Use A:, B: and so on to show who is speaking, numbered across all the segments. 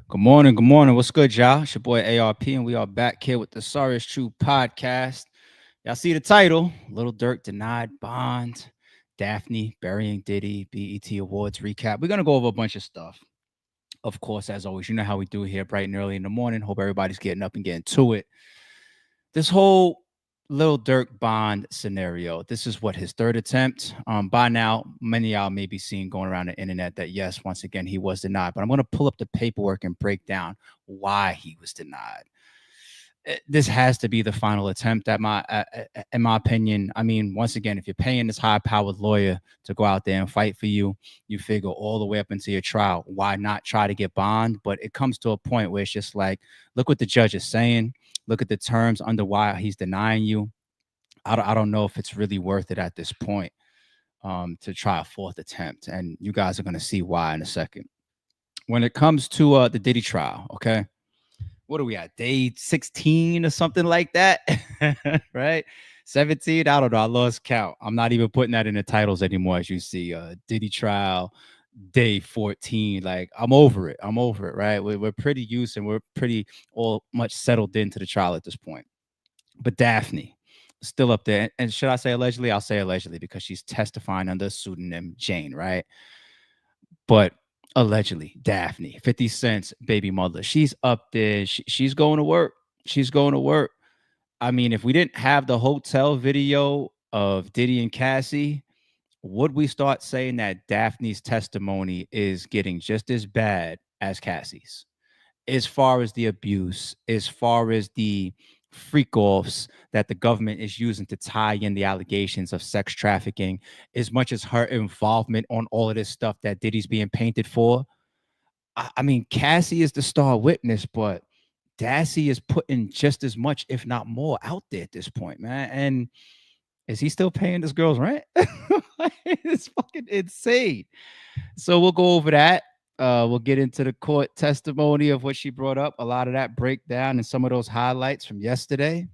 A: Good morning, good morning. What's good, y'all? It's your boy ARP, and we are back here with the Sorry is True podcast. Y'all see the title: Lil Durk denied bond, Daphne burying Diddy, BET Awards recap. We're gonna go over a bunch of stuff. Of course, as always, you know how we do here, bright and early in the morning. Hope everybody's getting up and getting to it. This whole Lil Durk bond scenario. This is what his third attempt. By now, many of y'all may be seeing going around the internet that yes, once again he was denied. But I'm going to pull up the paperwork and break down why he was denied. This has to be the final attempt. In my opinion, I mean, once again, if you're paying this high-powered lawyer to go out there and fight for you, you figure all the way up into your trial. Why not try to get bond? But it comes to a point where it's just like, look what the judge is saying. Look at the terms under why he's denying you. I don't know if it's really worth it at this point to try a fourth attempt. And you guys are going to see why in a second. When it comes to the Diddy trial, okay? What are we at? Day 16 or something like that? Right? 17? I don't know. I lost count. I'm not even putting that in the titles anymore, as you see. Diddy trial, day 14. Like, I'm over it. I'm over it, right? We're pretty used and we're pretty all much settled into the trial at this point. But Daphne, still up there. And should I say allegedly? I'll say allegedly because she's testifying under pseudonym Jane, right? But allegedly, Daphne, 50 Cent's baby mother, she's up there. She's going to work. She's going to work. I mean, if we didn't have the hotel video of Diddy and Cassie, would we start saying that Daphne's testimony is getting just as bad as Cassie's? As far as the abuse, as far as the freak offs that the government is using to tie in the allegations of sex trafficking, as much as her involvement on all of this stuff that Diddy's being painted for. I mean, Cassie is the star witness, but Dassey is putting just as much, if not more, out there at this point, man. And is he still paying this girl's rent? It's fucking insane. So we'll go over that. We'll get into the court testimony of what she brought up, a lot of that breakdown and some of those highlights from yesterday.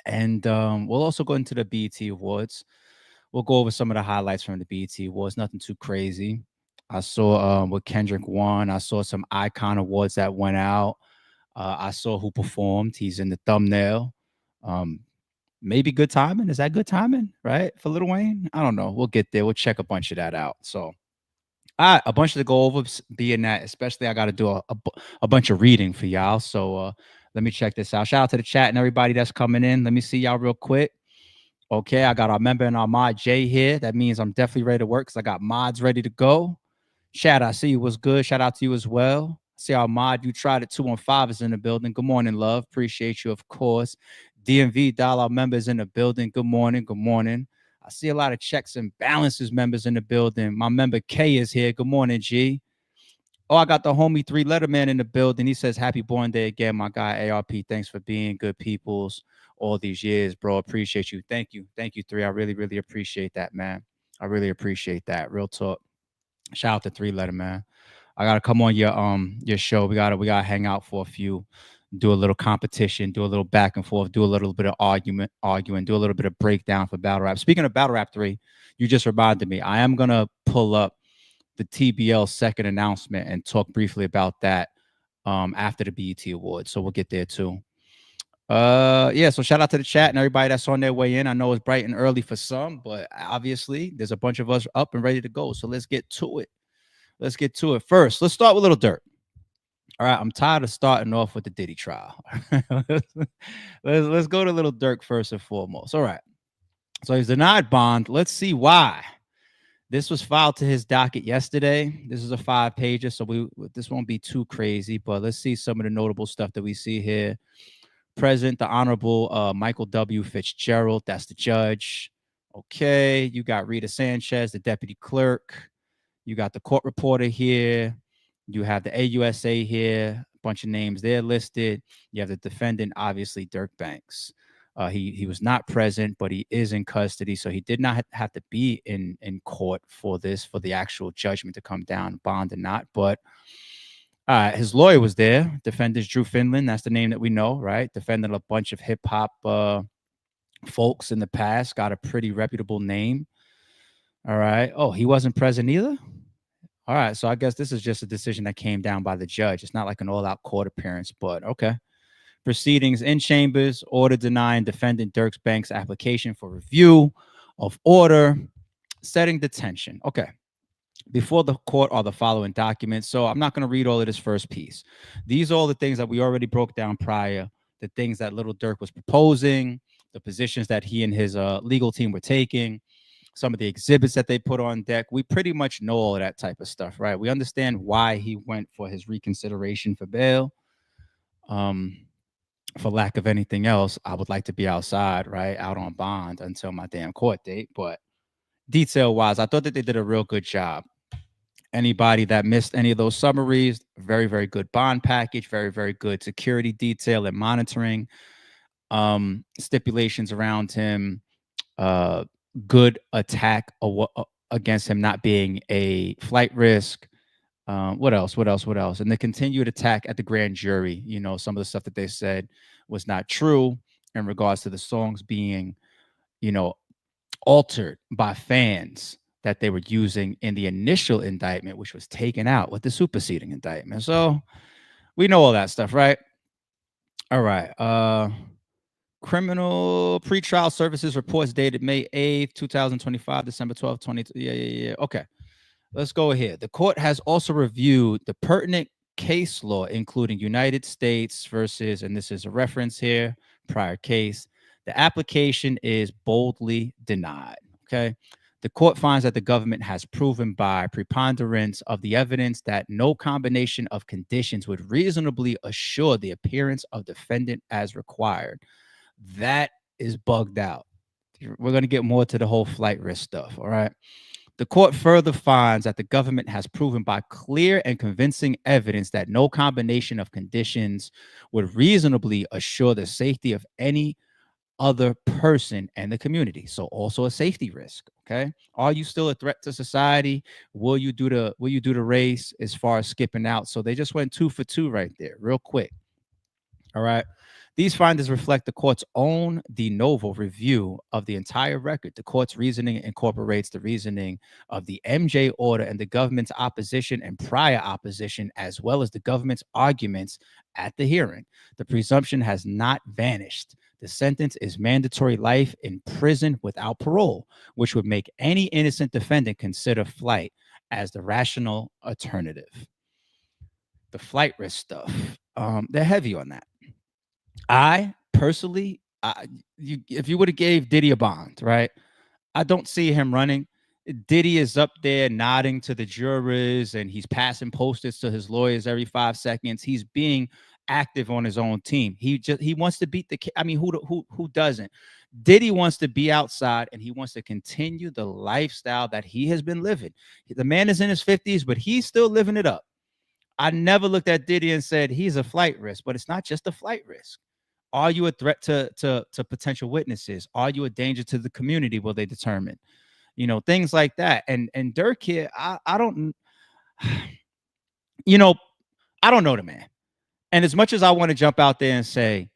A: And we'll also go into the BET Awards. We'll go over some of the highlights from the BET Awards, nothing too crazy. I saw what Kendrick won. I saw some icon awards that went out. I saw who performed. He's in the thumbnail. Um, Maybe good timing. Is that good timing, right? For Lil Wayne? I don't know. We'll get there. We'll check a bunch of that out. So a bunch to go over, being that, especially I got to do a bunch of reading for y'all. So let me check this out. Shout out to the chat and everybody that's coming in. Let me see y'all real quick. Okay, I got our member and our mod Jay here. That means I'm definitely ready to work because I got mods ready to go. Shout out, I see you. Was good. Shout out to you as well. See our mod, you tried it 215 is in the building. Good morning, love. Appreciate you, of course. DMV dollar members in the building. Good morning. Good morning. I see a lot of checks and balances members in the building. My member K is here. Good morning, G. Oh, I got the homie three letter man in the building. He says, Happy born day again, my guy ARP. Thanks for being good peoples all these years, bro. Appreciate you. Thank you. Thank you, three. I really, really appreciate that, man. I really appreciate that. Real talk. Shout out to three letter man. I gotta come on your show. We gotta hang out for a few, do a little competition, do a little back and forth, do a little bit of arguing, do a little bit of breakdown for battle rap. Speaking of battle rap three, you just reminded me. I am gonna pull up the TBL second announcement and talk briefly about that after the BET Awards. So we'll get there too. Yeah, so shout out to the chat and everybody that's on their way in. I know it's bright and early for some, but obviously there's a bunch of us up and ready to go. So let's get to it. Let's get to it. First, let's start with Lil Durk. All right, I'm tired of starting off with the Diddy trial. let's go to Lil Durk first and foremost. All right. So he's denied bond. Let's see why. This was filed to his docket yesterday. This is a 5-pager, so this won't be too crazy, but let's see some of the notable stuff that we see here. Present, the Honorable Michael W. Fitzgerald, that's the judge. Okay, you got Rita Sanchez, the deputy clerk. You got the court reporter here. You have the AUSA here. A bunch of names there listed. You have the defendant, obviously, Dirk Banks. He was not present, but he is in custody, so he did not have to be in court for the actual judgment to come down, bond or not. But his lawyer was there. Defendant Drew Finland. That's the name that we know, right? Defended a bunch of hip hop folks in the past. Got a pretty reputable name. All right. Oh, he wasn't present either. All right. So I guess this is just a decision that came down by the judge. It's not like an all out court appearance, but okay. Proceedings in chambers, order denying defendant Dirks Bank's application for review of order, setting detention. Okay. Before the court are the following documents. So I'm not going to read all of this first piece. These are all the things that we already broke down prior, the things that Little Durk was proposing, the positions that he and his legal team were taking, some of the exhibits that they put on deck. We pretty much know all of that type of stuff, right? We understand why he went for his reconsideration for bail. Um, for lack of anything else, I would like to be outside, right, out on bond until my damn court date. But detail wise, I thought that they did a real good job. Anybody that missed any of those summaries, very, very good bond package, very, very good security detail and monitoring, stipulations around him, uh, good attack against him not being a flight risk. What else? What else? What else? And the continued attack at the grand jury. You know, some of the stuff that they said was not true in regards to the songs being, you know, altered by fans that they were using in the initial indictment, which was taken out with the superseding indictment. So we know all that stuff, right? All right. Criminal pretrial services reports dated May 8th, 2025, December 12th, 20. Yeah. Okay. Let's go ahead. The court has also reviewed the pertinent case law, including United States versus, and this is a reference here, prior case. The application is boldly denied. Okay. The court finds that the government has proven by preponderance of the evidence that no combination of conditions would reasonably assure the appearance of defendant as required. That is bugged out. We're going to get more to the whole flight risk stuff. All right. The court further finds that the government has proven by clear and convincing evidence that no combination of conditions would reasonably assure the safety of any other person and the community. So also a safety risk. Okay. Are you still a threat to society? Will you do the race as far as skipping out? So they just went 2 for 2 right there, real quick. All right. These findings reflect the court's own de novo review of the entire record. The court's reasoning incorporates the reasoning of the MJ order and the government's opposition and prior opposition, as well as the government's arguments at the hearing. The presumption has not vanished. The sentence is mandatory life in prison without parole, which would make any innocent defendant consider flight as the rational alternative. The flight risk stuff, they're heavy on that. I personally, if you would have gave Diddy a bond, right? I don't see him running. Diddy is up there nodding to the jurors and he's passing posters to his lawyers every 5 seconds. He's being active on his own team. He wants to beat the. I mean, who doesn't? Diddy wants to be outside and he wants to continue the lifestyle that he has been living. The man is in his 50s, but he's still living it up. I never looked at Diddy and said he's a flight risk, but it's not just a flight risk. Are you a threat to potential witnesses? Are you a danger to the community? Will they determine? You know, things like that. And Durk here, I don't, you know, I don't know the man. And as much as I want to jump out there and say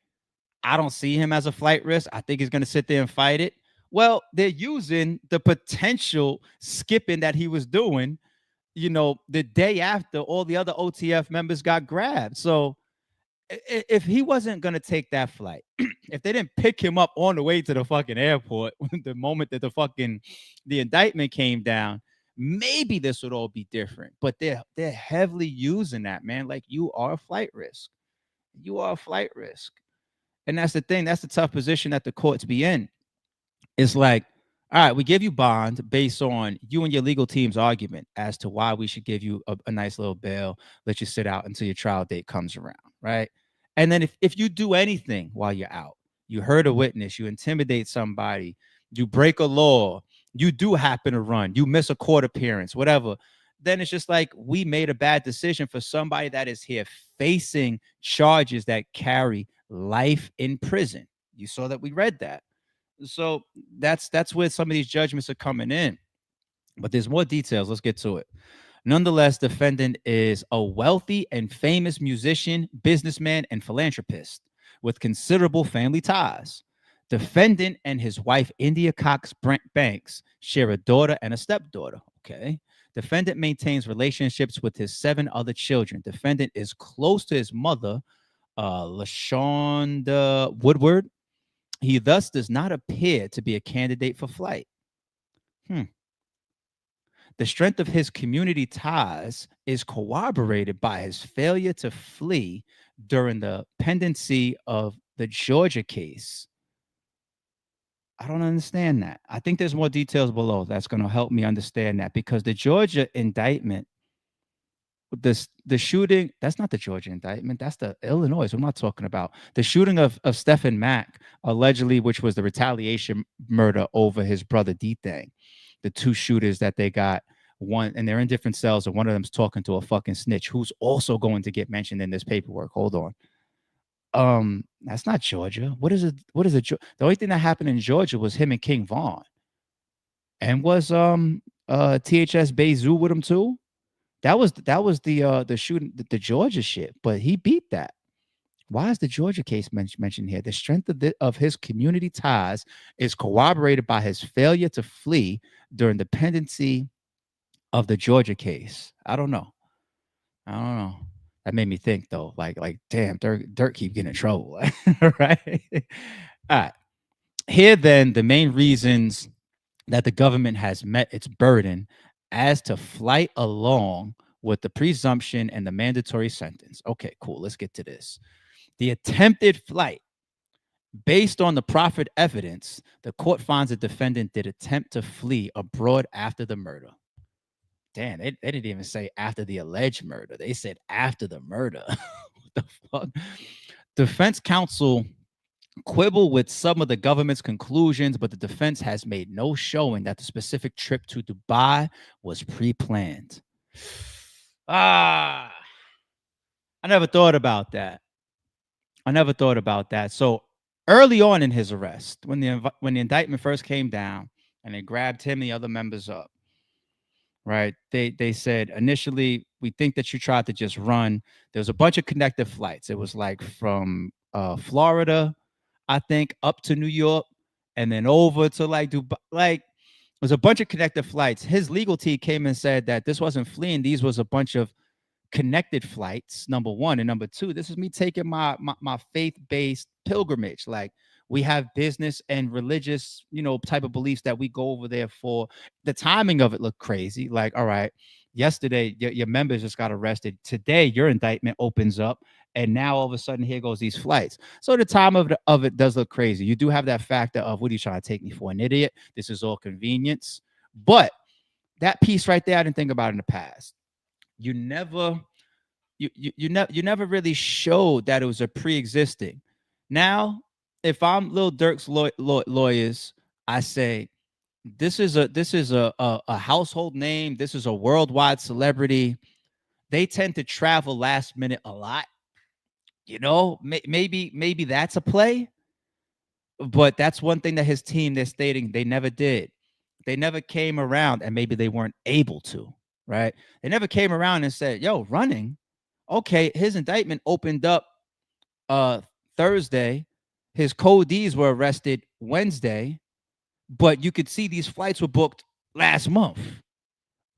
A: I don't see him as a flight risk, I think he's going to sit there and fight it. Well, they're using the potential skipping that he was doing, you know, the day after all the other OTF members got grabbed. So if he wasn't going to take that flight, if they didn't pick him up on the way to the fucking airport, the moment that the indictment came down, maybe this would all be different. But they're heavily using that, man. Like, you are a flight risk. You are a flight risk. And that's the thing. That's the tough position that the courts be in. It's like, all right, we give you bond based on you and your legal team's argument as to why we should give you a nice little bail, let you sit out until your trial date comes around, right? And then if you do anything while you're out, you hurt a witness, you intimidate somebody, you break a law, you do happen to run, you miss a court appearance, whatever, then it's just like we made a bad decision for somebody that is here facing charges that carry life in prison. You saw that we read that. So that's where some of these judgments are coming in. But there's more details. Let's get to it. Nonetheless, defendant is a wealthy and famous musician, businessman, and philanthropist with considerable family ties. Defendant and his wife, India Cox Banks, share a daughter and a stepdaughter. Okay. Defendant maintains relationships with his 7 other children. Defendant is close to his mother, LaShonda Woodward. He thus does not appear to be a candidate for flight. The strength of his community ties is corroborated by his failure to flee during the pendency of the Georgia case. I don't understand that. I think there's more details below that's going to help me understand that, because the Georgia indictment, the shooting, that's not the Georgia indictment. That's the Illinois. I'm not talking about the shooting of Stephen Mack, allegedly, which was the retaliation murder over his brother D-Thang. The 2 shooters that they got, one, and they're in different cells, and one of them's talking to a fucking snitch who's also going to get mentioned in this paperwork. Hold on. That's not Georgia. What is it? The only thing that happened in Georgia was him and King Von. And was THS Bezu with him too? That was the shooting, the Georgia shit, but he beat that. Why is the Georgia case mentioned here? The strength of his community ties is corroborated by his failure to flee during the pendency of the Georgia case. I don't know. That made me think though, like damn, Durk keep getting in trouble, right? All right. Here then, the main reasons that the government has met its burden as to flight along with the presumption and the mandatory sentence. Okay, cool. Let's get to this. The attempted flight. Based on the proffered evidence, the court finds the defendant did attempt to flee abroad after the murder. Damn, they didn't even say after the alleged murder. They said after the murder. What the fuck? Defense counsel quibble with some of the government's conclusions, but the defense has made no showing that the specific trip to Dubai was pre-planned. I never thought about that. So early on in his arrest, when the indictment first came down and they grabbed him and the other members up, right? They said initially, we think that you tried to just run. There was a bunch of connected flights. It was like from Florida, I think, up to New York, and then over to like Dubai. Like, there's a bunch of connected flights. His legal team came and said that this wasn't fleeing. These was a bunch of connected flights, number one. And number two, this is me taking my faith-based pilgrimage. Like, we have business and religious, type of beliefs that we go over there for. The timing of it looked crazy. Like, all right, yesterday your members just got arrested. Today your indictment opens up, and now all of a sudden here goes these flights. So the time of it does look crazy. You do have that factor of, what are you trying to take me for, an idiot? This is all convenience. But that piece right there, I didn't think about in the past. You never really showed that it was a pre-existing. Now, if I'm Lil Durk's lawyers, I say this is a household name. This is a worldwide celebrity. They tend to travel last minute a lot. Maybe that's a play. But that's one thing that his team, they're stating they never did. They never came around, and maybe they weren't able to, right? They never came around and said, yo, running. Okay, his indictment opened up Thursday. His co-Ds were arrested Wednesday, but you could see these flights were booked last month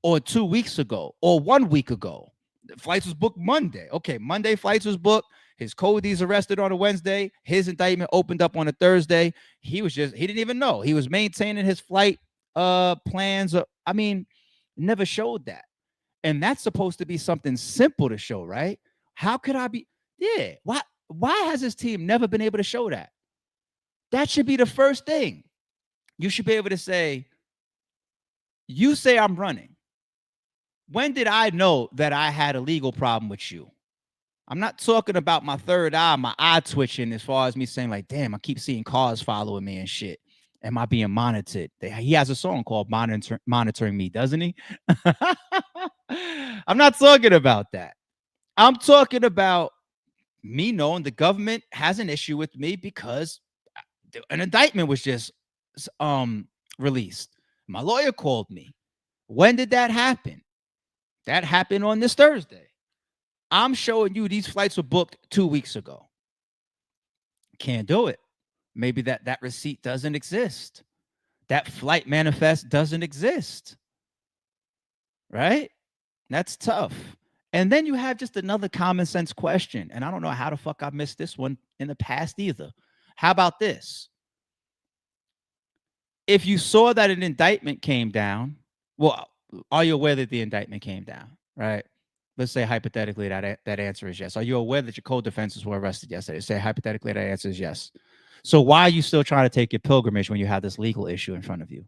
A: or 2 weeks ago or 1 week ago. The flights was booked Monday. Okay, Monday flights was booked. His co-Ds arrested on a Wednesday. His indictment opened up on a Thursday. He didn't even know. He was maintaining his flight plans. Never showed that. And that's supposed to be something simple to show, right? How could I be? Yeah. Why has this team never been able to show that? That should be the first thing. You should be able to say, you say I'm running. When did I know that I had a legal problem with you? I'm not talking about my third eye, my eye twitching, as far as me saying like, damn, I keep seeing cars following me and shit. Am I being monitored? He has a song called Monitoring Me, doesn't he? I'm not talking about that. I'm talking about me knowing the government has an issue with me because an indictment was just released. My lawyer called me. When did that happen? That happened on this Thursday. I'm showing you these flights were booked 2 weeks ago. Can't do it. Maybe that receipt doesn't exist. That flight manifest doesn't exist. right? That's tough. And then you have just another common sense question. And I don't know how the fuck I missed this one in the past either. How about this? If you saw that an indictment came down, well, are you aware that the indictment came down? Right. Let's say hypothetically that answer is yes. Are you aware that your co-defendants were arrested yesterday? Say hypothetically that answer is yes. So why are you still trying to take your pilgrimage when you have this legal issue in front of you?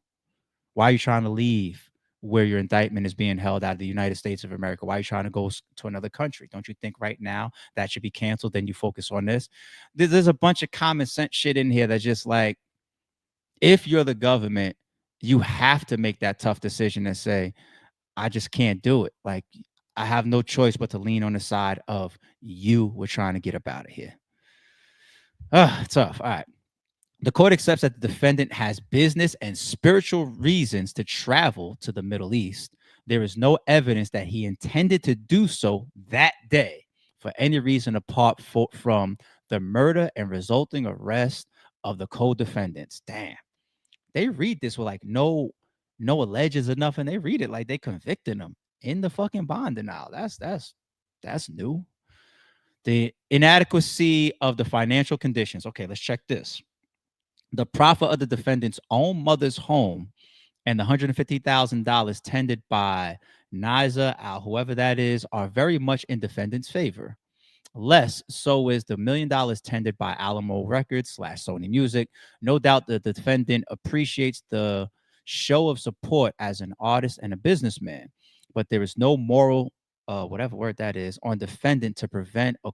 A: Why are you trying to leave where your indictment is being held out of the United States of America? Why are you trying to go to another country? Don't you think right now that should be canceled? Then you focus on this. There's a bunch of common sense shit in here that's just like, if you're the government, you have to make that tough decision and say, I just can't do it. Like, I have no choice but to lean on the side of you were trying to get up out of here. Tough. All right. The court accepts that the defendant has business and spiritual reasons to travel to the Middle East. There is no evidence that he intended to do so that day for any reason apart from the murder and resulting arrest of the co-defendants. Damn. They read this with like no alleges or nothing. They read it like they convicting them in the fucking bond denial. That's new. The inadequacy of the financial conditions. Okay, let's check this. The profit of the defendant's own mother's home and the $150,000 tendered by Niza Al, whoever that is, are very much in defendant's favor. Less so is the $1 million tendered by Alamo Records / Sony Music. No doubt the defendant appreciates the show of support as an artist and a businessman, but there is no moral, whatever word that is, on defendant to prevent a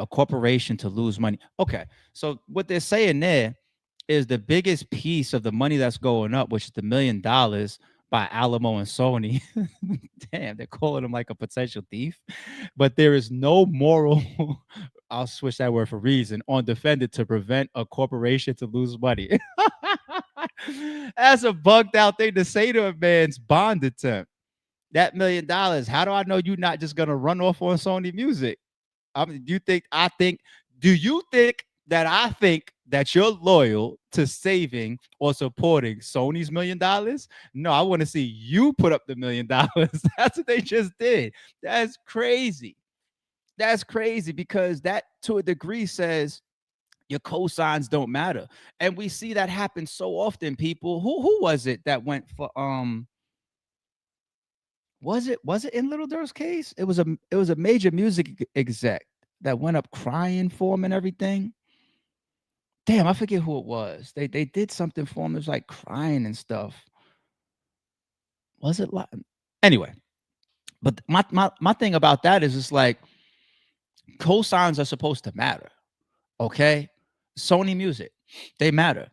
A: corporation to lose money. Okay, so what they're saying there is the biggest piece of the money that's going up, which is the $1 million by Alamo and Sony. Damn, they're calling him like a potential thief. But there is no moral, I'll switch that word for reason, on defendant to prevent a corporation to lose money. That's a bugged out thing to say to a man's bond attempt. That $1 million, how do I know you're not just going to run off on Sony Music? Do you think I think that you're loyal to saving or supporting Sony's $1 million? No, I want to see you put up the $1 million. That's what they just did. That's crazy. That's crazy because that to a degree says your cosigns don't matter. And we see that happen so often, people. Who was it that went for was it in Little Durk's case? It was a major music exec that went up crying for him and everything. Damn, I forget who it was. They did something for him. It was like crying and stuff. Was it like anyway? But my thing about that is it's like cosigns are supposed to matter. Okay. Sony Music, they matter.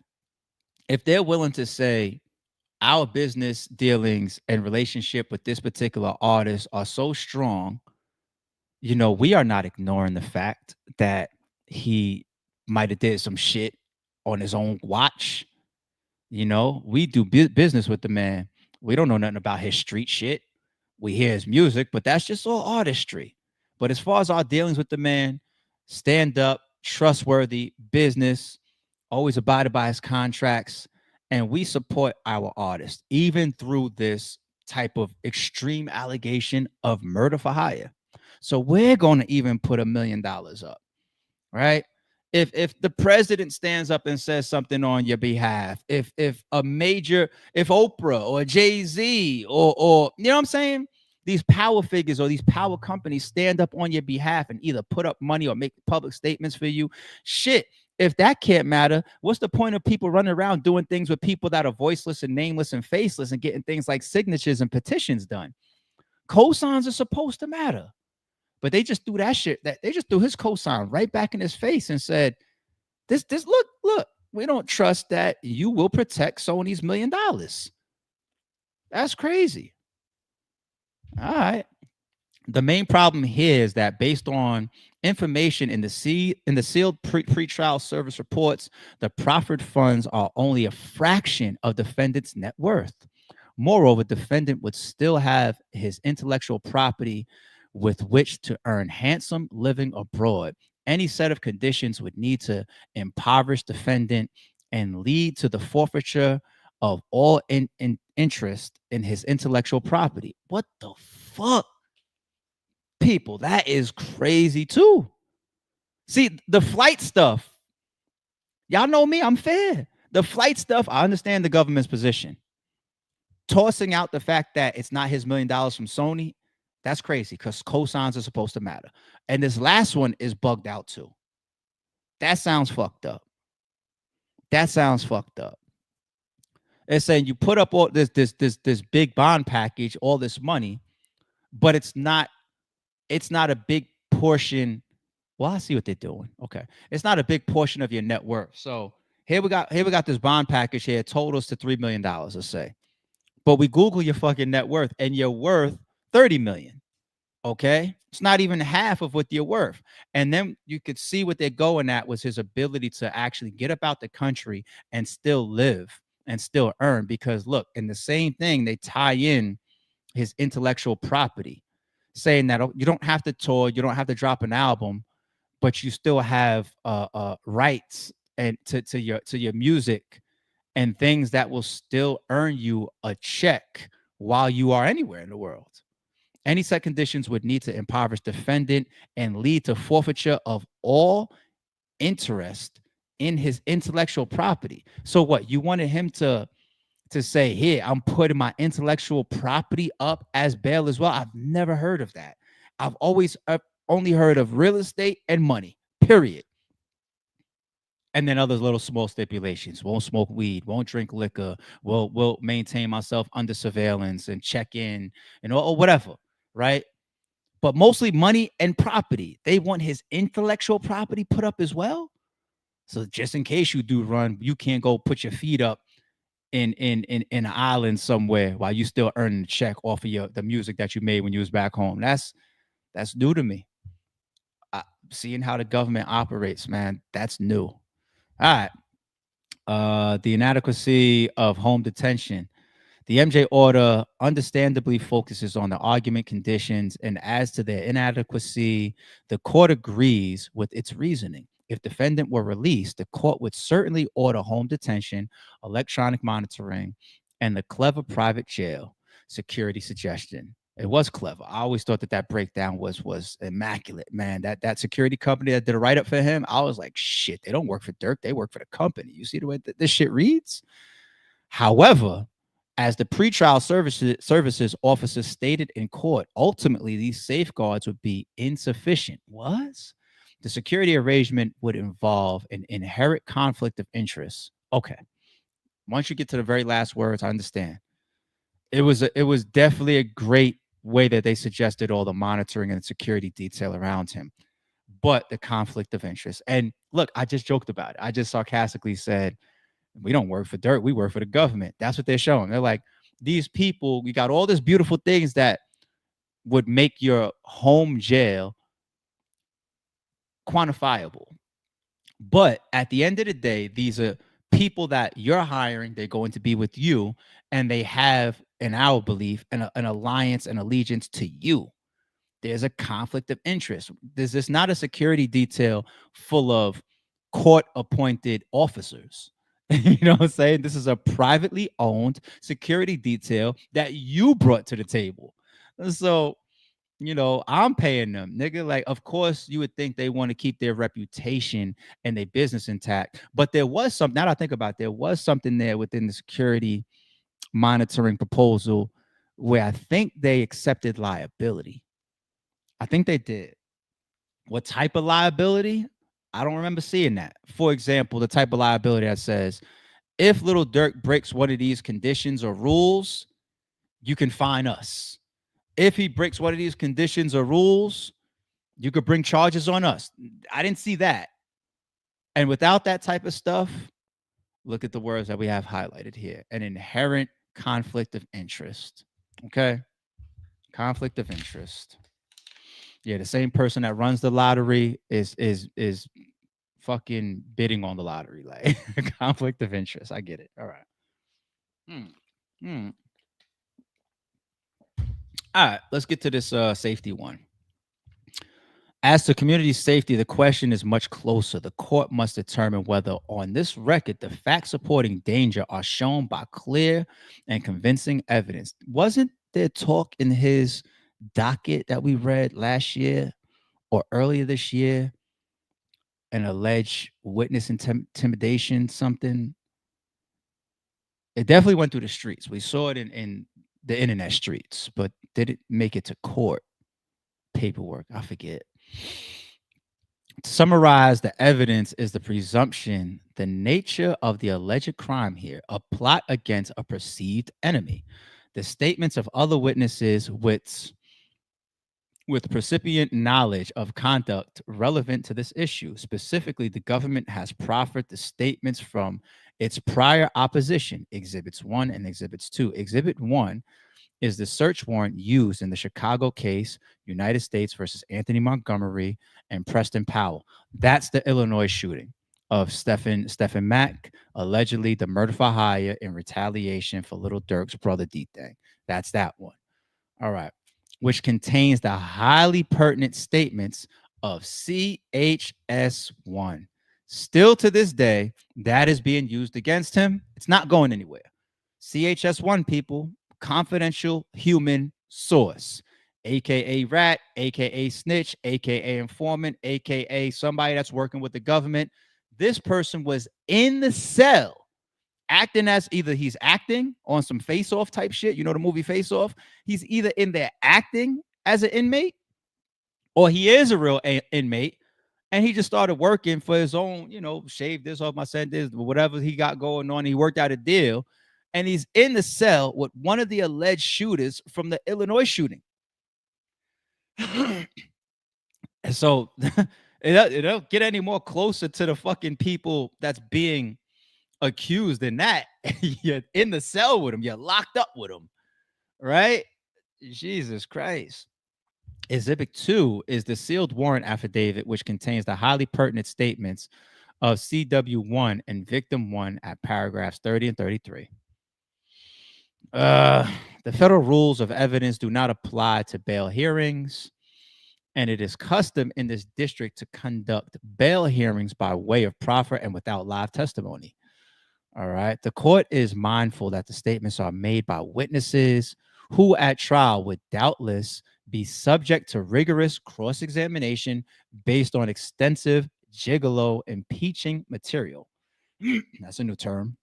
A: If they're willing to say our business dealings and relationship with this particular artist are so strong, we are not ignoring the fact that he might have did some shit on his own watch. We do business with the man. We don't know nothing about his street shit. We hear his music, but that's just all artistry. But as far as our dealings with the man, stand up, trustworthy, business, always abided by his contracts, and we support our artists, even through this type of extreme allegation of murder for hire. So we're going to even put $1 million up, right? If the president stands up and says something on your behalf, if Oprah or Jay-Z or you know what I'm saying? These power figures or these power companies stand up on your behalf and either put up money or make public statements for you. Shit, if that can't matter, what's the point of people running around doing things with people that are voiceless and nameless and faceless and getting things like signatures and petitions done? Cosigns are supposed to matter. But they just threw that shit, that they just threw his cosign right back in his face and said, this look, we don't trust that you will protect Sony's $1 million. That's crazy. All right. The main problem here is that based on information in the sealed pre-trial service reports, the proffered funds are only a fraction of defendant's net worth. Moreover, defendant would still have his intellectual property with which to earn handsome living abroad. Any set of conditions would need to impoverish defendant and lead to the forfeiture of all interest in his intellectual property. What the fuck? People, that is crazy too. See, the flight stuff, y'all know me, I'm fair. The flight stuff, I understand the government's position. Tossing out the fact that it's not his $1 million from Sony, that's crazy because cosigns are supposed to matter. And this last one is bugged out too. That sounds fucked up. That sounds fucked up. It's saying you put up all this big bond package, all this money, but it's not a big portion. Well, I see what they're doing. Okay. It's not a big portion of your net worth. So here we got this bond package here, totals to $3 million, let's say. But we Google your fucking net worth and you're worth 30 million. Okay. It's not even half of what you're worth. And then you could see what they're going at was his ability to actually get up out the country and still live and still earn. Because look, in the same thing, they tie in his intellectual property, saying that you don't have to tour, you don't have to drop an album, but you still have rights and to your music and things that will still earn you a check while you are anywhere in the world. Any such conditions would need to impoverish defendant and lead to forfeiture of all interest in his intellectual property. So what? You wanted him to say, here, I'm putting my intellectual property up as bail as well. I've never heard of that. I've only heard of real estate and money, period. And then other little small stipulations. Won't smoke weed, won't drink liquor, will maintain myself under surveillance and check in and or whatever, right? But mostly money and property. They want his intellectual property put up as well. So just in case you do run, you can't go put your feet up in an island somewhere while you still earning a check off of the music that you made when you was back home. That's new to me. Seeing how the government operates, man, that's new. All right. The inadequacy of home detention. The MJ order understandably focuses on the argument conditions, and as to their inadequacy, the court agrees with its reasoning. If defendant were released, the court would certainly order home detention, electronic monitoring, and the clever private jail security suggestion. It was clever. I always thought that breakdown was immaculate, man. That security company that did a write up for him, I was like, shit, they don't work for Durk, they work for the company. You see the way this shit reads? However, as the pretrial services officer stated in court, ultimately these safeguards would be insufficient. Was the security arrangement would involve an inherent conflict of interest. Okay, once you get to the very last words, I understand. It was definitely a great way that they suggested all the monitoring and security detail around him, but the conflict of interest. And look, I just joked about it. I just sarcastically said, we don't work for Durk, we work for the government. That's what they're showing. They're like, these people, we got all these beautiful things that would make your home jail quantifiable. But at the end of the day, these are people that you're hiring. They're going to be with you, and they have, in our belief, an alliance and allegiance to you. There's a conflict of interest. This is not a security detail full of court appointed officers. You know what I'm saying? This is a privately owned security detail that you brought to the table. So, I'm paying them, nigga. Like, of course, you would think they want to keep their reputation and their business intact. But there was something, now that I think about it, there was something there within the security monitoring proposal where I think they accepted liability. I think they did. What type of liability? I don't remember seeing that. For example, the type of liability that says, if Lil Durk breaks one of these conditions or rules, you can fine us. If he breaks one of these conditions or rules, you could bring charges on us. I didn't see that. And without that type of stuff, look at the words that we have highlighted here. An inherent conflict of interest. Okay? Conflict of interest. Yeah, the same person that runs the lottery is fucking bidding on the lottery. Like, conflict of interest. I get it. All right. All right, let's get to this safety one. As to community safety, the question is much closer. The court must determine whether, on this record, the facts supporting danger are shown by clear and convincing evidence. Wasn't there talk in his docket that we read last year or earlier this year, an alleged witness intimidation, something? It definitely went through the streets. We saw it in the internet streets, but did it make it to court paperwork? I forget. To summarize, the evidence is the presumption, the nature of the alleged crime here, a plot against a perceived enemy. The statements of other witnesses with recipient knowledge of conduct relevant to this issue. Specifically, the government has proffered the statements from its prior opposition, Exhibits 1 and Exhibits 2. Exhibit 1 is the search warrant used in the Chicago case, United States versus Anthony Montgomery and Preston Powell. That's the Illinois shooting of Stephen Mack, allegedly the murder for hire in retaliation for Lil Durk's brother D-Thing. That's that one. All right. Which contains the highly pertinent statements of CHS1. Still to this day, that is being used against him. It's not going anywhere. CHS1, people, confidential human source, aka rat, aka snitch, aka informant, aka somebody that's working with the government. This person was in the cell acting as either he's acting on some Face Off type shit, you know, the movie Face Off. He's either in there acting as an inmate or he is a real inmate and he just started working for his own, you know, shave this off my sentence, whatever he got going on. He worked out a deal and he's in the cell with one of the alleged shooters from the Illinois shooting. And so it don't get any more closer to the fucking people that's being accused than that. You're in the cell with him. You're locked up with him, right? Jesus Christ. Exhibit 2 is the sealed warrant affidavit, which contains the highly pertinent statements of CW1 and Victim 1 at paragraphs 30 and 33. The federal rules of evidence do not apply to bail hearings, and it is custom in this district to conduct bail hearings by way of proffer and without live testimony. All right. The court is mindful that the statements are made by witnesses who at trial would doubtless be subject to rigorous cross-examination based on extensive gigolo impeaching material. That's a new term.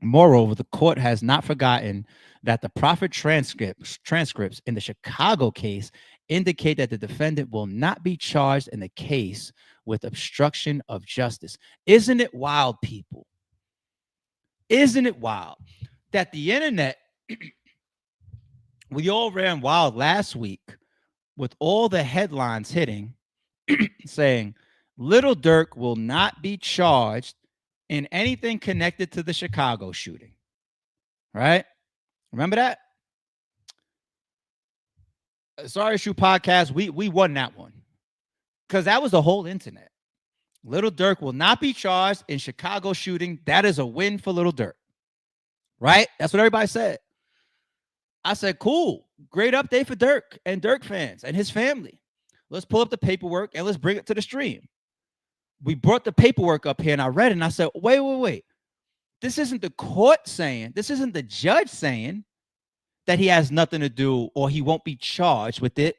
A: Moreover, the court has not forgotten that the proffered transcripts in the Chicago case indicate that the defendant will not be charged in the case with obstruction of justice. Isn't it wild, people? Isn't it wild that the internet, we all ran wild last week with all the headlines hitting saying Lil Durk will not be charged in anything connected to the Chicago shooting. Right? Remember that? Sorry Issue Podcast, we won that one. Because that was the whole internet. Lil Durk will not be charged in Chicago shooting. That is a win for Lil Durk. Right? That's what everybody said. I said, cool. Great update for Durk and Durk fans and his family. Let's pull up the paperwork and let's bring it to the stream. We brought the paperwork up here and I read it and I said, wait. This isn't the court saying, this isn't the judge saying that he has nothing to do or he won't be charged with it.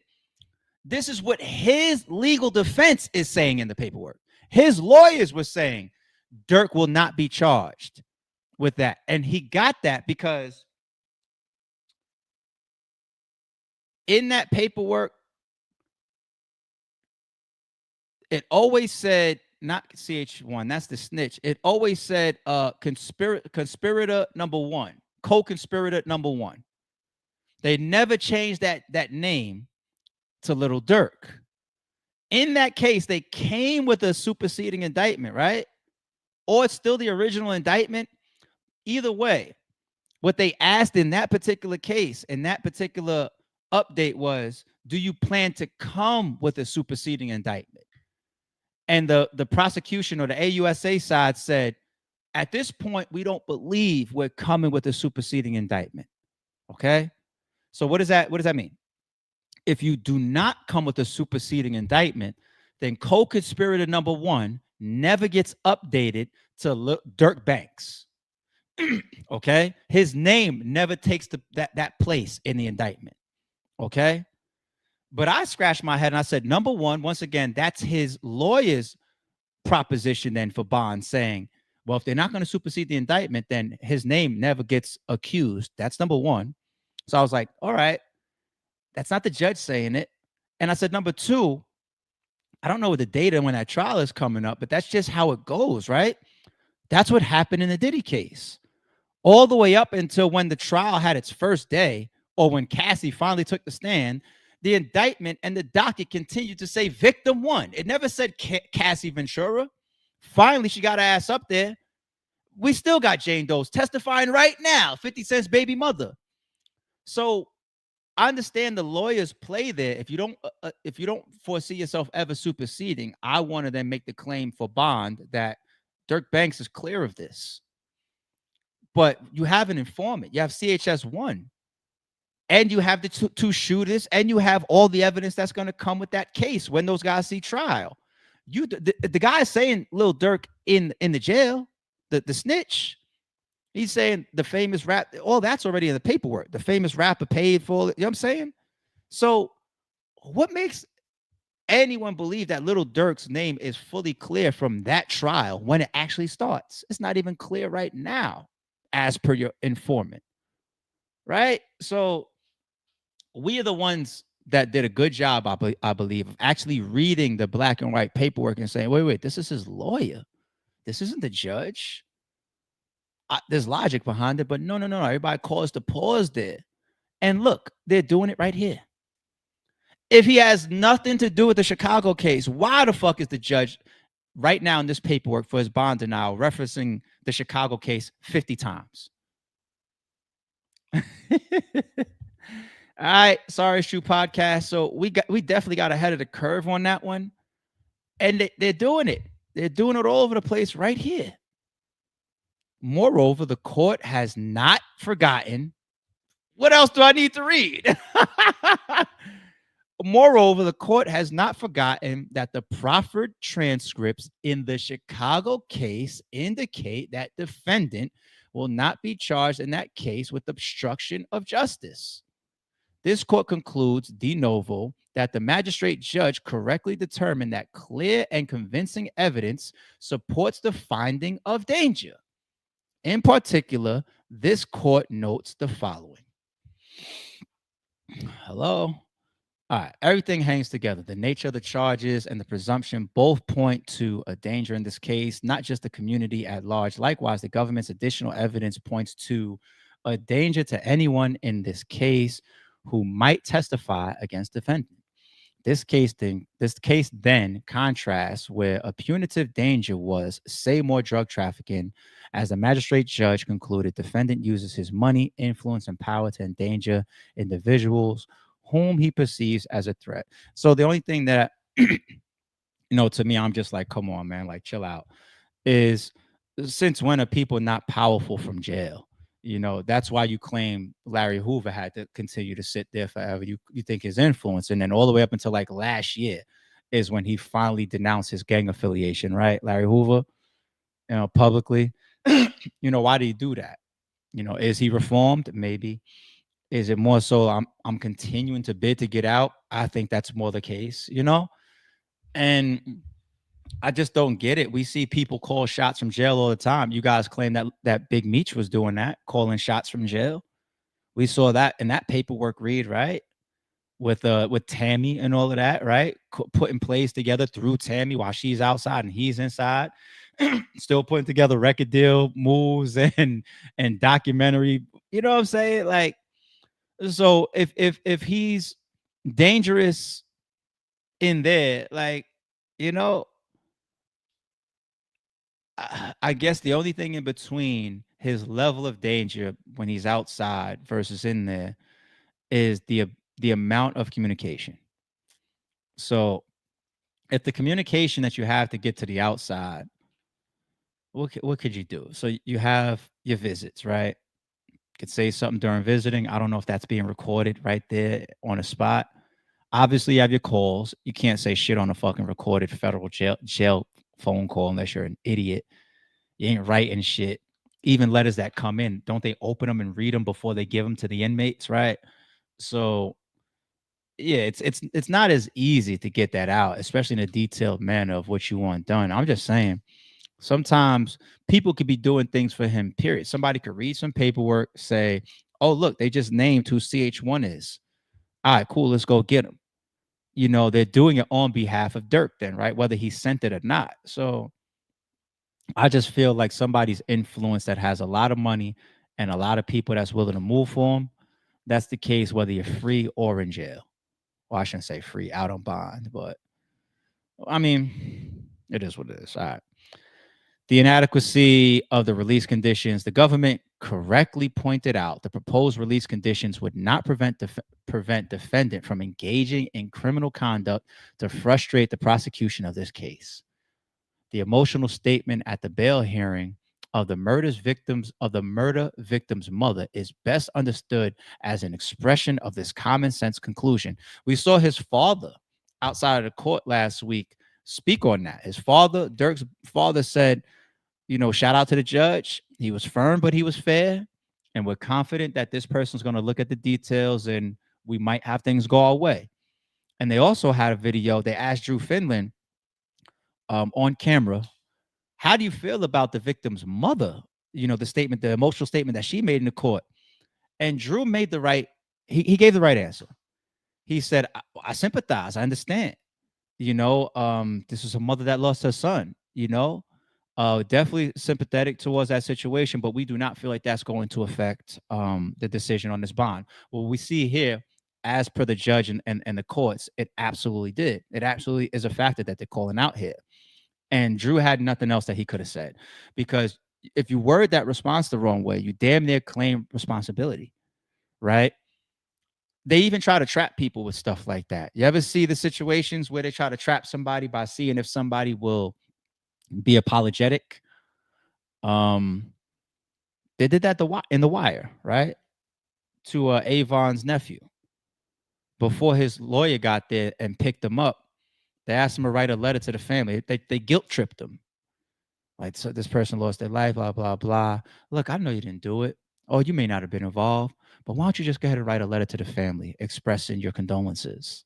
A: This is what his legal defense is saying in the paperwork. His lawyers were saying Durk will not be charged with that. And he got that because in that paperwork, it always said, not CH1, that's the snitch. It always said conspirator number 1, co-conspirator number 1. They never changed that name to Lil Durk. In that case, they came with a superseding indictment, right? Or it's still the original indictment. Either way, what they asked in that particular case, in that particular update was, do you plan to come with a superseding indictment? And the prosecution or the AUSA side said, at this point, we don't believe we're coming with a superseding indictment. Okay? So what does that mean? if you do not come with a superseding indictment, then co-conspirator number one never gets updated to Dirk Banks. Okay, his name never takes that place in the indictment. Okay, but I scratched my head and I said, number one, once again, that's his lawyer's proposition then for bond, saying, well, if they're not going to supersede the indictment, then his name never gets accused. That's number one. So I was like, all right, that's not the judge saying it. And I said, number two, I don't know what the data when that trial is coming up, but that's just how it goes, right? That's what happened in the Diddy case. All the way up until when the trial had its first day, or when Cassie finally took the stand, the indictment and the docket continued to say victim one. It never said Cassie Ventura. Finally, she got her ass up there. We still got Jane Doe's testifying right now, 50 Cent's baby mother. So I understand the lawyers play there. If you don't foresee yourself ever superseding, I want to then make the claim for bond that Dirk Banks is clear of this. But you have an informant. You have CHS1. And you have the two shooters, and you have all the evidence that's going to come with that case when those guys see trial. The guy is saying Lil Durk in the jail, the snitch. He's saying the famous rap, all that's already in the paperwork. The famous rapper paid for it. You know what I'm saying? So what makes anyone believe that Lil Durk's name is fully clear from that trial when it actually starts? It's not even clear right now, as per your informant. Right? So we are the ones that did a good job, I believe, of actually reading the black and white paperwork and saying, wait, this is his lawyer. This isn't the judge. There's logic behind it, but no. Everybody calls to pause there. And look, they're doing it right here. If he has nothing to do with the Chicago case, why the fuck is the judge right now in this paperwork for his bond denial referencing the Chicago case 50 times? All right, Sorry It's True podcast. So we definitely got ahead of the curve on that one, and they're doing it. They're doing it all over the place right here. Moreover, the court has not forgotten. What else do I need to read? Moreover, the court has not forgotten that the proffered transcripts in the Chicago case indicate that defendant will not be charged in that case with obstruction of justice. This court concludes de novo that the magistrate judge correctly determined that clear and convincing evidence supports the finding of danger. In particular, this court notes the following. Hello? All right, everything hangs together. The nature of the charges and the presumption both point to a danger in this case, not just the community at large. Likewise, the government's additional evidence points to a danger to anyone in this case who might testify against defendant. This case then contrasts where a punitive danger was, say, more drug trafficking, as the magistrate judge concluded defendant uses his money, influence, and power to endanger individuals whom he perceives as a threat. So the only thing that, to me, I'm just like, come on, man, like chill out, is since when are people not powerful from jail? That's why you claim Larry Hoover had to continue to sit there forever. You think his influence, and then all the way up until like last year is when he finally denounced his gang affiliation, right? Larry Hoover, publicly. Why did he do that? Is he reformed? Maybe. Is it more so I'm continuing to bid to get out? I think that's more the case, and I just don't get it. We see people call shots from jail all the time. You guys claim that Big Meech was doing that, calling shots from jail. We saw that in that paperwork read, right? With Tammy and all of that, right? Putting plays together through Tammy while she's outside and he's inside. Still putting together record deal moves and documentary. You know what I'm saying? Like, so if he's dangerous in there, like, I guess the only thing in between his level of danger when he's outside versus in there is the amount of communication. So if the communication that you have to get to the outside, what could you do? So you have your visits, right? Could say something during visiting. I don't know if that's being recorded right there on a spot. Obviously, you have your calls. You can't say shit on a fucking recorded federal jail phone call unless you're an idiot. You ain't writing shit. Even letters that come in, don't they open them and read them before they give them to the inmates, right? So yeah, it's not as easy to get that out, especially in a detailed manner of what you want done. I'm just saying, sometimes people could be doing things for him. Period. Somebody could read some paperwork, say, "Oh, look, they just named who CH1 is. All right, cool. Let's go get him." They're doing it on behalf of Dirk, then, right? Whether he sent it or not. So I just feel like somebody's influence that has a lot of money and a lot of people that's willing to move for him. That's the case whether you're free or in jail. Well, I shouldn't say free, out on bond, but I mean, it is what it is. All right. The inadequacy of the release conditions. The government correctly pointed out the proposed release conditions would not prevent defendant from engaging in criminal conduct to frustrate the prosecution of this case. The emotional statement at the bail hearing of the murder victim's mother is best understood as an expression of this common sense conclusion. We saw his father outside of the court last week speak on that. His father, Dirk's father, said, shout out to the judge. He was firm, but he was fair. And we're confident that this person's going to look at the details and we might have things go our way. And they also had a video. They asked Drew Finland on camera, how do you feel about the victim's mother? The emotional statement that she made in the court. And Drew made he gave the right answer. He said, I sympathize. I understand. This is a mother that lost her son, definitely sympathetic towards that situation, but we do not feel like that's going to affect the decision on this bond. What we see here, as per the judge and the courts, it absolutely did. It absolutely is a factor that they're calling out here. And Drew had nothing else that he could have said, because if you word that response the wrong way, you damn near claim responsibility, right? They even try to trap people with stuff like that. You ever see the situations where they try to trap somebody by seeing if somebody will be apologetic? They did that in The Wire, right? To Avon's nephew. Before his lawyer got there and picked him up, they asked him to write a letter to the family. They guilt tripped him. Like, so this person lost their life, blah, blah, blah. Look, I know you didn't do it. Oh, you may not have been involved, but why don't you just go ahead and write a letter to the family expressing your condolences?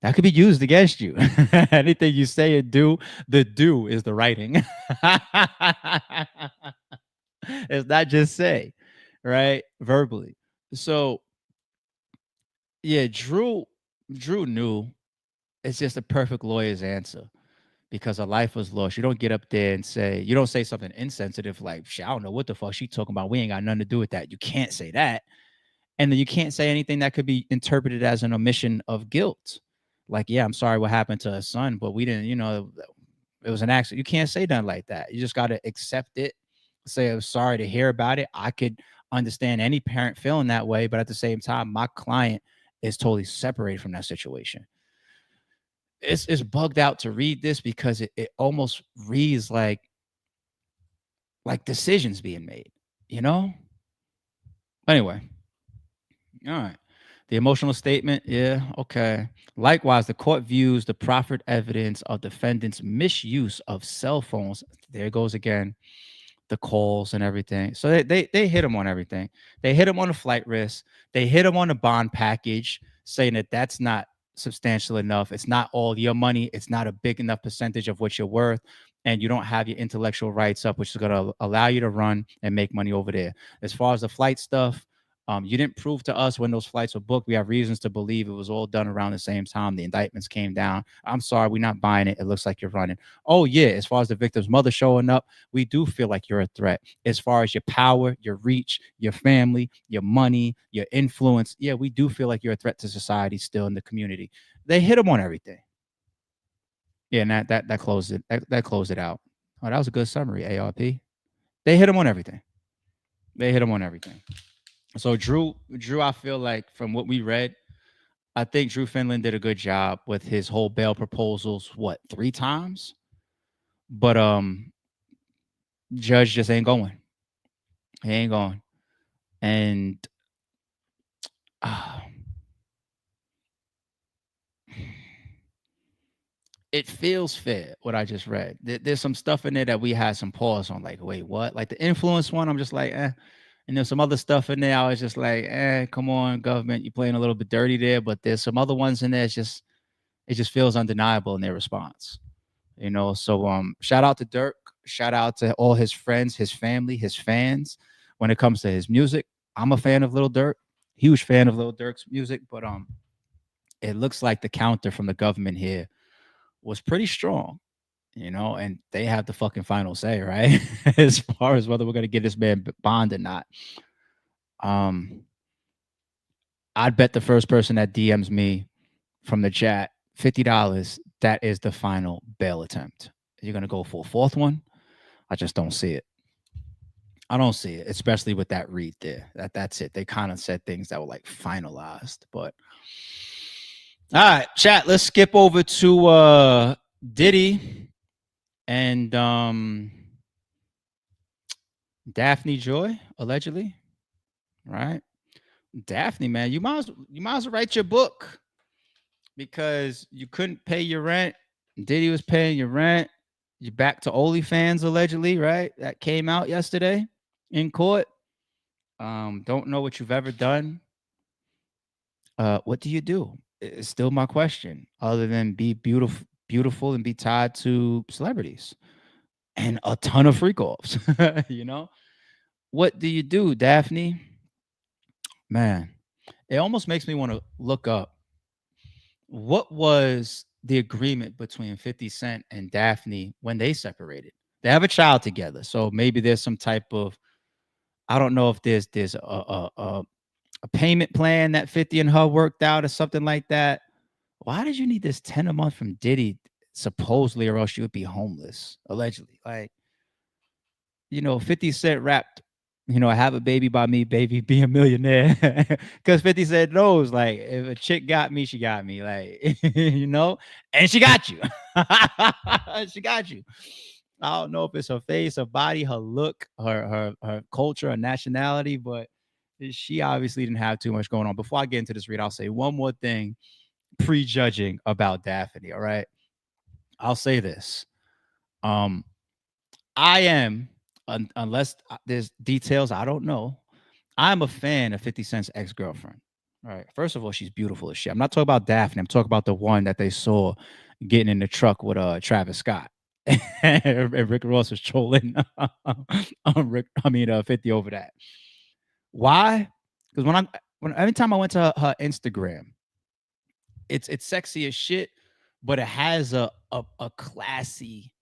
A: That could be used against you. Anything you say and do, the do is the writing. It's not just say, right? Verbally. So yeah, Drew knew it's just a perfect lawyer's answer because her life was lost. You don't get up there and you don't say something insensitive like, I don't know what the fuck she talking about. We ain't got nothing to do with that. You can't say that. And then you can't say anything that could be interpreted as an omission of guilt. Like, yeah, I'm sorry what happened to her son, but we didn't, it was an accident. You can't say nothing like that. You just got to accept it. Say, I'm sorry to hear about it. I could understand any parent feeling that way, but at the same time, my client is totally separated from that situation. It's bugged out to read this because it almost reads like decisions being made, you know? Anyway, all right. The emotional statement, yeah, okay. Likewise, the court views the proffered evidence of defendant's misuse of cell phones. There it goes again, the calls and everything. So they hit him on everything. They hit him on the flight risk. They hit him on the bond package, saying that that's not substantial enough. It's not all your money. It's not a big enough percentage of what you're worth. And you don't have your intellectual rights up, which is going to allow you to run and make money over there. As far as the flight stuff, you didn't prove to us when those flights were booked. We have reasons to believe it was all done around the same time. The indictments came down. I'm sorry, we're not buying it. It looks like you're running. Oh, yeah. As far as the victim's mother showing up, we do feel like you're a threat. As far as your power, your reach, your family, your money, your influence, yeah, we do feel like you're a threat to society still in the community. They hit them on everything. Yeah, and that closed it. That closed it out. Oh, that was a good summary, ARP. They hit them on everything. They hit them on everything. So Drew, I feel like from what we read, I think Drew Finland did a good job with his whole bail proposals. What, 3 times? But judge just ain't going. He ain't going. And uh, it feels fair what I just read. There's some stuff in there that we had some pause on, like, wait, what? Like the influence one, I'm just like, eh. And there's some other stuff in there. I was just like, come on, government, you're playing a little bit dirty there. But there's some other ones in there. It just feels undeniable in their response. So shout out to Dirk. Shout out to all his friends, his family, his fans. When it comes to his music, I'm a fan of Lil Durk. Huge fan of Lil Durk's music, but it looks like the counter from the government here was pretty strong, and they have the fucking final say, right? As far as whether we're gonna get this man bond or not. Um, I'd bet the first person that DMs me from the chat $50, that is the final bail attempt. You're gonna go for a fourth one? I just don't see it. I don't see it, especially with that read there. That's it. They kind of said things that were like finalized, but all right, chat. Let's skip over to Diddy and Daphne Joy, allegedly. Right? Daphne, man, you might as well write your book because you couldn't pay your rent. Diddy was paying your rent. You're back to OnlyFans, allegedly, right? That came out yesterday in court. Don't know what you've ever done. What do you do? It's still my question, other than be beautiful and be tied to celebrities and a ton of freak offs. What do you do, Daphne? Man, it almost makes me want to look up what was the agreement between 50 Cent and Daphne when they separated. They have a child together, so maybe there's some type of, I don't know if there's a payment plan that 50 and her worked out or something like that. Why did you need this 10 a month from Diddy supposedly, or else you would be homeless, allegedly? Like, 50 Cent rapped, have a baby by me, baby, be a millionaire. Because 50 Cent knows, like, if a chick got me, she got me. Like, and she got you. She got you. I don't know if it's her face, her body, her look, her culture, her nationality, but she obviously didn't have too much going on. Before I get into this read, I'll say one more thing prejudging about Daphne. All right. I'll say this. Um, I am, unless there's details I don't know, I'm a fan of 50 Cent's ex girlfriend. All right. First of all, she's beautiful as shit. I'm not talking about Daphne. I'm talking about the one that they saw getting in the truck with Travis Scott. And Rick Ross was trolling I mean 50 over that. Why? Because when every time I went to her Instagram, it's sexy as shit, but it has a classy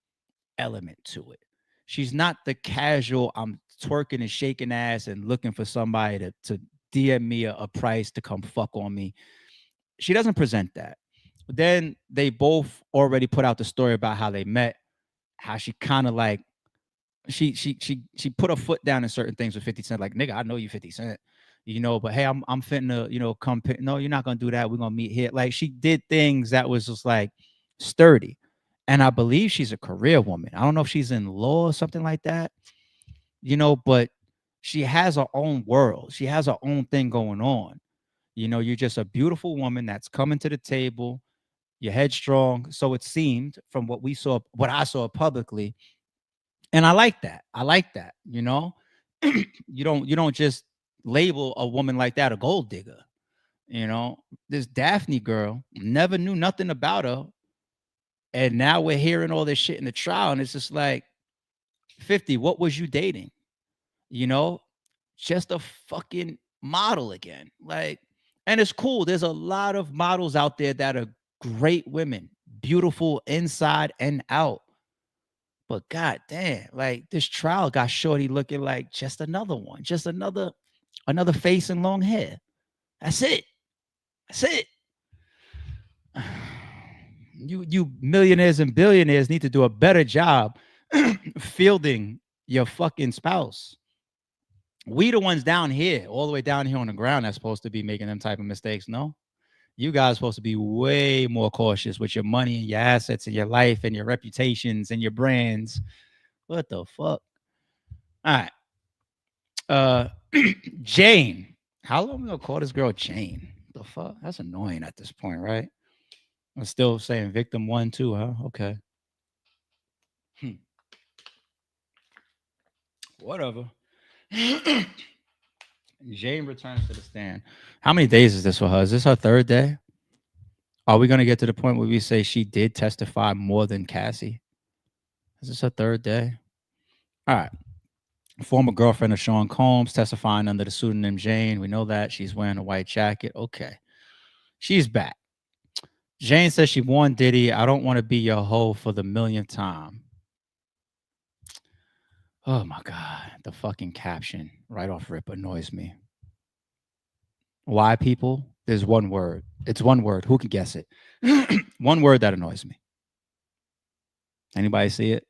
A: element to it. She's not the casual, I'm twerking and shaking ass and looking for somebody to DM me a price to come fuck on me. She doesn't present that. But then they both already put out the story about how they met, how she kind of like she put her foot down in certain things with 50 Cent. Like, nigga, I know you 50 Cent. But hey, I'm finna, come pick. No, you're not gonna do that. We're gonna meet here. Like, she did things that was just like sturdy. And I believe she's a career woman. I don't know if she's in law or something like that, but she has her own world. She has her own thing going on. You're just a beautiful woman that's coming to the table. You're headstrong. So it seemed from what I saw publicly. And I like that. I like that. You don't just label a woman like that a gold digger. This Daphne girl, never knew nothing about her. And now we're hearing all this shit in the trial, and it's just like, 50, what was you dating? You know, just a fucking model again. Like, and it's cool. There's a lot of models out there that are great women, beautiful inside and out. But god damn, like, this trial got Shorty looking like just another one, just another face and long hair. That's it. That's it. You millionaires and billionaires need to do a better job fielding your fucking spouse. We the ones down here, all the way down here on the ground, that's supposed to be making them type of mistakes. No, you guys are supposed to be way more cautious with your money and your assets and your life and your reputations and your brands. What the fuck? All right. Jane. How long we gonna call this girl Jane? The fuck? That's annoying at this point, right? I'm still saying victim one too, huh? Okay. Hmm. Whatever. Jane returns to the stand. How many days is this for her? Is this her third day? Are we going to get to the point where we say she did testify more than Cassie? Is this her third day? All right. Former girlfriend of Sean Combs testifying under the pseudonym Jane. We know that. She's wearing a white jacket. Okay. She's back. Jane says she warned Diddy, I don't want to be your hoe for the millionth time. Oh my God. The fucking caption right off rip annoys me. Why, people? There's one word. It's one word. Who can guess it? One word that annoys me. Anybody see it?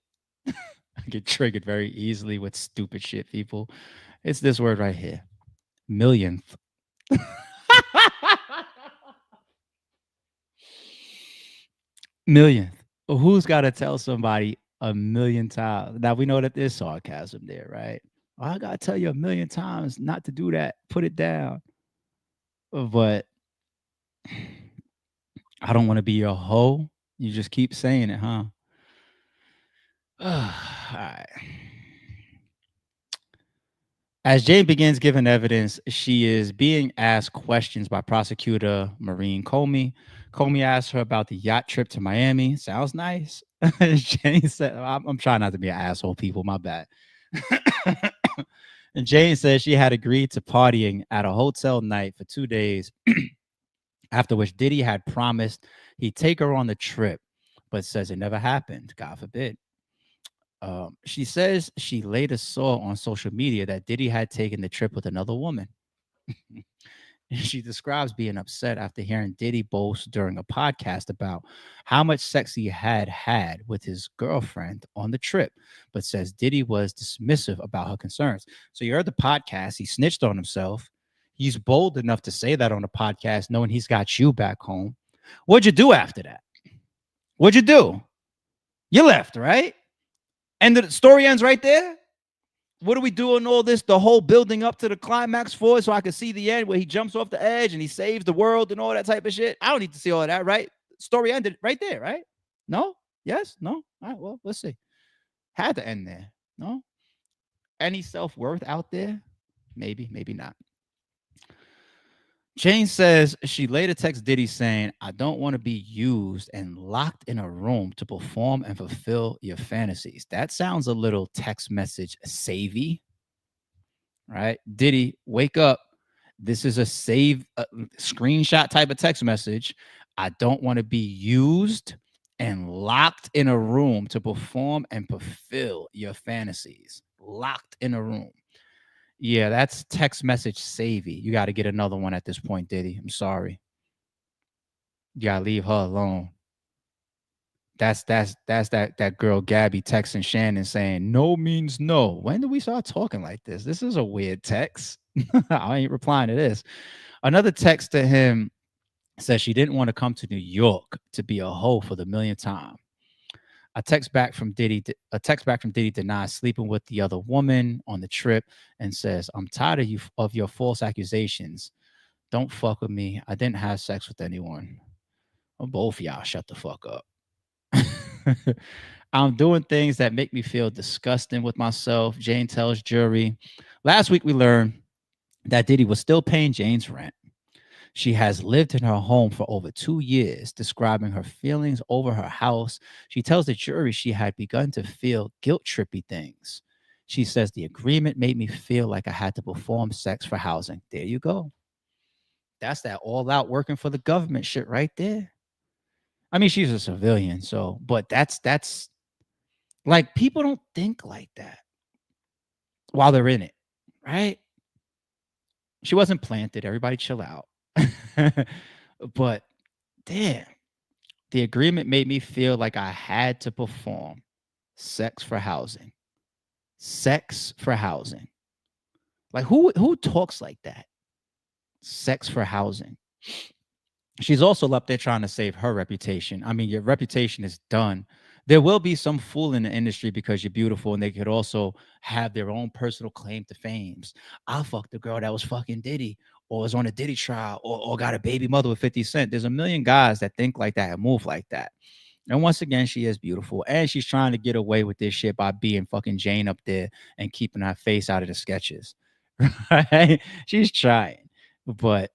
A: I get triggered very easily with stupid shit, people. It's this word right here. Millionth. Millionth. Who's got to tell somebody a million times? Now we know that there's sarcasm there, right? I got to tell you a million times not to do that. Put it down. But I don't want to be your hoe. You just keep saying it, huh? All right. As Jane begins giving evidence, she is being asked questions by prosecutor Maureen Comey. Comey asks her about the yacht trip to Miami. Sounds nice. Jane said, I'm trying not to be an asshole, people. My bad. And Jane says she had agreed to partying at a hotel night for 2 days, after which Diddy had promised he'd take her on the trip, but says it never happened. God forbid. She says she later saw on social media that Diddy had taken the trip with another woman. She describes being upset after hearing Diddy boast during a podcast about how much sex he had had with his girlfriend on the trip, but says Diddy was dismissive about her concerns. So you heard the podcast. He snitched on himself. He's bold enough to say that on the podcast, knowing he's got you back home. What'd you do after that? What'd you do? You left, right? And the story ends right there. What are we doing all this, the whole building up to the climax for, so I can see the end where he jumps off the edge and he saves the world and all that type of shit? I don't need to see all of that, right? Story ended right there, right? No? Yes? No? All right, well, let's see. Had to end there. No? Any self-worth out there? Maybe, maybe not. Jane says she later texts Diddy saying, I don't want to be used and locked in a room to perform and fulfill your fantasies. That sounds a little text message savvy, right? Diddy, wake up. This is a save screenshot type of text message. I don't want to be used and locked in a room to perform and fulfill your fantasies. Locked in a room. Yeah, that's text message savvy. You got to get another one at this point, Diddy. I'm sorry. You got to leave her alone. That's that girl Gabby texting Shannon saying no means no. When did we start talking like this? This is a weird text. I ain't replying to this. Another text to him says she didn't want to come to New York to be a hoe for the millionth time. A text back from Diddy. A text back from Diddy denies sleeping with the other woman on the trip and says, "I'm tired of your false accusations. Don't fuck with me. I didn't have sex with anyone. Well, both of y'all shut the fuck up." I'm doing things that make me feel disgusting with myself, Jane tells jury. Last week, we learned that Diddy was still paying Jane's rent. She has lived in her home for over 2 years, describing her feelings over her house. She tells the jury she had begun to feel guilt trippy things. She says the agreement made me feel like I had to perform sex for housing. There you go. That's that all out working for the government shit right there. I mean, she's a civilian, so, but that's like people don't think like that while they're in it, right? She wasn't planted. Everybody chill out. But damn, the agreement made me feel like I had to perform sex for housing. Sex for housing. Like who talks like that? Sex for housing. She's also up there trying to save her reputation. I mean, your reputation is done. There will be some fool in the industry because you're beautiful, and they could also have their own personal claim to fame. I fucked the girl that was fucking Diddy, or is on a Diddy trial, or got a baby mother with 50 Cent. There's a million guys that think like that and move like that. And once again, she is beautiful. And she's trying to get away with this shit by being fucking Jane up there and keeping her face out of the sketches. Right? She's trying. But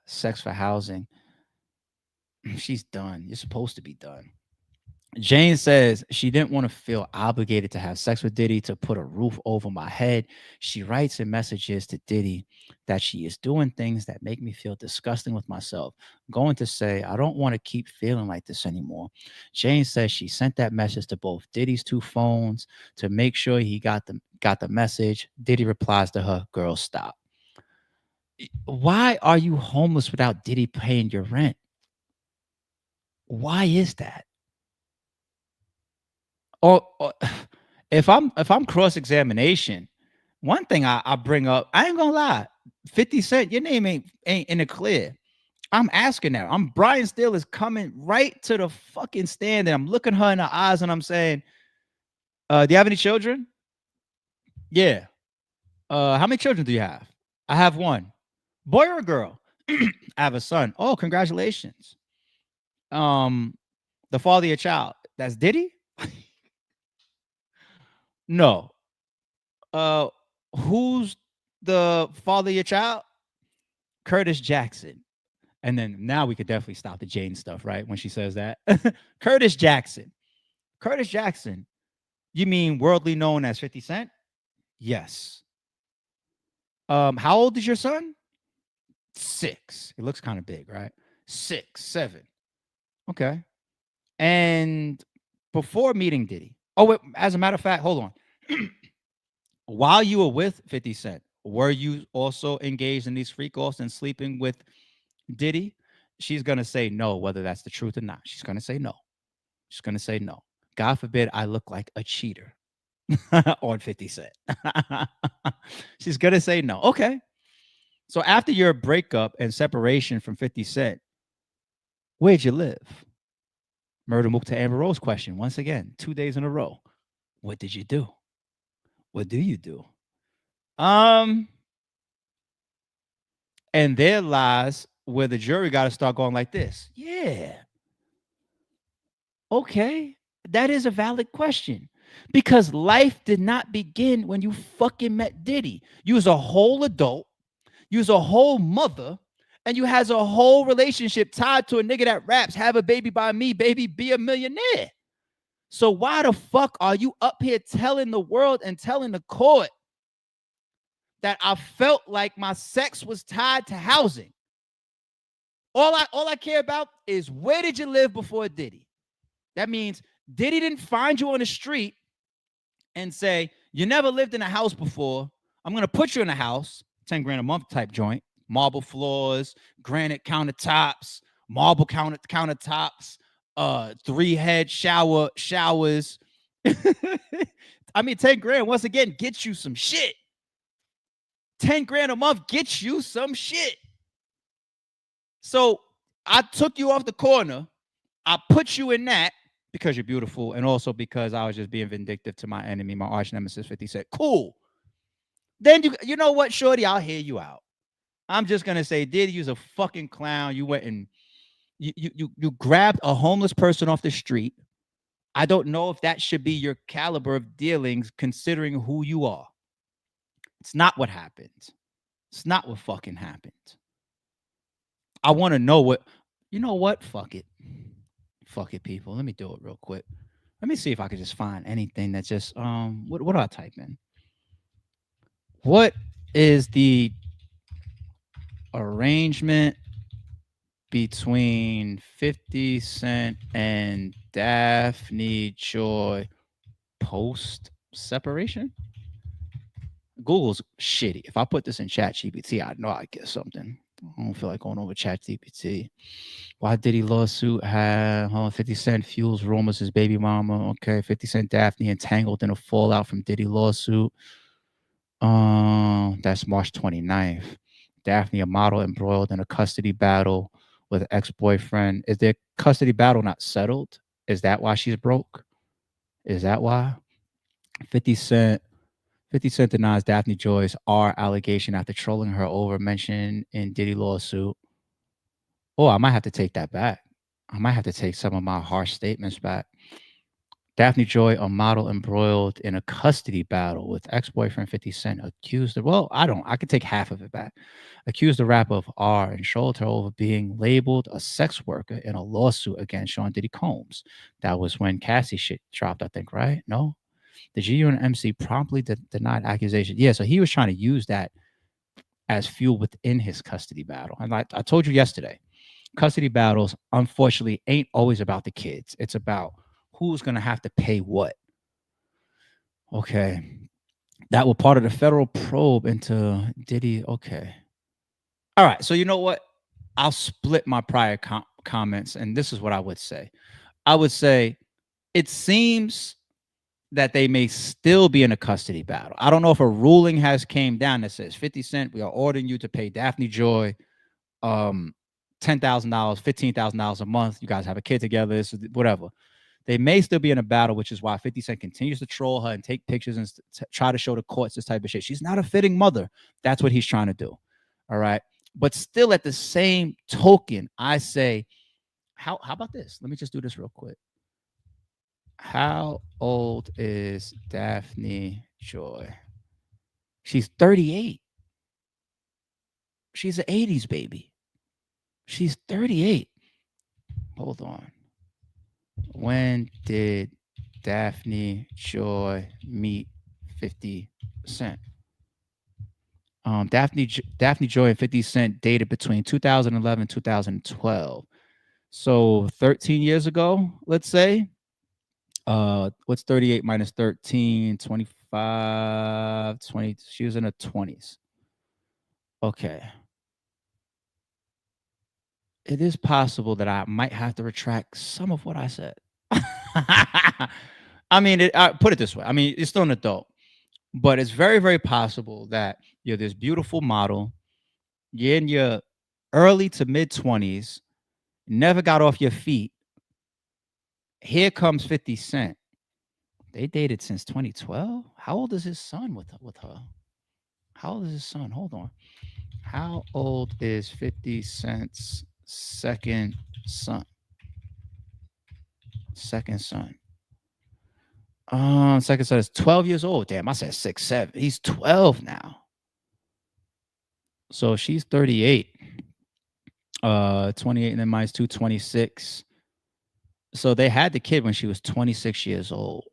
A: sex for housing, she's done. You're supposed to be done. Jane says she didn't want to feel obligated to have sex with Diddy to put a roof over my head. She writes in messages to Diddy that she is doing things that make me feel disgusting with myself. Going to say, I don't want to keep feeling like this anymore. Jane says she sent that message to both Diddy's two phones to make sure he got the message. Diddy replies to her, girl, stop. Why are you homeless without Diddy paying your rent? Why is that? Or if I'm cross-examination, one thing I bring up, I ain't gonna lie, 50 Cent, your name ain't in the clear. I'm asking that. Brian Steele is coming right to the fucking stand, and I'm looking her in the eyes and I'm saying, do you have any children? Yeah. How many children do you have? I have one. Boy or a girl? I have a son. Oh, congratulations. Um, the father of your child. That's Diddy? No. Uh, who's the father of your child? Curtis Jackson. And then now we could definitely stop the Jane stuff, right? When she says that. Curtis Jackson. Curtis Jackson. You mean worldly known as 50 Cent? Yes. How old is your son? 6. It looks kind of big, right? 6, 7. Okay. And before meeting Diddy. Oh, wait, as a matter of fact, hold on. While you were with 50 Cent, were you also engaged in these freak offs and sleeping with Diddy? She's gonna say no, whether that's the truth or not. She's gonna say no. She's gonna say no. God forbid I look like a cheater on 50 Cent. She's gonna say no. Okay. So after your breakup and separation from 50 Cent, where'd you live? Murder Mook to Amber Rose question once again, 2 days in a row. What did you do? What do you do? Um, and there lies where the jury got to start going like this. Yeah. Okay. That is a valid question. Because life did not begin when you fucking met Diddy. You was a whole adult, you was a whole mother, and you has a whole relationship tied to a nigga that raps, have a baby by me, baby, be a millionaire. So why the fuck are you up here telling the world and telling the court that I felt like my sex was tied to housing? All I care about is where did you live before Diddy? That means Diddy didn't find you on the street and say, you never lived in a house before. I'm going to put you in a house, 10 grand a month type joint, marble floors, granite countertops, marble countertops, 3-head showers. I mean, 10 grand, once again, gets you some shit. 10 grand a month gets you some shit. So I took you off the corner. I put you in that because you're beautiful, and also because I was just being vindictive to my enemy, my arch nemesis 50 Cent. Cool. Then you know what, shorty, I'll hear you out. I'm just gonna say, Diddy, you's a fucking clown. You went and you grabbed a homeless person off the street. I don't know if that should be your caliber of dealings, considering who you are. It's not what happened. It's not what fucking happened. I want to know what. You know what? Fuck it. Fuck it, people. Let me do it real quick. Let me see if I can just find anything that just what do I type in? What is the arrangement between 50 Cent and Daphne Joy post separation? Google's shitty. If I put this in Chat GPT, I know I'd get something. I don't feel like going over Chat GPT. Why Diddy lawsuit have 50 Cent fuels rumors his baby mama? Okay, 50 Cent Daphne entangled in a fallout from Diddy lawsuit. That's March 29th. Daphne, a model, embroiled in a custody battle with an ex-boyfriend. Is their custody battle not settled? Is that why she's broke? Is that why? 50 Cent 50 Cent denies Daphne Joy's R allegation after trolling her over mention in Diddy lawsuit. Oh, I might have to take that back. I might have to take some of my harsh statements back. Daphne Joy, a model embroiled in a custody battle with ex-boyfriend 50 Cent, accused her. Well, I could take half of it back. Accused the rapper of R and trolled her over being labeled a sex worker in a lawsuit against Sean Diddy Combs. That was when Cassie shit dropped, I think, right? No? The GU and MC promptly denied accusation. Yeah, so he was trying to use that as fuel within his custody battle. And like I told you yesterday, custody battles, unfortunately, ain't always about the kids. It's about who's going to have to pay what. Okay. That was part of the federal probe into Diddy. Okay. All right. So, you know what? I'll split my prior comments, and this is what I would say. I would say it seems that they may still be in a custody battle. I don't know if a ruling has came down that says 50 Cent, we are ordering you to pay Daphne Joy $10,000, $15,000 a month. You guys have a kid together, whatever. They may still be in a battle, which is why 50 Cent continues to troll her and take pictures and try to show the courts this type of shit. She's not a fitting mother. That's what he's trying to do. All right. But still, at the same token, I say, how about this? Let me just do this real quick. How old is Daphne Joy? She's 38. She's an 80s baby. She's 38. Hold on. When did Daphne Joy meet 50 Cent? Daphne Joy and 50 Cent dated between 2011 and 2012. So 13 years ago, let's say. What's 38 minus 13? 25, 20. She was in her 20s. Okay. It is possible that I might have to retract some of what I said. I mean, put it this way. I mean, it's still an adult, but it's very, very possible that you're this beautiful model. You're in your early to mid 20s, never got off your feet. Here comes 50 Cent. They dated since 2012. How old is his son with her? How old is his son? Hold on. How old is 50 Cent's second son? Second son. Second son is 12 years old. Damn, I said 6, 7. He's 12 now. So she's 38. 28 and then minus 2, 26. So they had the kid when she was 26 years old.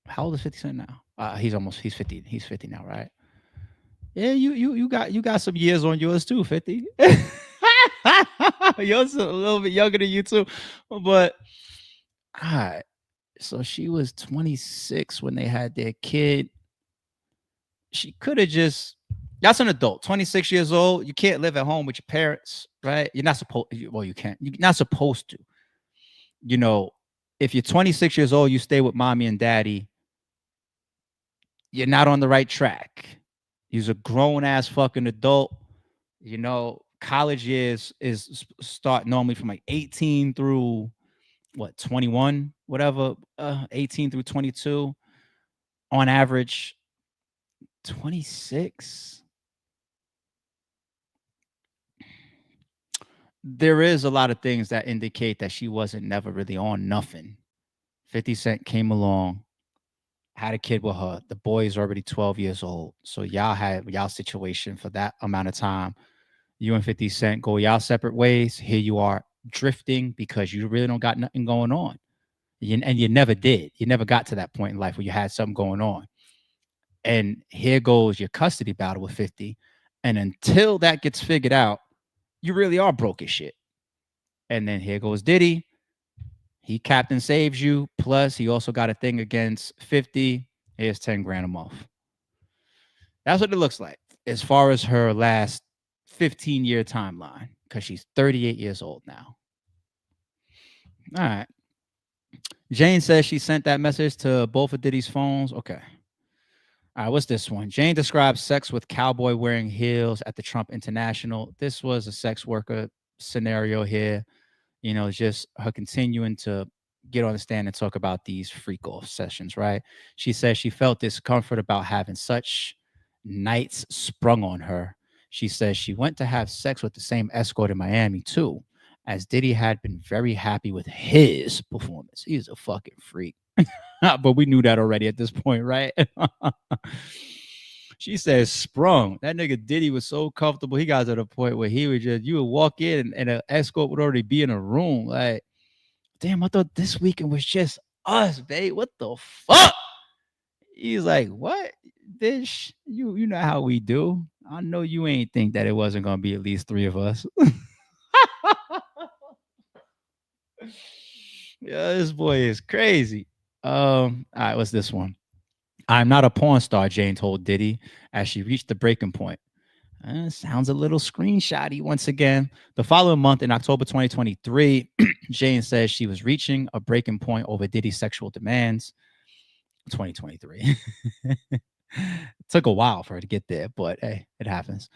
A: How old is 50 Cent now? He's 50. He's 50 now, right? Yeah, you got some years on yours too, 50. Yours a little bit younger than you too. But all right. So she was 26 when they had their kid. She could have just, that's an adult, 26 years old. You can't live at home with your parents, right? You're not supposed, well, you can't. You're not supposed to. You know, if you're 26 years old, you stay with mommy and daddy, you're not on the right track. He's a grown ass fucking adult. You know, college years is start normally from like 18 through what, 21, whatever, 18 through 22 on average. 26. There is a lot of things that indicate that she wasn't never really on nothing. 50 Cent came along, had a kid with her. The boy is already 12 years old. So y'all had y'all situation for that amount of time. You and 50 Cent go y'all separate ways. Here you are drifting because you really don't got nothing going on. And you never did. You never got to that point in life where you had something going on. And here goes your custody battle with 50. And until that gets figured out, you really are broke as shit. And then here goes Diddy. He captain saves you. Plus, he also got a thing against 50. Here's 10 grand a month. That's what it looks like as far as her last 15-year timeline, because she's 38 years old now. All right. Jane says she sent that message to both of Diddy's phones. Okay. All right, what's this one? Jane describes sex with cowboy wearing heels at the Trump International. This was a sex worker scenario here. You know, just her continuing to get on the stand and talk about these freak off sessions, right? She says she felt discomfort about having such nights sprung on her. She says she went to have sex with the same escort in Miami too, as Diddy had been very happy with his performance. He's a fucking freak. But we knew that already at this point, right? She says sprung. That nigga Diddy was so comfortable. He got to the point where he would just, you would walk in and an escort would already be in a room. Like, damn, I thought this weekend was just us, babe. What the fuck? He's like, what? Bitch, you know how we do. I know you ain't think that it wasn't gonna be at least three of us. Yeah, this boy is crazy. All right, what's this one? I'm not a porn star, Jane told Diddy as she reached the breaking point. Sounds a little screenshotty once again. The following month, in October 2023, Jane says she was reaching a breaking point over Diddy's sexual demands. 2023. It took a while for her to get there, but hey, it happens.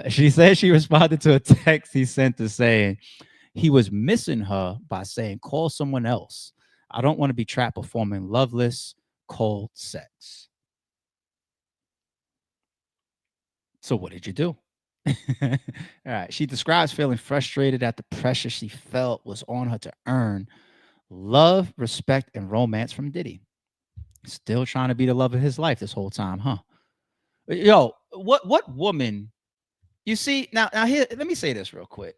A: She said she responded to a text he sent to saying he was missing her by saying, call someone else. I don't want to be trapped performing loveless, cold sex. So what did you do? All right. She describes feeling frustrated at the pressure she felt was on her to earn love, respect, and romance from Diddy. Still trying to be the love of his life this whole time, huh? Yo, what woman? You see, now here, let me say this real quick.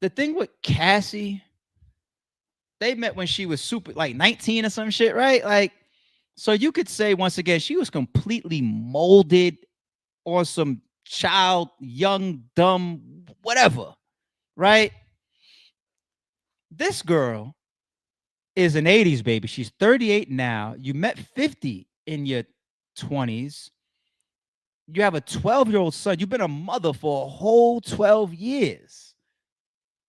A: The thing with Cassie, they met when she was super like 19 or some shit, right? Like, so you could say once again, she was completely molded on some child, young, dumb, whatever, right? This girl is an 80s baby. She's 38 now. You met 50 in your 20s. You have a 12-year-old son. You've been a mother for a whole 12 years.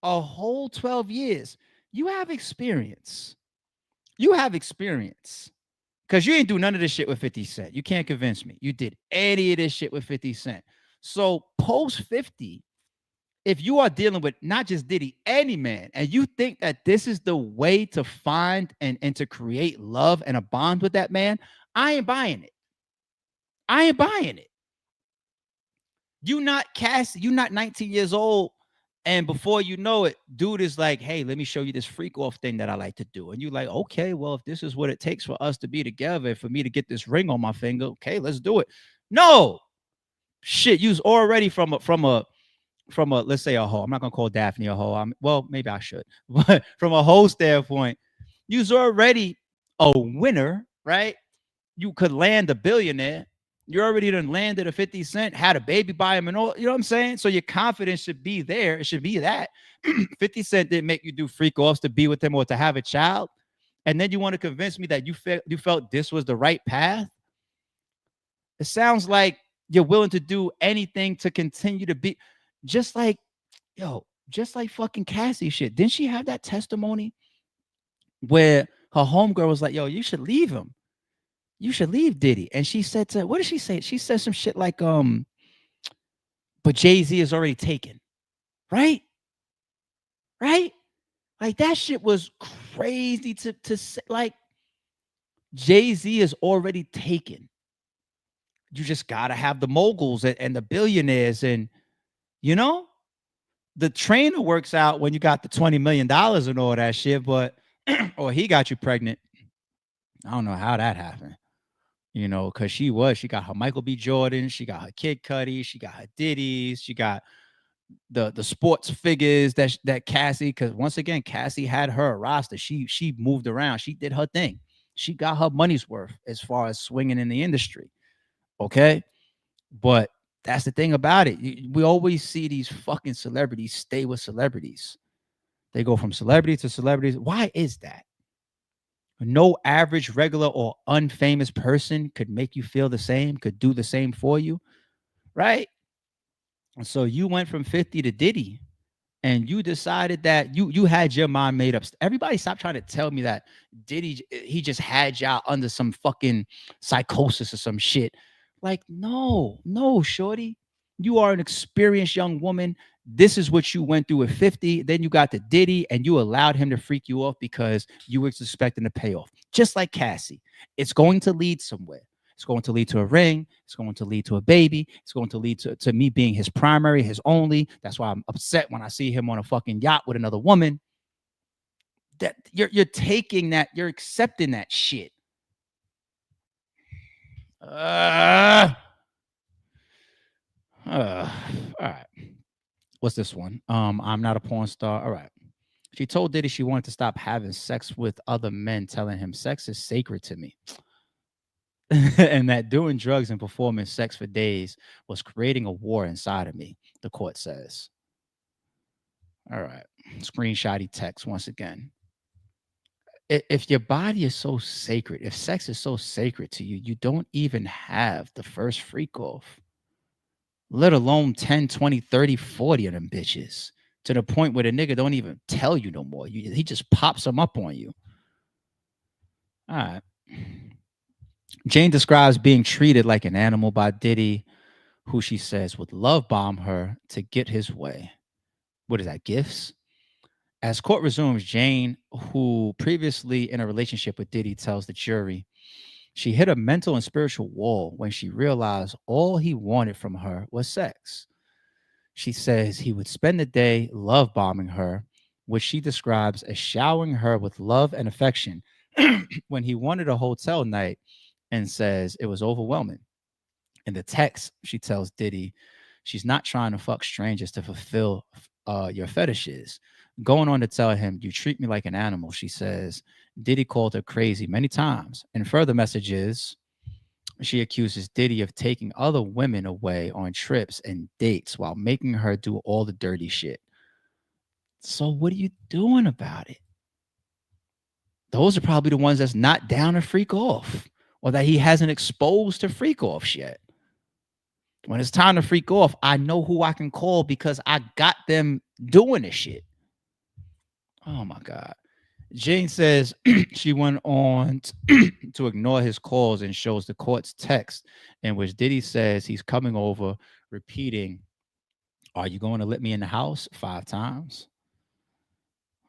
A: A whole 12 years. You have experience. You have experience. Because you ain't do none of this shit with 50 Cent. You can't convince me. You did any of this shit with 50 Cent. So post 50, if you are dealing with not just Diddy, any man, and you think that this is the way to find and to create love and a bond with that man, I ain't buying it. I ain't buying it. You not Cassie, you not 19 years old. And before you know it, dude is like, hey, let me show you this freak off thing that I like to do. And you're like, okay, well, if this is what it takes for us to be together, for me to get this ring on my finger, okay, let's do it. No, shit, you was already from a let's say a hoe. I'm not gonna call Daphne a hoe. Well, maybe I should, but from a hoe standpoint, you was already a winner, right? You could land a billionaire. You already done landed a 50 Cent, had a baby by him and all, you know what I'm saying? So your confidence should be there. It should be that. 50 Cent didn't make you do freak offs to be with him or to have a child. And then you want to convince me that you felt this was the right path. It sounds like you're willing to do anything to continue to be just like, just like fucking Cassie shit. Didn't she have that testimony where her homegirl was like, yo, you should leave him. You should leave Diddy. And she said to, what did she say? She said some shit like, but Jay-Z is already taken. Right? Right? Like that shit was crazy to say. Like Jay-Z is already taken. You just gotta have the moguls and the billionaires, and you know, the trainer works out when you got the $20 million and all that shit, but or he got you pregnant. I don't know how that happened. You know, because she got her Michael B. Jordan, she got her Kid Cudi, she got her Diddy's, she got the sports figures that Cassie, because once again, Cassie had her roster. She moved around, she did her thing, she got her money's worth as far as swinging in the industry. Okay, but that's the thing about it. We always see these fucking celebrities stay with celebrities. They go from celebrity to celebrities. Why is that? No average, regular, or unfamous person could make you feel the same, could do the same for you, right? And so you went from 50 to Diddy, and you decided that you had your mind made up. Everybody stop trying to tell me that Diddy, he just had y'all under some fucking psychosis or some shit. Like, no, shorty. You are an experienced young woman. This is what you went through with 50. Then you got the Diddy, and you allowed him to freak you off because you were expecting a payoff. Just like Cassie, it's going to lead somewhere. It's going to lead to a ring. It's going to lead to a baby. It's going to lead to me being his primary, his only. That's why I'm upset when I see him on a fucking yacht with another woman. That you're taking that, you're accepting that shit. All right. What's this one? I'm not a porn star. All right. She told Diddy she wanted to stop having sex with other men, telling him sex is sacred to me. And that doing drugs and performing sex for days was creating a war inside of me, the court says. All right. Screenshotty text once again. If your body is so sacred, if sex is so sacred to you, you don't even have the first freak off, let alone 10, 20, 30, 40 of them bitches, to the point where the nigga don't even tell you no more. He just pops them up on you. All right. Jane describes being treated like an animal by Diddy, who she says would love bomb her to get his way. What is that, gifts? As court resumes, Jane, who previously in a relationship with Diddy, tells the jury she hit a mental and spiritual wall when she realized all he wanted from her was sex. She says he would spend the day love bombing her, which she describes as showering her with love and affection when he wanted a hotel night, and says it was overwhelming. In the text, she tells Diddy she's not trying to fuck strangers to fulfill your fetishes. Going on to tell him, you treat me like an animal, she says Diddy called her crazy many times. In further messages, she accuses Diddy of taking other women away on trips and dates while making her do all the dirty shit. So what are you doing about it? Those are probably the ones that's not down to freak off, or that he hasn't exposed to freak offs yet. When it's time to freak off, I know who I can call because I got them doing this shit. Oh my God. Jane says she went on to ignore his calls and shows the court's text in which Diddy says he's coming over, repeating, "Are you going to let me in the house?" 5 times.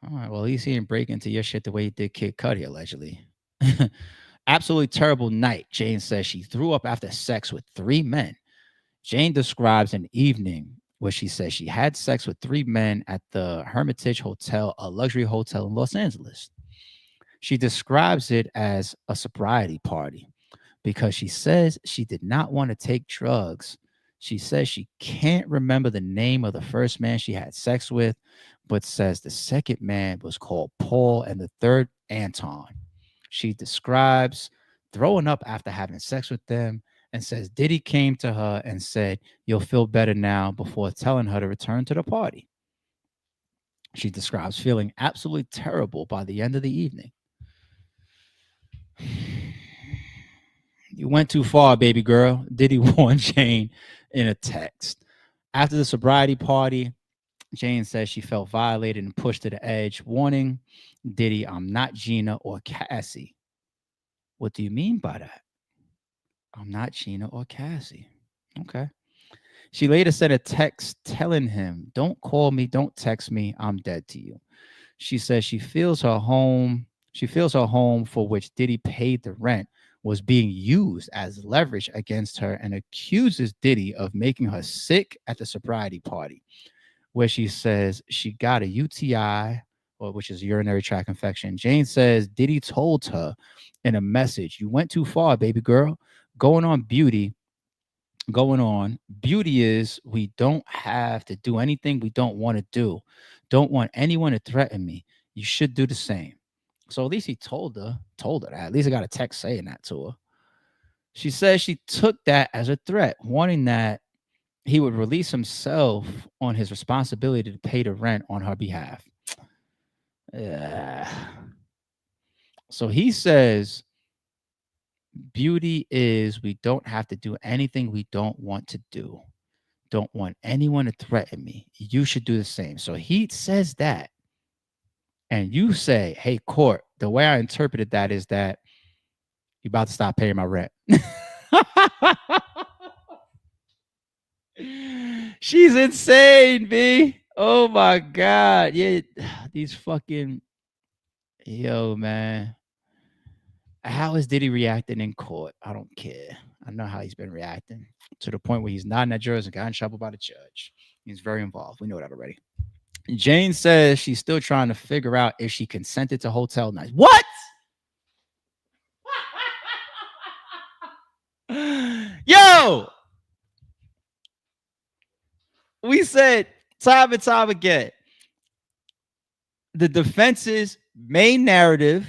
A: All right. Well, at least he didn't break into your shit the way he did Kid Cudi, allegedly. Absolutely terrible night. Jane says she threw up after sex with 3 men. Jane describes an evening where she says she had sex with 3 men at the Hermitage Hotel, a luxury hotel in Los Angeles. She describes it as a sobriety party because she says she did not want to take drugs. She says she can't remember the name of the first man she had sex with, but says the second man was called Paul and the third Anton. She describes throwing up after having sex with them and says Diddy came to her and said, "You'll feel better now," before telling her to return to the party. She describes feeling absolutely terrible by the end of the evening. You went too far, baby girl, Diddy warned Jane in a text. After the sobriety party, Jane says she felt violated and pushed to the edge, warning Diddy, "I'm not Gina or Cassie." What do you mean by that? I'm not Gina or Cassie. Okay. She later sent a text telling him, "Don't call me, don't text me, I'm dead to you." She says she feels her home, for which Diddy paid the rent, was being used as leverage against her, and accuses Diddy of making her sick at the sobriety party, where she says she got a UTI, or which is urinary tract infection. Jane says Diddy told her in a message, "You went too far, baby girl. Going on beauty going on. Beauty is we don't have to do anything we don't want to do. Don't want anyone to threaten me. You should do the same." So at least he told her that. At least I got a text saying that to her. She says she took that as a threat, warning that he would release himself on his responsibility to pay the rent on her behalf. Ugh. So he says beauty is we don't have to do anything we don't want to do. Don't want anyone to threaten me. You should do the same. So he says that. And you say, "Hey, court, the way I interpreted that is that you're about to stop paying my rent." She's insane, B. Oh my god. Yeah, these fucking yo, man. How is Diddy reacting in court? I don't care. I know how he's been reacting to the point where he's nodding at jurors and got in trouble by the judge. He's very involved. We know that already. Jane says she's still trying to figure out if she consented to hotel nights. What? Yo, we said time and time again, the defense's main narrative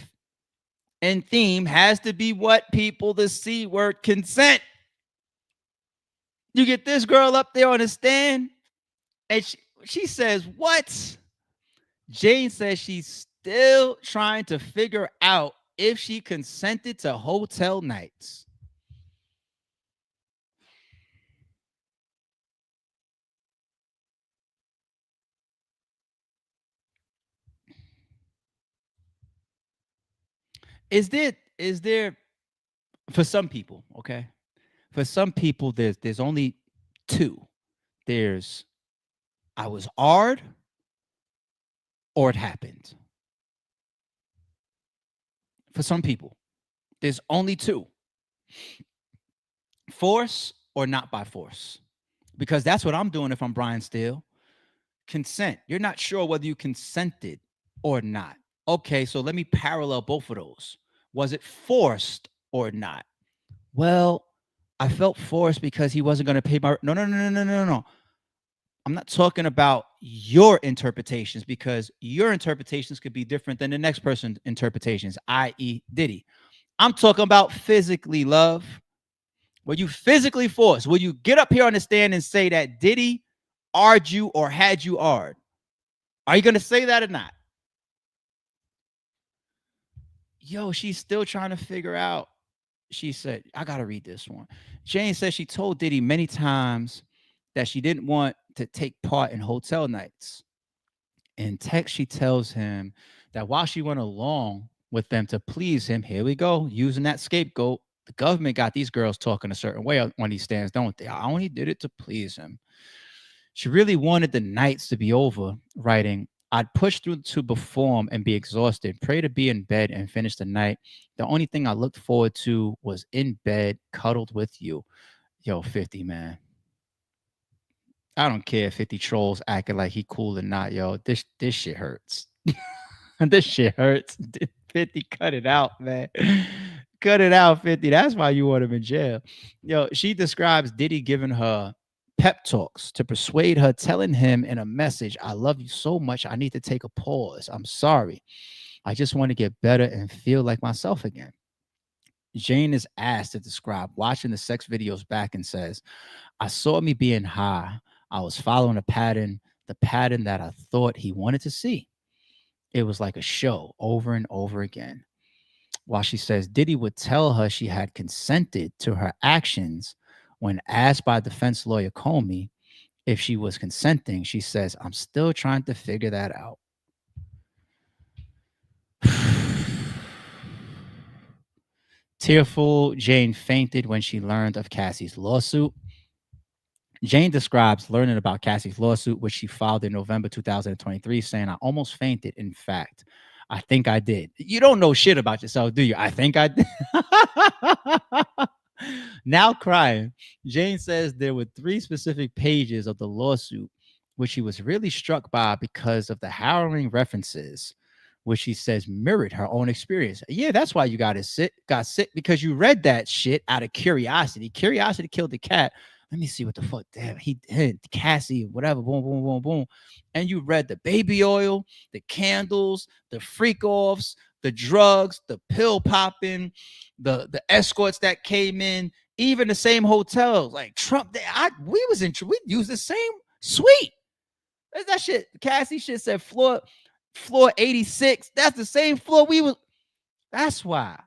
A: and theme has to be what people, the C word, consent. You get this girl up there on the stand, and she says, what? Jane says she's still trying to figure out if she consented to hotel nights. Is there for some people, okay? For some people, there's only two. There's I was hard or it happened. For some people, there's only two: force or not by force. Because that's what I'm doing if I'm Brian Steele. Consent. You're not sure whether you consented or not. Okay, so let me parallel both of those. Was it forced or not? Well, I felt forced because he wasn't going to pay my. No, no, no, no, no, no, no. I'm not talking about your interpretations because your interpretations could be different than the next person's interpretations, i.e., Diddy. I'm talking about physically, love. Were you physically forced? Will you get up here on the stand and say that Diddy argued you or had you argued? Are you going to say that or not? Yo, she's still trying to figure out. She said, I got to read this one. Jane says she told Diddy many times that she didn't want to take part in hotel nights. In text, she tells him that while she went along with them to please him, here we go, using that scapegoat. The government got these girls talking a certain way on these stands, don't they? I only did it to please him. She really wanted the nights to be over, writing, I'd push through to perform and be exhausted, pray to be in bed and finish the night. The only thing I looked forward to was in bed, cuddled with you. Yo, 50, man. I don't care if 50 trolls acting like he cool or not, yo. This shit hurts. This shit hurts. 50, cut it out, man. Cut it out, 50. That's why you want him in jail. Yo, she describes Diddy giving her pep talks to persuade her, telling him in a message, I love you so much. I need to take a pause. I'm sorry. I just want to get better and feel like myself again. Jane is asked to describe watching the sex videos back and says, I saw me being high. I was following a pattern, the pattern that I thought he wanted to see. It was like a show over and over again. While she says Diddy would tell her she had consented to her actions, when asked by defense lawyer Comey if she was consenting, she says, I'm still trying to figure that out. Tearful, Jane fainted when she learned of Cassie's lawsuit. Jane describes learning about Cassie's lawsuit, which she filed in November 2023, saying, I almost fainted. In fact, I think I did. You don't know shit about yourself, do you? I think I did. Now crying, Jane says there were 3 specific pages of the lawsuit which she was really struck by because of the harrowing references, which she says mirrored her own experience. Yeah, that's why you got sick because you read that shit out of curiosity. Curiosity killed the cat. Let me see what the fuck damn he did. Cassie, whatever, boom, boom, boom, boom. And you read the baby oil, the candles, the freak offs, the drugs, the pill popping, the escorts that came in, even the same hotels. Like Trump, we used the same suite. That shit. Cassie shit said floor 86. That's the same floor we was. That's why.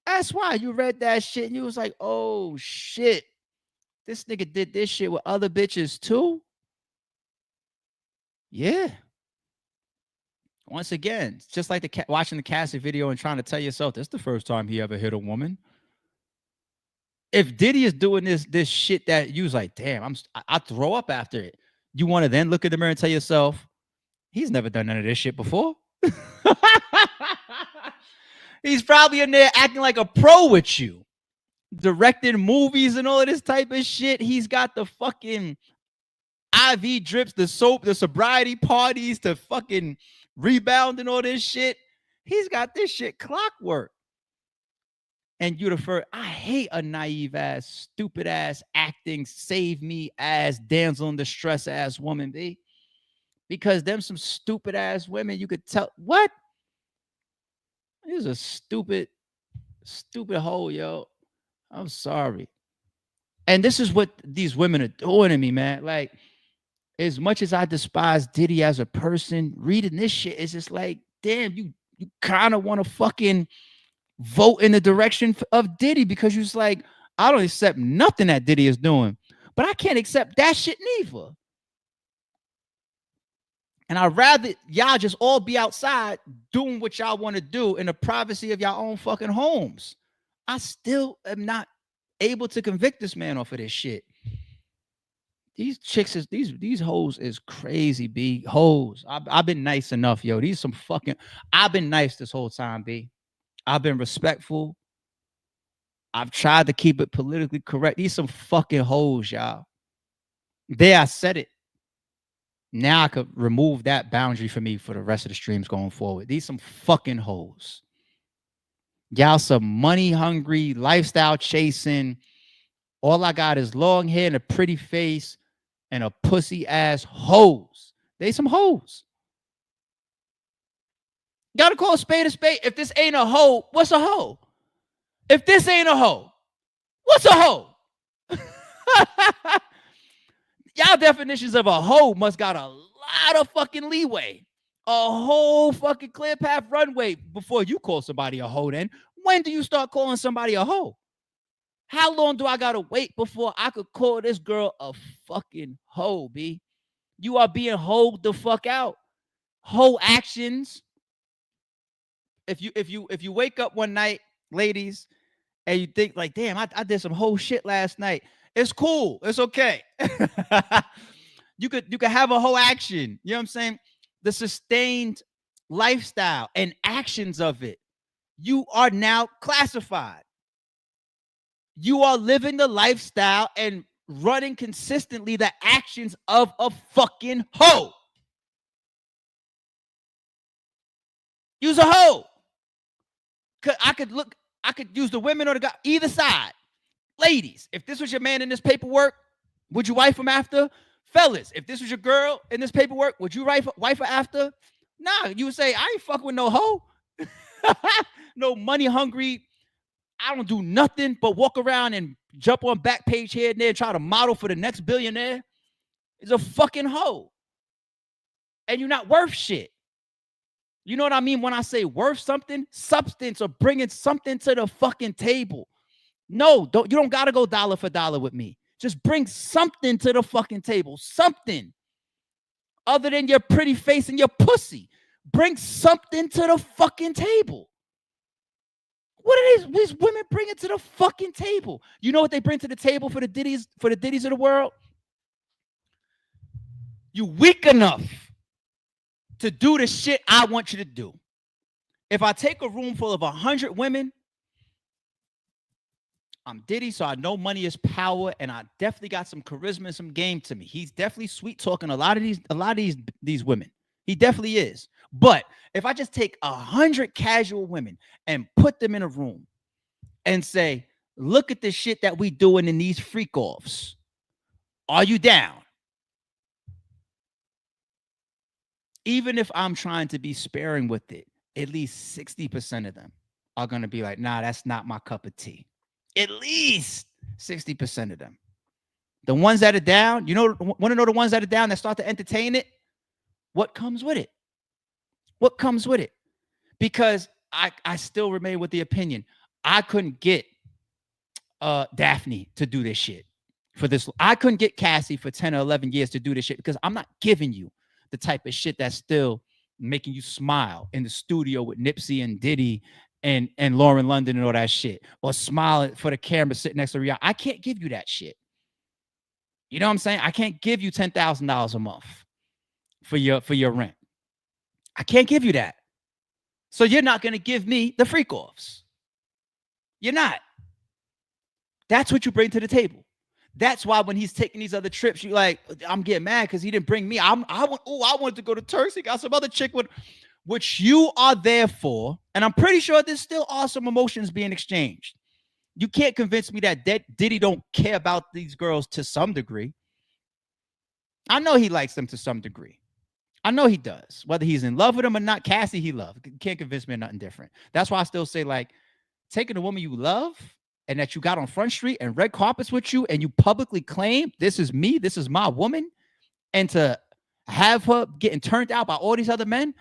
A: That's why you read that shit and you was like, oh shit. This nigga did this shit with other bitches too. Yeah. Once again, it's just like watching the Cassie video and trying to tell yourself this is the first time he ever hit a woman. If Diddy is doing this shit that you was like, damn, I throw up after it. You want to then look in the mirror and tell yourself, he's never done none of this shit before. He's probably in there acting like a pro with you, directing movies and all of this type of shit. He's got the fucking IV drips, the soap, the sobriety parties, to fucking rebound and all this shit. He's got this shit clockwork. And you the first. I hate a naive ass, stupid ass acting, save me ass, damsel in distress ass woman, B. Because them some stupid ass women, you could tell what? This is a stupid hoe, yo. I'm sorry. And this is what these women are doing to me, man. Like, as much as I despise Diddy as a person, reading this shit is just like, damn, you kind of want to fucking vote in the direction of Diddy, because you're just like, I don't accept nothing that Diddy is doing, but I can't accept that shit neither. And I'd rather y'all just all be outside doing what y'all want to do in the privacy of y'all own fucking homes. I still am not able to convict this man off of this shit. These chicks is these hoes is crazy, B. Hoes. I've been nice enough, yo. These some fucking. I've been nice this whole time, B. I've been respectful. I've tried to keep it politically correct. These some fucking hoes, y'all. There, I said it. Now I could remove that boundary for me for the rest of the streams going forward. These some fucking hoes. Y'all some money hungry, lifestyle chasing. All I got is long hair and a pretty face and a pussy ass hoes. They some hoes. Gotta call a spade a spade. If this ain't a hoe, what's a hoe? If this ain't a hoe, what's a hoe? Y'all definitions of a hoe must got a lot of fucking leeway. A whole fucking clear path runway before you call somebody a hoe then. When do you start calling somebody a hoe? How long do I gotta wait before I could call this girl a fucking hoe, B? You are being hoed the fuck out. Hoe actions. If you wake up one night, ladies, and you think like, damn, I did some whole shit last night. It's cool. It's okay. you could have a whole action. You know what I'm saying? The sustained lifestyle and actions of it. You are now classified. You are living the lifestyle and running consistently the actions of a fucking hoe. Use a hoe. I could use the women or the guy, either side. Ladies, if this was your man in this paperwork, would you wife him after? Fellas, if this was your girl in this paperwork, would you wife her after? Nah, you would say, I ain't fucking with no hoe. No money hungry. I don't do nothing but walk around and jump on back page here and there and try to model for the next billionaire. It's a fucking hoe. And you're not worth shit. You know what I mean when I say worth something? Substance, or bringing something to the fucking table. No, you don't got to go dollar for dollar with me. Just bring something to the fucking table. Something. Other than your pretty face and your pussy. Bring something to the fucking table. What are these women bringing to the fucking table? You know what they bring to the table for the Diddies of the world? You weak enough to do the shit I want you to do. If I take a room full of 100 women, I'm Diddy, so I know money is power, and I definitely got some charisma and some game to me. He's definitely sweet talking a lot of these women. He definitely is. But if I just take 100 casual women and put them in a room and say, look at the shit that we doing in these freak offs. Are you down? Even if I'm trying to be sparing with it, at least 60% of them are going to be like, nah, that's not my cup of tea. At least 60% of them. The ones that are down, you know, want to know the ones that are down that start to entertain it? What comes with it? What comes with it? Because I still remain with the opinion. I couldn't get Daphne to do this shit for this. I couldn't get Cassie for 10 or 11 years to do this shit because I'm not giving you the type of shit that's still making you smile in the studio with Nipsey and Diddy and Lauren London and all that shit, or smiling for the camera sitting next to Rihanna. I can't give you that shit. You know what I'm saying? I can't give you $10,000 a month for your rent. I can't give you that. So you're not going to give me the freak offs. You're not. That's what you bring to the table. That's why when he's taking these other trips, you like, I'm getting mad because he didn't bring me. I wanted to go to Turks. He got some other chick with which you are there for. And I'm pretty sure there's still awesome emotions being exchanged. You can't convince me that Diddy don't care about these girls to some degree. I know he likes them to some degree. I know he does. Whether he's in love with them or not, Cassie he loves. Can't convince me of nothing different. That's why I still say, like, taking a woman you love and that you got on Front Street and red carpets with you, and you publicly claim this is me, this is my woman, and to have her getting turned out by all these other men,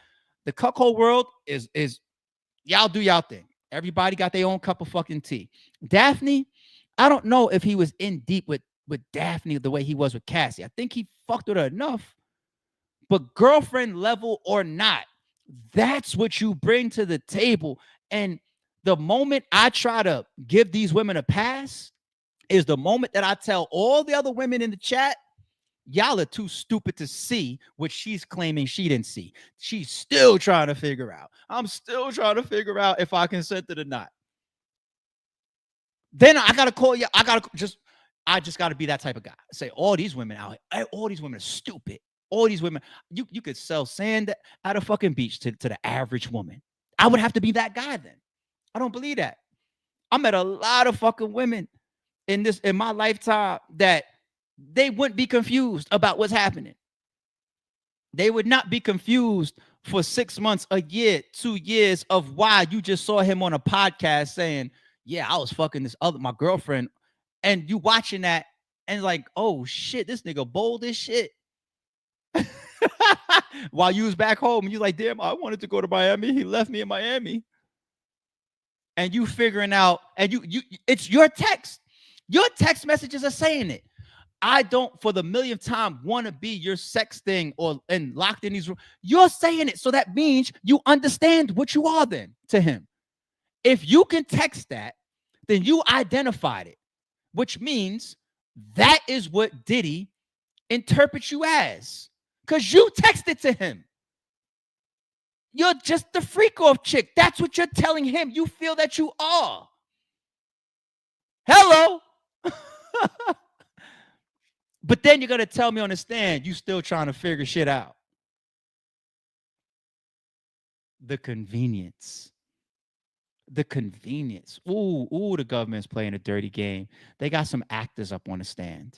A: the cuckold world is y'all do y'all thing. Everybody got their own cup of fucking tea. Daphne, I don't know if he was in deep with Daphne the way he was with Cassie. I think he fucked with her enough, but girlfriend level or not, that's what you bring to the table. And the moment I try to give these women a pass is the moment that I tell all the other women in the chat, y'all are too stupid to see what she's claiming she didn't see. She's still trying to figure out. I'm still trying to figure out if I consented or not. Then I got to call you. I just got to be that type of guy. Say all these women out here, all these women are stupid. All these women, you could sell sand at a fucking beach to the average woman. I would have to be that guy then. I don't believe that. I met a lot of fucking women in my lifetime that they wouldn't be confused about what's happening. They would not be confused for 6 months, a year, 2 years of why you just saw him on a podcast saying, yeah, I was fucking my girlfriend. And you watching that and like, oh shit, this nigga bold as shit. While you was back home and you like, damn, I wanted to go to Miami. He left me in Miami. And you figuring out, and you it's your text. Your text messages are saying it. I don't, for the millionth time, want to be your sex thing and locked in these rooms. You're saying it. So that means you understand what you are then to him. If you can text that, then you identified it, which means that is what Diddy interprets you as. Because you texted to him. You're just the freak off chick. That's what you're telling him. You feel that you are. Hello. But then you're going to tell me on the stand, you still trying to figure shit out. The convenience. The convenience. Ooh, the government's playing a dirty game. They got some actors up on the stand.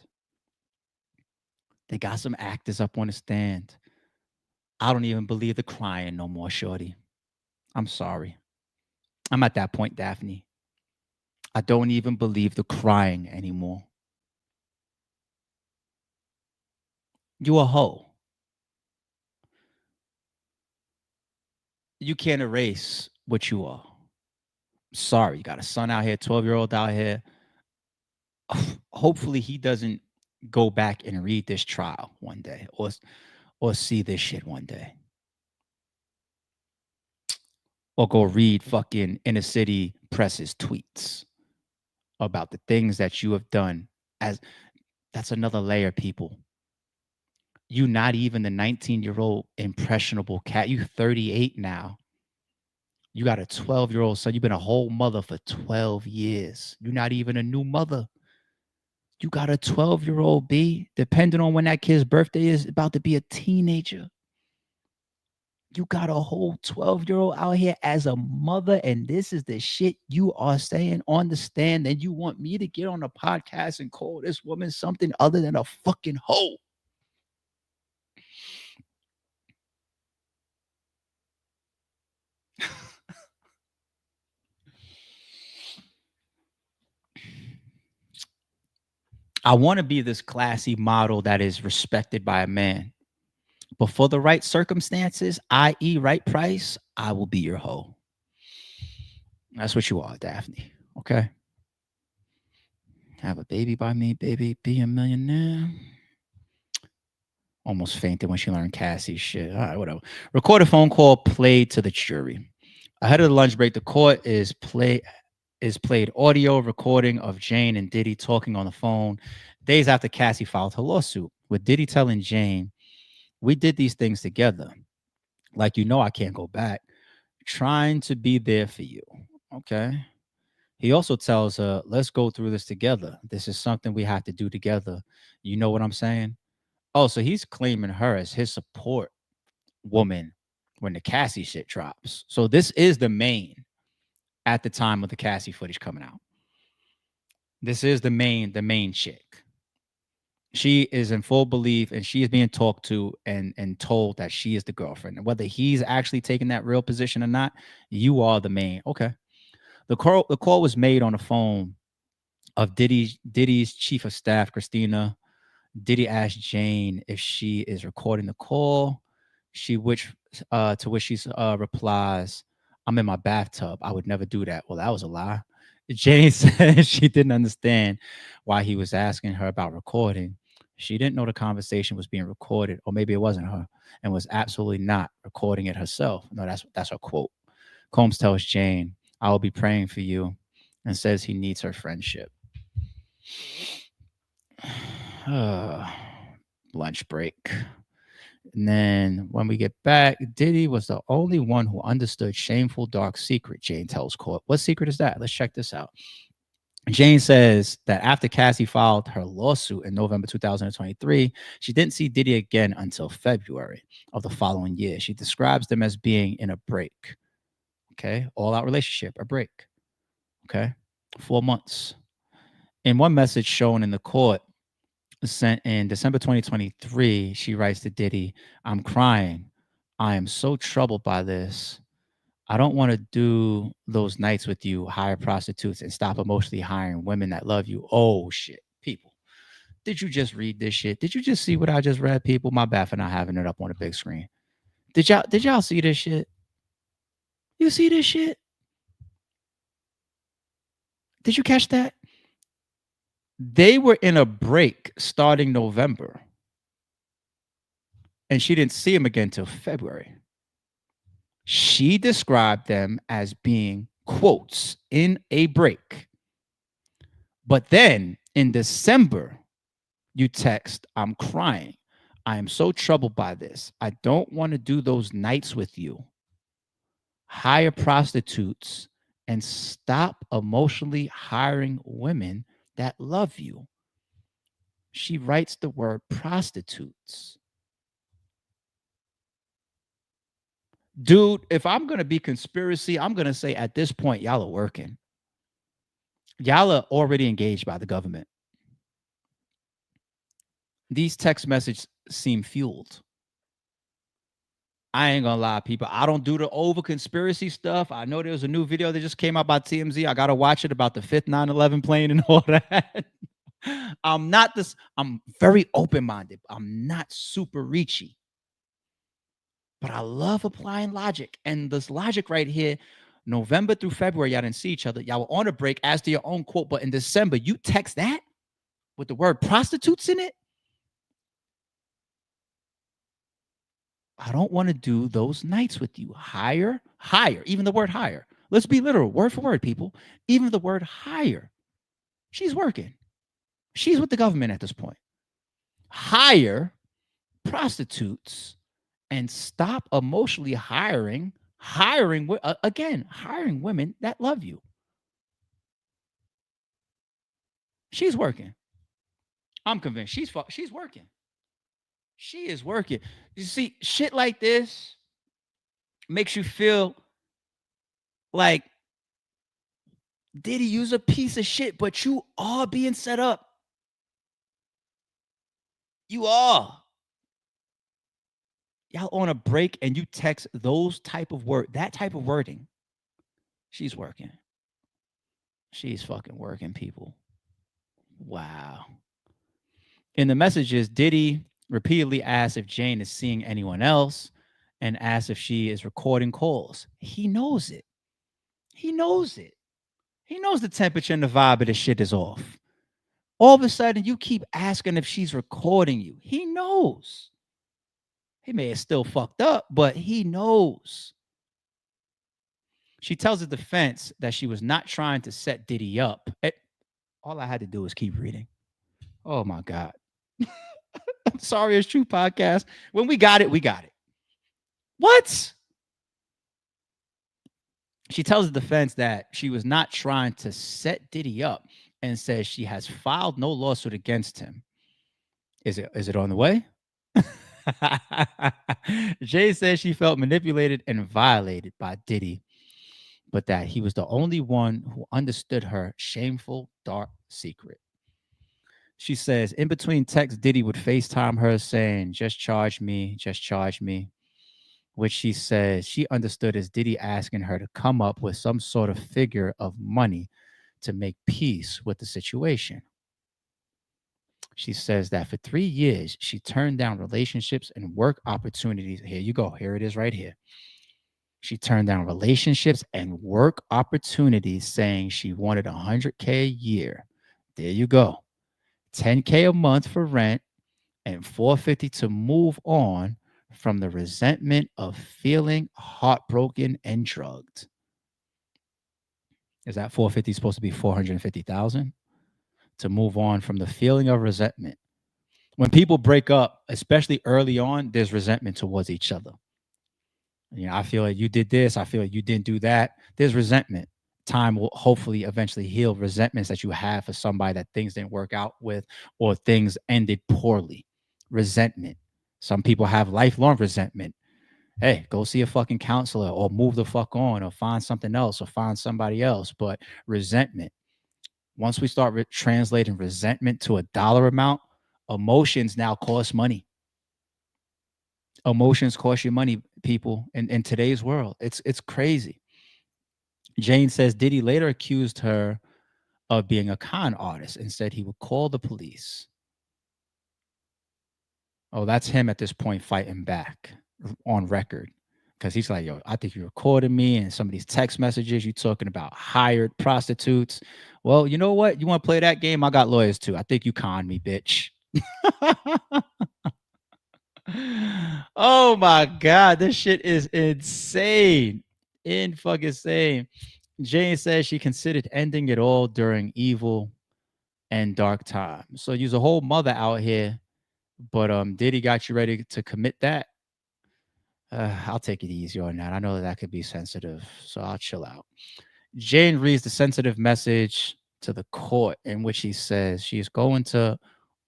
A: I don't even believe the crying no more, shorty. I'm sorry. I'm at that point, Daphne. I don't even believe the crying anymore. You a hoe. You can't erase what you are. Sorry, you got a son out here, 12-year-old out here. Hopefully he doesn't go back and read this trial one day or see this shit one day. Or go read fucking inner city press's tweets about the things that you have done. That's another layer, people. You not even the 19-year-old impressionable cat. You 38 now. You got a 12-year-old son. You've been a whole mother for 12 years. You're not even a new mother. You got a 12-year-old B, depending on when that kid's birthday is, about to be a teenager. You got a whole 12-year-old out here as a mother, and this is the shit you are saying on the stand, and you want me to get on a podcast and call this woman something other than a fucking hoe. I want to be this classy model that is respected by a man. But for the right circumstances, i.e. right price, I will be your hoe. That's what you are, Daphne. Okay? Have a baby by me, baby. Be a millionaire. Almost fainted when she learned Cassie's shit. All right, whatever. Record a phone call played to the jury. Ahead of the lunch break, the court is played audio recording of Jane and Diddy talking on the phone days after Cassie filed her lawsuit, with Diddy telling Jane, "We did these things together. Like, you know, I can't go back. Trying to be there for you." Okay. He also tells her, "Let's go through this together. This is something we have to do together." You know what I'm saying? Oh, so he's claiming her as his support woman when the Cassie shit drops. So this is the main at the time of the Cassie footage coming out. This is the main chick. She is in full belief and she is being talked to and told that she is the girlfriend. And whether he's actually taking that real position or not, you are the main. Okay. The call was made on the phone of Diddy's chief of staff, Christina. Diddy asked Jane if she is recording the call. She which to which she replies, "I'm in my bathtub. I would never do that." Well, that was a lie. Jane said she didn't understand why he was asking her about recording. She didn't know the conversation was being recorded, or maybe it wasn't her, and was absolutely not recording it herself. No, that's her quote. Combs tells Jane, "I will be praying for you," and says he needs her friendship. Lunch break. And then when we get back, Diddy was the only one who understood shameful dark secret, Jane tells court. What secret is that? Let's check this out. Jane says that after Cassie filed her lawsuit in November 2023, she didn't see Diddy again until February of the following year. She describes them as being in a break. Okay. All out relationship, a break. Okay. 4 months. In one message shown in the court, sent in December 2023, she writes to Diddy, "I'm crying. I am so troubled by this. I don't want to do those nights with you, hire prostitutes, and stop emotionally hiring women that love you." Oh, shit. People, did you just read this shit? Did you just see what I just read, people? My bad for not having it up on a big screen. Did y'all see this shit? You see this shit? Did you catch that? They were in a break starting November, and she didn't see him again till February. She described them as being quotes in a break. But then in December, you text, "I'm crying. I am so troubled by this. I don't want to do those nights with you. Hire prostitutes and stop emotionally hiring women that love you." She writes the word prostitutes. Dude, if I'm going to be conspiracy, I'm going to say at this point, y'all are working. Y'all are already engaged by the government. These text messages seem fueled. I ain't gonna lie, people. I don't do the over conspiracy stuff. I know there's a new video that just came out by TMZ. I gotta watch it about the fifth 9/11 plane and all that. I'm very open-minded. I'm not super reachy, but I love applying logic. And this logic right here, November through February, y'all didn't see each other. Y'all were on a break, as to your own quote. But in December, you text that with the word prostitutes in it. "I don't want to do those nights with you. Hire, hire." Even the word hire. Let's be literal, word for word, people. Even the word hire. She's working. She's with the government at this point. Hire prostitutes and stop emotionally hiring women that love you. She's working. I'm convinced she's working. She is working. You see, shit like this makes you feel like, Diddy, use a piece of shit, but you are being set up. You are. Y'all on a break and you text that type of wording. She's working. She's fucking working, people. Wow. In the messages, Diddy repeatedly asks if Jane is seeing anyone else and asks if she is recording calls. He knows it. He knows it. He knows the temperature and the vibe of the shit is off. All of a sudden, you keep asking if she's recording you. He knows. He may have still fucked up, but he knows. She tells the defense that she was not trying to set Diddy up. All I had to do was keep reading. Oh my God. Sorry, it's true podcast. When we got it, we got it. What? She tells the defense that she was not trying to set Diddy up and says she has filed no lawsuit against him. Is it on the way? Jay says she felt manipulated and violated by Diddy, but that he was the only one who understood her shameful, dark secret. She says, in between texts, Diddy would FaceTime her saying, just charge me, which she says she understood as Diddy asking her to come up with some sort of figure of money to make peace with the situation. She says that for 3 years, she turned down relationships and work opportunities. Here you go. Here it is right here. She turned down relationships and work opportunities, saying she wanted 100K a year. There you go. 10K a month for rent and 450 to move on from the resentment of feeling heartbroken and drugged. Is that 450 supposed to be 450,000 to move on from the feeling of resentment? When people break up, especially early on, there's resentment towards each other. I feel like you did this. I feel like you didn't do that. There's resentment. Time will hopefully eventually heal resentments that you have for somebody that things didn't work out with or things ended poorly. Resentment. Some people have lifelong resentment. Hey, go see a fucking counselor or move the fuck on or find something else or find somebody else. But resentment. Once we start translating resentment to a dollar amount, emotions now cost money. Emotions cost you money, people, in today's world. It's crazy. Jane says Diddy later accused her of being a con artist and said he would call the police. Oh, that's him at this point fighting back on record. Because he's like, yo, I think you recorded me and some of these text messages, you talking about hired prostitutes. Well, you know what? You want to play that game? I got lawyers too. I think you conned me, bitch. Oh my God. This shit is insane. Fucking insane. Jane says she considered ending it all during evil and dark times. So you's a whole mother out here, but Diddy got you ready to commit that. I'll take it easy on that. I know that could be sensitive, so I'll chill out. Jane reads the sensitive message to the court in which he says she is going to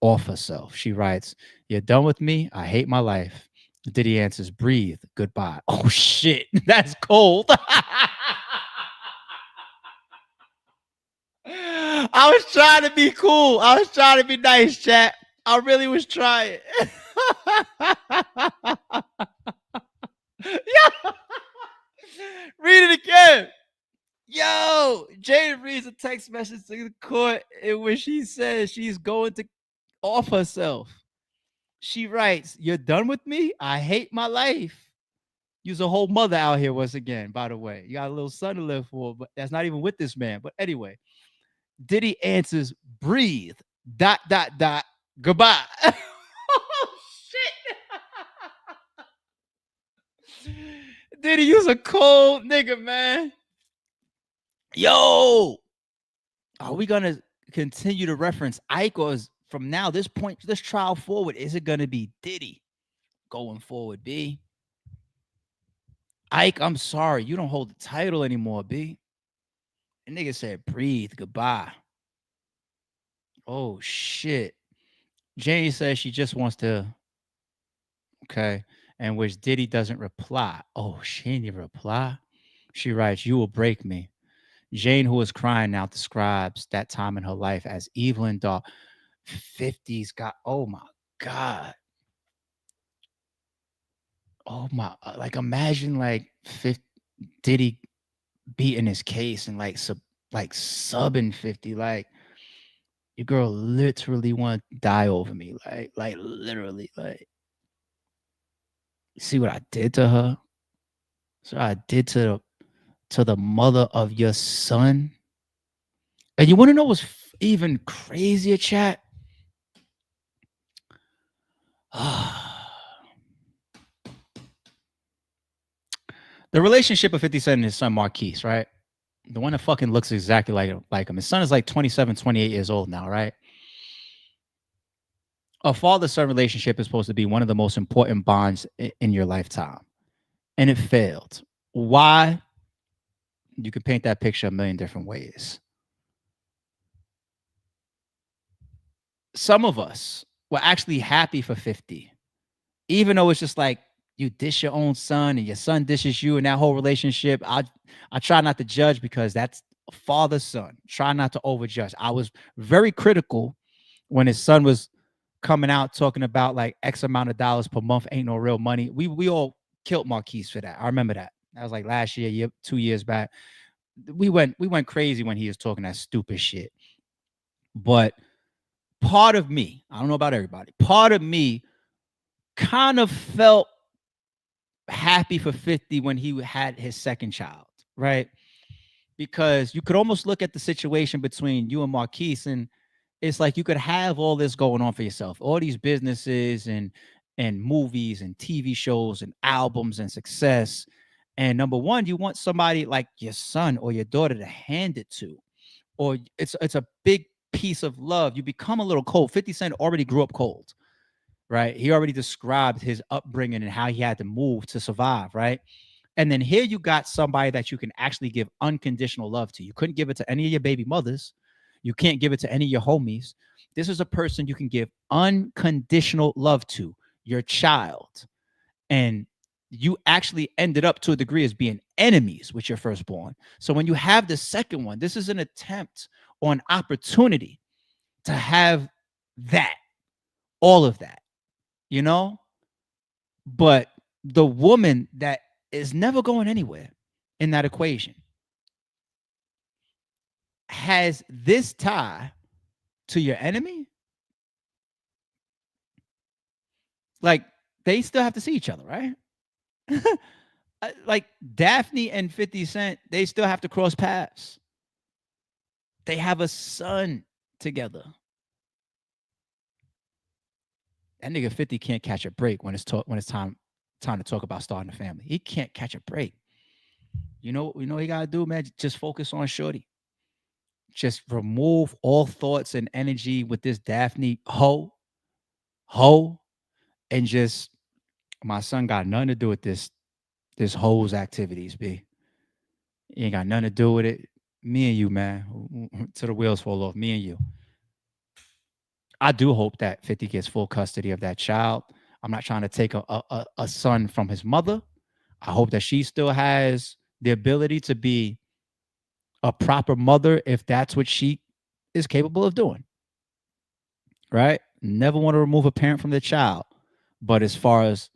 A: off herself. She writes, "You're done with me. I hate my life." Diddy answers, "Breathe. Goodbye." Oh shit, that's cold. I was trying to be cool. I was trying to be nice, chat. I really was trying. Yeah. Read it again. Yo, Jane reads a text message to the court in which she says she's going to off herself. She writes, "You're done with me? I hate my life." You's a whole mother out here once again, by the way. You got a little son to live for, but that's not even with this man. But anyway, Diddy answers, "Breathe. Dot, dot, dot. Goodbye." Oh, shit. Diddy, you's a cold nigga, man. Yo, are we gonna continue to reference Ike, or is from now this point, this trial forward, is it gonna be Diddy going forward? B, Ike, I'm sorry, you don't hold the title anymore. B, and nigga said, "Breathe, goodbye." Oh shit. Jane says she just wants to, okay, and which Diddy doesn't reply. Oh, she didn't even reply. She writes, "You will break me." Jane, who is crying now, describes that time in her life as evil and dark. 50s got, oh my God. Oh my, like imagine like 50, Diddy beating his case and like subbing 50. Like, your girl literally want to die over me. Like literally, like, see what I did to her? So I did to the mother of your son. And you want to know what's even crazier, chat? The relationship of 50 Cent and his son Marquise, right? The one that fucking looks exactly like him. His son is like 27, 28 years old now, right? A father-son relationship is supposed to be one of the most important bonds in your lifetime, and it failed. Why? You can paint that picture a million different ways. Some of us were actually happy for 50, even though it's just like you dish your own son and your son dishes you and that whole relationship. I try not to judge because that's father son. Try not to overjudge. I was very critical when his son was coming out talking about like X amount of dollars per month ain't no real money. We all killed Marquise for that. I remember that. That was like last year, 2 years back. We went crazy when he was talking that stupid shit. But part of me, I don't know about everybody, part of me kind of felt happy for 50 when he had his second child, right? Because you could almost look at the situation between you and Marquise, and it's like you could have all this going on for yourself, all these businesses and movies and TV shows and albums and success. And number one, you want somebody like your son or your daughter to hand it to, or it's a big piece of love. You become a little cold. 50 Cent already grew up cold, right? He already described his upbringing and how he had to move to survive, right? And then here you got somebody that you can actually give unconditional love to. You couldn't give it to any of your baby mothers. You can't give it to any of your homies. This is a person you can give unconditional love to, your child. And you actually ended up to a degree as being enemies with your firstborn. So when you have the second one, this is an attempt or an opportunity to have that, all of that, you know? But the woman that is never going anywhere in that equation has this tie to your enemy. Like, they still have to see each other, right? Like Daphne and 50 Cent, they still have to cross paths. They have a son together. That nigga 50 can't catch a break when it's time to talk about starting a family. He can't catch a break. You know what he gotta do, man? Just focus on Shorty. Just remove all thoughts and energy with this Daphne hoe, and just my son got nothing to do with this hoe's activities, B. He ain't got nothing to do with it. Me and you, man, till the wheels fall off. Me and you. I do hope that 50 gets full custody of that child. I'm not trying to take a son from his mother. I hope that she still has the ability to be a proper mother if that's what she is capable of doing. Right? Never want to remove a parent from the child. But as far as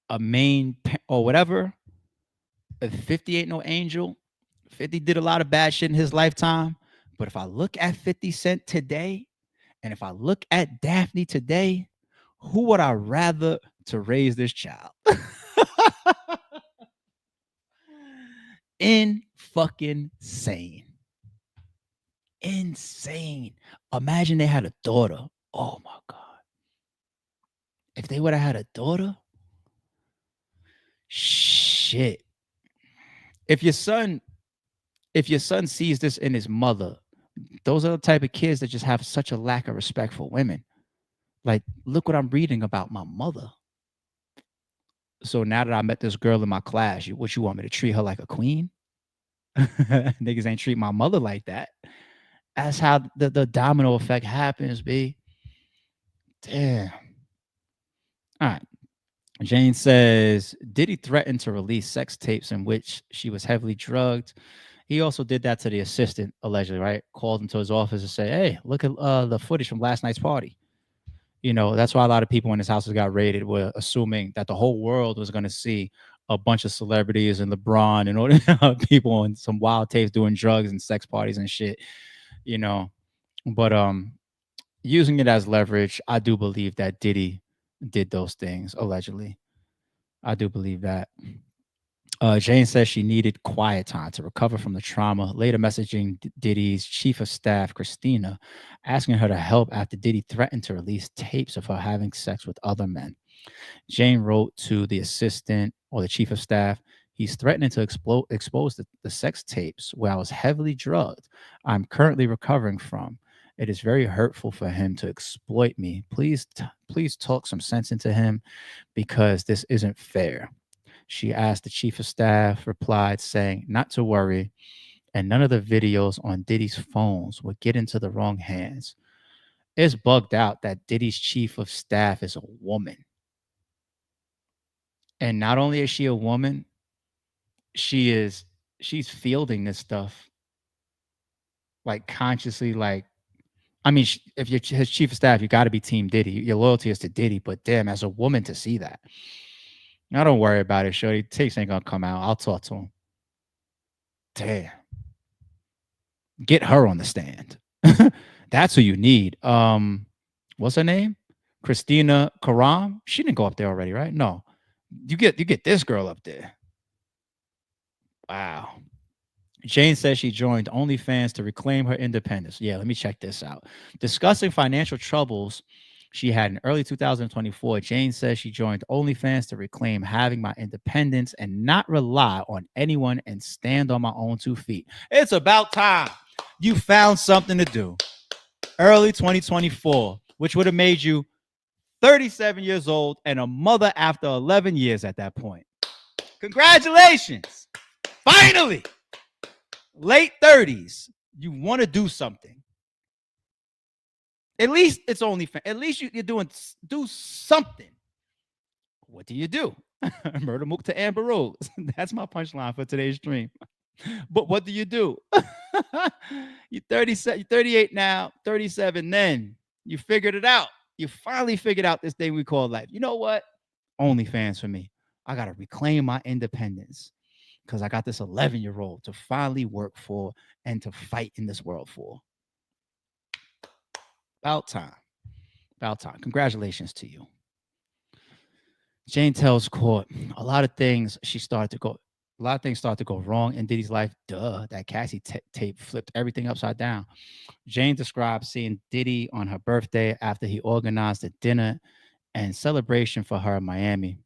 A: a main or whatever, if 50 ain't no angel, 50 did a lot of bad shit in his lifetime. But if I look at 50 Cent today, and if I look at Daphne today, who would I rather to raise this child? In fucking sane. Insane. Imagine they had a daughter. Oh my God. If they would have had a daughter, shit. If your son sees this in his mother, those are the type of kids that just have such a lack of respect for women. Like, look what I'm reading about my mother. So now that I met this girl in my class, what you want me to treat her like a queen? Niggas ain't treat my mother like that. That's how the domino effect happens, B. Damn. All right. Jane says, Diddy threatened to release sex tapes in which she was heavily drugged. He also did that to the assistant, allegedly, right? Called him to his office and said, hey, look at the footage from last night's party. You know, that's why a lot of people when his houses got raided were assuming that the whole world was going to see a bunch of celebrities and LeBron and all people on some wild tapes doing drugs and sex parties and shit, you know. But using it as leverage, I do believe that Diddy did those things, allegedly. I do believe that. Jane says she needed quiet time to recover from the trauma, later messaging Diddy's chief of staff, Christina, asking her to help after Diddy threatened to release tapes of her having sex with other men. Jane wrote to the assistant or the chief of staff, He's threatening to expose the sex tapes where I was heavily drugged. I'm currently recovering from. It is very hurtful for him to exploit me. Please talk some sense into him because this isn't fair. She asked. The chief of staff replied, saying, not to worry, and none of the videos on Diddy's phones would get into the wrong hands. It's bugged out that Diddy's chief of staff is a woman. And not only is she a woman, she's fielding this stuff like consciously. Like, I mean, if you're his chief of staff, you got to be Team Diddy. Your loyalty is to Diddy, but damn, as a woman to see that, now don't worry about it, shorty. Tapes ain't gonna come out. I'll talk to him. Damn, get her on the stand. That's who you need. What's her name? Christina Karam. She didn't go up there already, right? No, you get this girl up there. Wow. Jane says she joined OnlyFans to reclaim her independence. Yeah, let me check this out. Discussing financial troubles she had in early 2024, Jane says she joined OnlyFans to reclaim having my independence and not rely on anyone and stand on my own 2 feet. It's about time you found something to do. Early 2024, which would have made you 37 years old and a mother after 11 years at that point. Congratulations. Finally. Late 30s, you want to do something. At least it's only at least you're do something. What do you do? Murder Mook to Amber Rose. That's my punchline for today's stream. But what do? You're 37, you're 38 now, 37 then. You figured it out. You finally figured out this thing we call life. You know what? OnlyFans for me. I got to reclaim my independence because I got this 11-year-old to finally work for and to fight in this world for. About time. About time. Congratulations to you. Jane tells court a lot of things started to go wrong in Diddy's life. Duh, that Cassie tape flipped everything upside down. Jane describes seeing Diddy on her birthday after he organized a dinner and celebration for her in Miami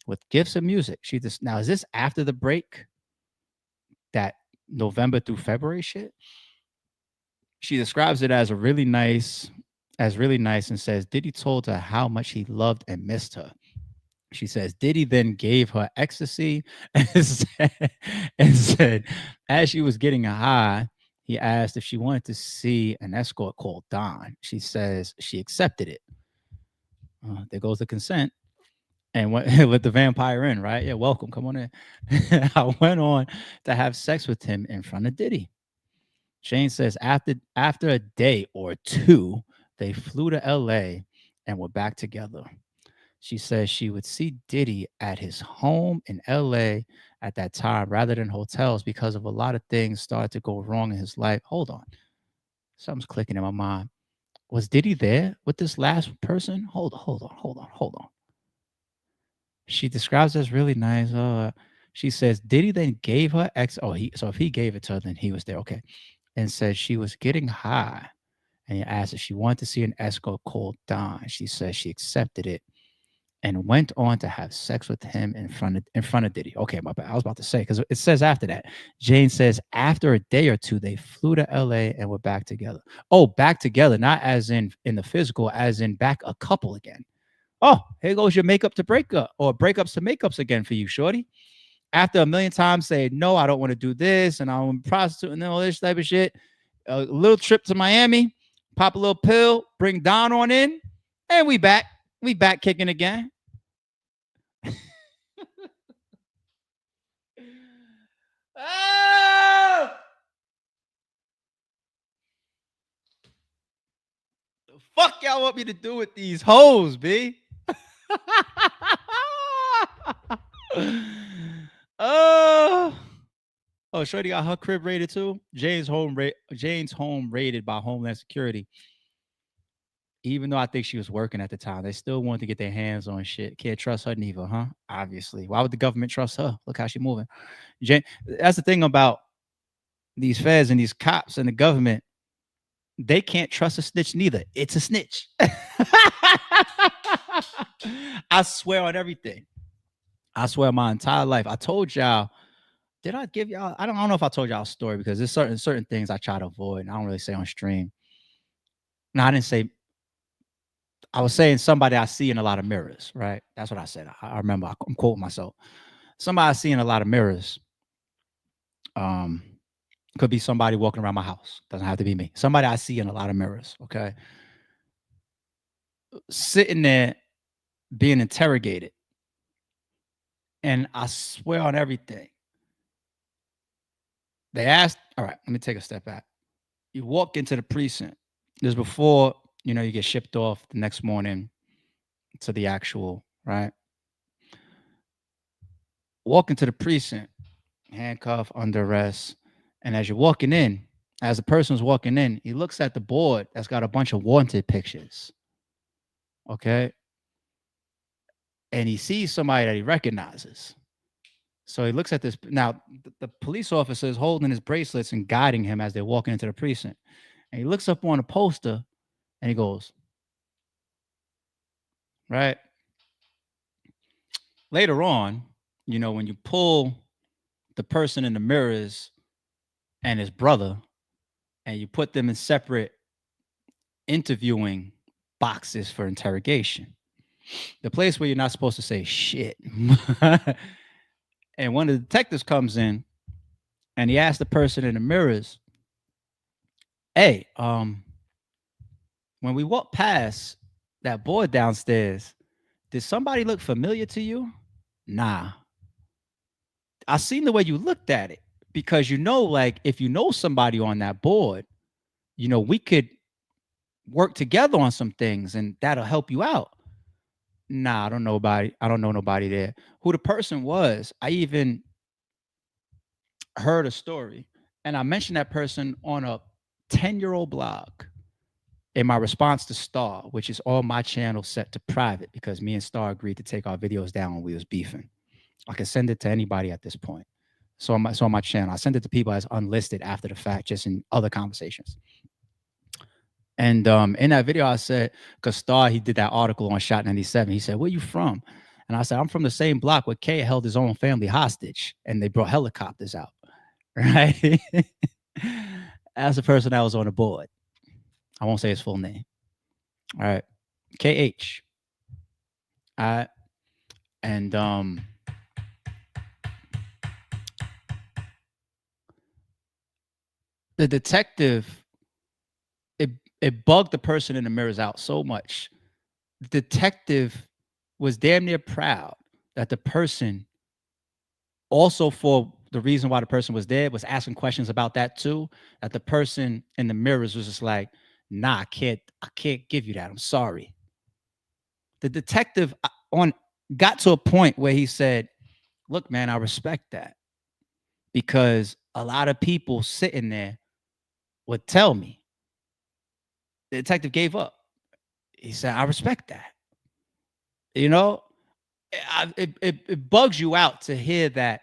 A: with gifts and music. Now, is this after the break? That November through February shit? She describes it as really nice and says Diddy told her how much he loved and missed her. She says Diddy then gave her ecstasy and said as she was getting a high, he asked if she wanted to see an escort called Don. She says she accepted it. There goes the consent. And let the vampire in, right? Yeah, welcome. Come on in. I went on to have sex with him in front of Diddy. Jane says after a day or two, they flew to LA and were back together. She says she would see Diddy at his home in LA at that time rather than hotels because of a lot of things started to go wrong in his life. Hold on. Something's clicking in my mind. Was Diddy there with this last person? Hold on. She describes it as really nice. She says Diddy then gave her so if he gave it to her, then he was there. Okay. And said she was getting high. And he asked if she wanted to see an escort called Don. She says she accepted it and went on to have sex with him in front of Diddy. Okay, my bad. I was about to say, because it says after that. Jane says after a day or two, they flew to LA and were back together. Oh, back together, not as in the physical, as in back a couple again. Oh, here goes your makeup to breakup or breakups to makeups again for you, shorty. After a million times saying, no, I don't want to do this, and I'm a prostitute and all this type of shit. A little trip to Miami, pop a little pill, bring Don on in, and we back. We back kicking again. Oh! The fuck y'all want me to do with these hoes, B? Oh, Shorty got her crib raided too. Jane's home raided by Homeland Security. Even though I think she was working at the time, they still wanted to get their hands on shit. Can't trust her neither, huh? Obviously. Why would the government trust her? Look how she's moving. Jane, that's the thing about these feds and these cops and the government. They can't trust a snitch neither. It's a snitch. I swear on everything. I swear my entire life. I told y'all Did I give y'all? I don't know if I told y'all a story because there's certain things I try to avoid, and I don't really say on stream. No, I didn't say. I was saying somebody I see in a lot of mirrors, right? That's what I said. I remember. I'm quoting myself. Somebody I see in a lot of mirrors. Um, could be somebody walking around my house. Doesn't have to be me. Somebody I see in a lot of mirrors. Okay, sitting there being interrogated, and I swear on everything. They asked. All right, let me take a step back. You walk into the precinct. This is before you get shipped off the next morning to the actual right. Walk into the precinct, handcuffed, under arrest, and as you're walking in, as the person's walking in, he looks at the board that's got a bunch of wanted pictures. Okay, and he sees somebody that he recognizes. So he looks at this. Now, the police officer is holding his bracelets and guiding him as they're walking into the precinct. And he looks up on a poster and he goes, right? Later on, when you pull the person in the mirrors and his brother and you put them in separate interviewing boxes for interrogation, the place where you're not supposed to say shit. And one of the detectives comes in and he asks the person in the mirrors, hey, when we walked past that board downstairs, did somebody look familiar to you? Nah. I seen the way you looked at it because like if you know somebody on that board, we could work together on some things and that'll help you out. Nah, I don't know nobody there. Who the person was, I even heard a story and I mentioned that person on a 10-year-old blog in my response to Star, which is all my channels set to private because me and Star agreed to take our videos down when we was beefing. I can send it to anybody at this point. So on my channel, I send it to people as unlisted after the fact, just in other conversations. And in that video, I said, because Star, he did that article on Shot 97. He said, where you from? And I said, I'm from the same block where K held his own family hostage and they brought helicopters out. Right? That's the person that was on the board. I won't say his full name. All right. KH. All right. And the detective, it bugged the person in the mirrors out so much. The detective was damn near proud that the person, also for the reason why the person was there, was asking questions about that too. That the person in the mirrors was just like, nah, I can't give you that. I'm sorry. The detective got to a point where he said, look, man, I respect that because a lot of people sitting there would tell me. The detective gave up. He said, I respect that. It bugs you out to hear that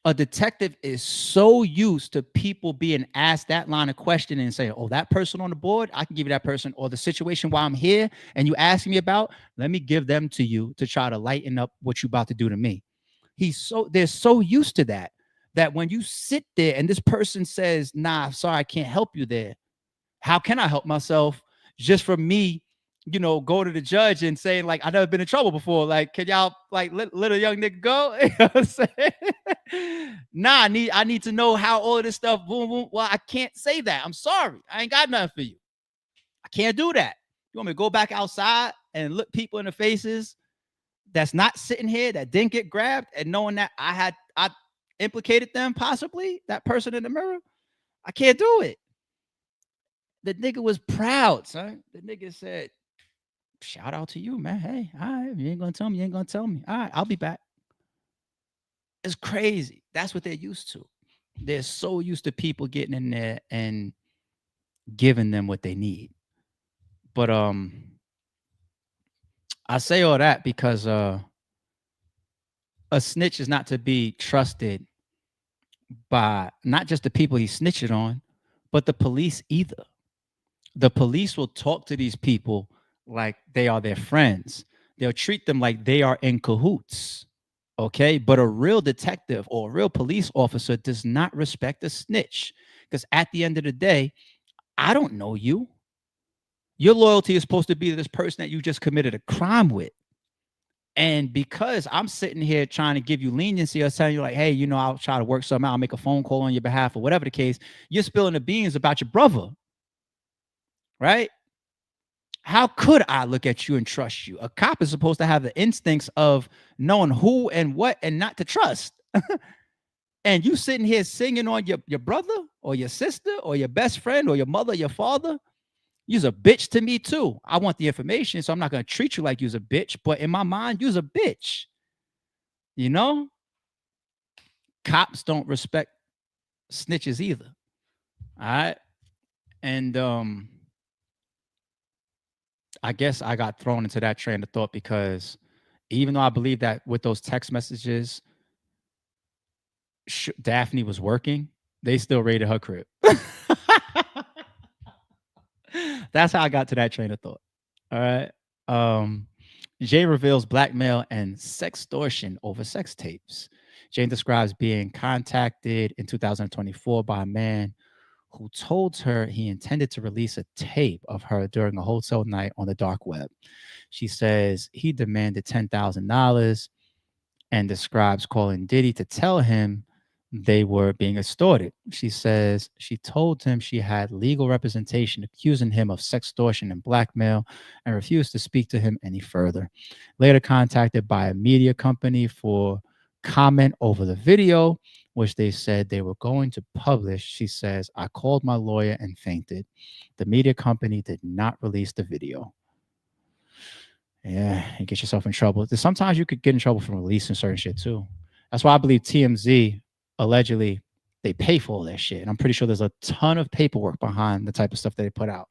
A: a detective is so used to people being asked that line of questioning and saying, oh, that person on the board, I can give you that person, or the situation while I'm here and you asking me about, let me give them to you to try to lighten up what you about to do to me. They're so used to that when you sit there and this person says, nah, sorry, I can't help you there. How can I help myself just from me, go to the judge and saying, like, I've never been in trouble before. Like, can y'all like let a young nigga go? You know what I'm saying? Nah, I need to know how all of this stuff, boom, boom. Well, I can't say that. I'm sorry. I ain't got nothing for you. I can't do that. You want me to go back outside and look people in the faces that's not sitting here, that didn't get grabbed, and knowing that I implicated them, possibly, that person in the mirror? I can't do it. The nigga was proud, son. The nigga said, shout out to you, man. Hey, all right, you ain't gonna tell me, you ain't gonna tell me. All right, I'll be back. It's crazy. That's what they're used to. They're so used to people getting in there and giving them what they need. But I say all that because a snitch is not to be trusted by not just the people he's snitching on, but the police either. The police will talk to these people like they are their friends. They'll treat them like they are in cahoots. Okay. But a real detective or a real police officer does not respect a snitch because at the end of the day, I don't know you. Your loyalty is supposed to be to this person that you just committed a crime with. And because I'm sitting here trying to give you leniency or telling you, like, hey, I'll try to work something out, I'll make a phone call on your behalf or whatever the case, you're spilling the beans about your brother, right? How could I look at you and trust you? A cop is supposed to have the instincts of knowing who and what and not to trust. And you sitting here singing on your brother or your sister or your best friend or your mother, or your father, you's a bitch to me too. I want the information, so I'm not gonna treat you like you's a bitch, but in my mind, you's a bitch. You know, cops don't respect snitches either. All right. And I guess I got thrown into that train of thought because even though I believe that with those text messages, Daphne was working, they still raided her crib. That's how I got to that train of thought. All right. Um, Jane reveals blackmail and sextortion over sex tapes. Jane describes being contacted in 2024 by a man who told her he intended to release a tape of her during a hotel night on the dark web. She says he demanded $10,000 and describes calling Diddy to tell him they were being extorted. She says she told him she had legal representation accusing him of sextortion and blackmail and refused to speak to him any further. Later contacted by a media company for comment over the video, which they said they were going to publish, she says, I called my lawyer and fainted. The media company did not release the video. Yeah, you get yourself in trouble. Sometimes you could get in trouble from releasing certain shit too. That's why I believe TMZ allegedly they pay for all that shit. And I'm pretty sure there's a ton of paperwork behind the type of stuff that they put out.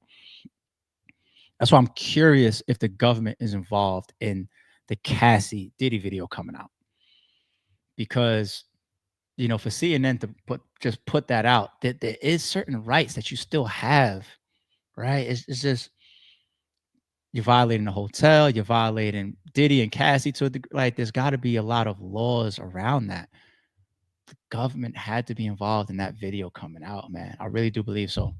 A: That's why I'm curious if the government is involved in the Cassie Diddy video coming out. Because, for CNN to put that out, that there is certain rights that you still have, right? It's just you're violating the hotel, you're violating Diddy and Cassie to a degree. Like, there's got to be a lot of laws around that. The government had to be involved in that video coming out, man. I really do believe so.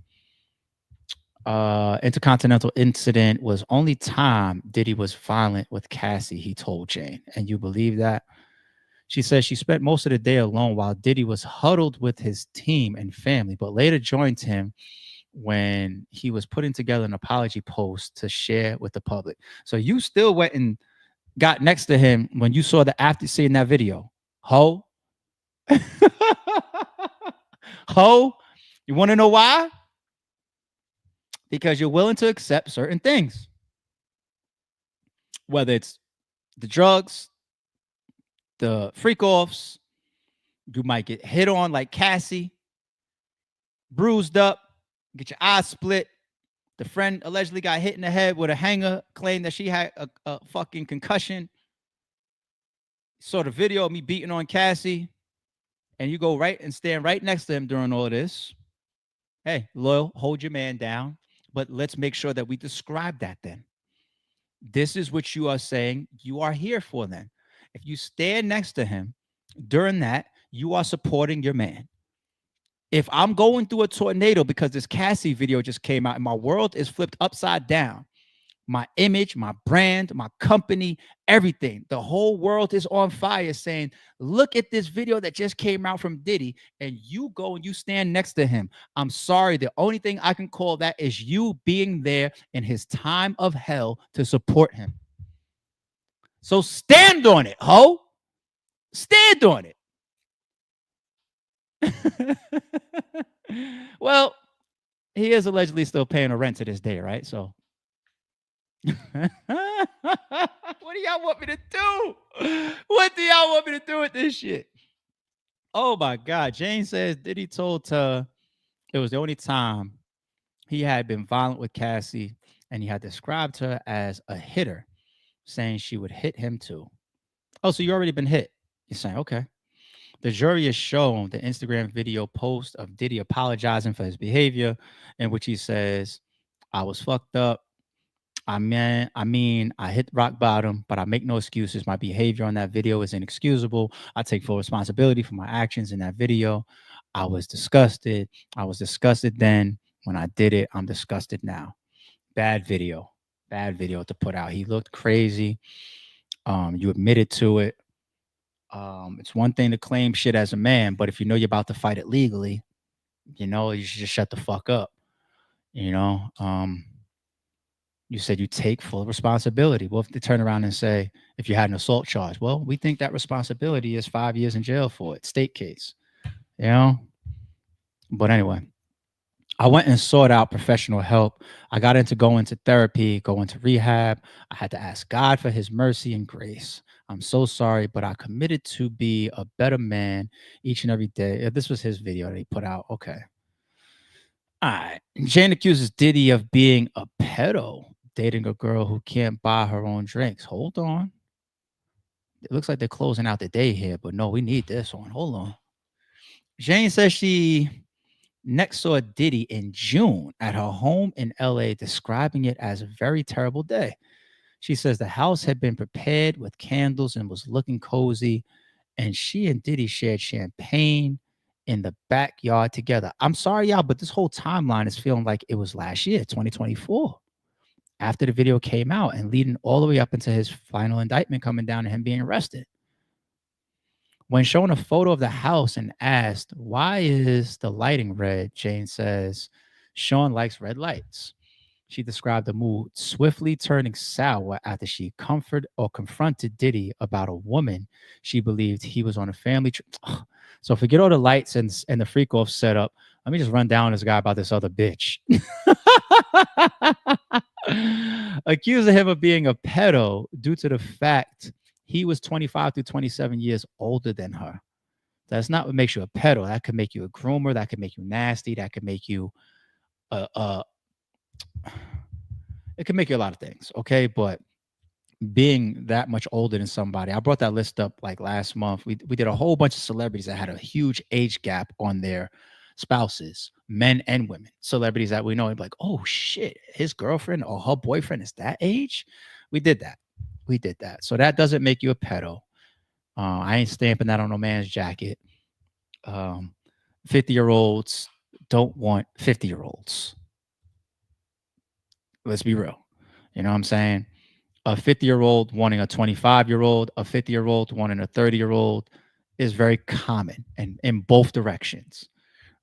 A: Intercontinental incident was only time Diddy was violent with Cassie, he told Jane. And you believe that? She says she spent most of the day alone while Diddy was huddled with his team and family, but later joined him when he was putting together an apology post to share with the public. So you still went and got next to him when you saw the after seeing that video. Ho. Ho. You want to know why? Because you're willing to accept certain things. Whether it's the drugs, the freak offs, you might get hit on like Cassie, bruised up, get your eyes split. The friend allegedly got hit in the head with a hanger, claimed that she had a fucking concussion. Saw the video of me beating on Cassie, and you go right and stand right next to him during all of this. Hey, loyal, hold your man down, but let's make sure that we describe that then. This is what you are saying you are here for then. If you stand next to him during that, you are supporting your man. If I'm going through a tornado because this Cassie video just came out and my world is flipped upside down, my image, my brand, my company, everything, the whole world is on fire saying, look at this video that just came out from Diddy, and you go and you stand next to him. I'm sorry. The only thing I can call that is you being there in his time of hell to support him. So stand on it, ho. Stand on it. Well, he is allegedly still paying a rent to this day, right? So what do y'all want me to do? What do y'all want me to do with this shit? Oh my God. Jane says Diddy told her it was the only time he had been violent with Cassie, and he had described her as a hitter, saying she would hit him too. Oh, so you already been hit. You're saying, okay. The jury is shown the Instagram video post of Diddy apologizing for his behavior, in which he says, I was fucked up. I hit rock bottom, but I make no excuses. My behavior on that video is inexcusable. I take full responsibility for my actions in that video. I was disgusted. I was disgusted then. When I did it, I'm disgusted now. Bad video. Bad video to put out. He looked crazy. You admitted to it. It's one thing to claim shit as a man, but if you know you're about to fight it legally, you should just shut the fuck up. You know, you said you take full responsibility. Well, if they turn around and say, if you had an assault charge, well, we think that responsibility is 5 years in jail for it, state case, you know? But anyway, I went and sought out professional help. I got into going to therapy, going to rehab. I had to ask God for his mercy and grace. I'm so sorry, but I committed to be a better man each and every day. This was his video that he put out. Okay. All right. Jane accuses Diddy of being a pedo, dating a girl who can't buy her own drinks. Hold on. It looks like they're closing out the day here, but no, we need this one. Hold on. Jane says she next saw Diddy in June at her home in LA, describing it as a very terrible day. She says the house had been prepared with candles and was looking cozy, and she and Diddy shared champagne in the backyard together. I'm sorry, y'all, but this whole timeline is feeling like it was last year, 2024, after the video came out and leading all the way up into his final indictment coming down and him being arrested. When shown a photo of the house and asked, why is the lighting red? Jane says, Sean likes red lights. She described the mood swiftly turning sour after she confronted Diddy about a woman she believed he was on a family trip. So forget all the lights and the freak off setup. Let me just run down this guy about this other bitch. Accusing him of being a pedo due to the fact he was 25 to 27 years older than her. That's not what makes you a pedo. That could make you a groomer. That could make you nasty. That could make you a it can make you a lot of things, okay? But being that much older than somebody, I brought that list up like last month. We did a whole bunch of celebrities that had a huge age gap on their spouses, men and women. Celebrities that we know, and like, oh shit, his girlfriend or her boyfriend is that age. We did that. We did that. So that doesn't make you a pedo. I ain't stamping that on no man's jacket. 50-year-olds don't want 50-year-olds. Let's be real. You know what I'm saying? A 50-year-old wanting a 25-year-old, a 50-year-old wanting a 30-year-old is very common and in both directions,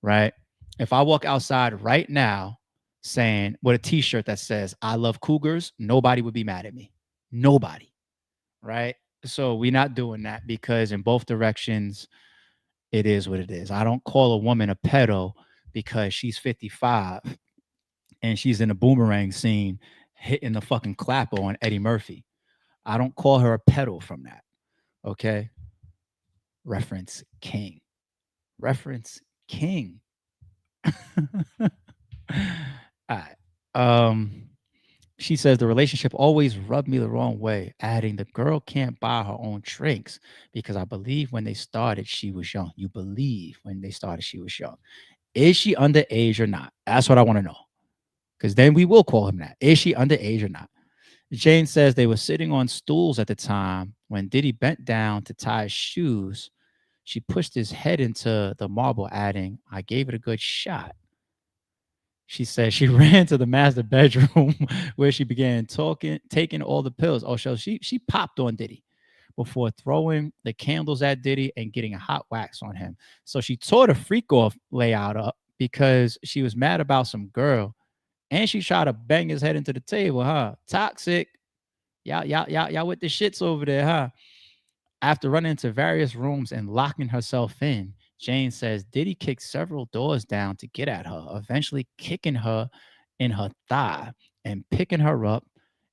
A: right? If I walk outside right now saying with a t-shirt that says I love cougars, nobody would be mad at me. Nobody, right? So we're not doing that because in both directions, it is what it is. I don't call a woman a pedo because she's 55 and she's in a boomerang scene hitting the fucking clapper on Eddie Murphy. I don't call her a pedo from that. Okay. Reference king. Reference king. All right. She says the relationship always rubbed me the wrong way, adding the girl can't buy her own drinks because I believe when they started, she was young. You believe when they started, she was young. Is she underage or not? That's what I want to know. Because then we will call him that. Is she underage or not? Jane says they were sitting on stools at the time when Diddy bent down to tie his shoes. She pushed his head into the marble, adding, I gave it a good shot. She said she ran to the master bedroom where she began taking all the pills. Oh, so she popped on Diddy before throwing the candles at Diddy and getting a hot wax on him. So she tore the freak off layout up because she was mad about some girl. And she tried to bang his head into the table, huh? Toxic. Y'all with the shits over there, huh? After running into various rooms and locking herself in, Jane says Diddy kicked several doors down to get at her, eventually kicking her in her thigh and picking her up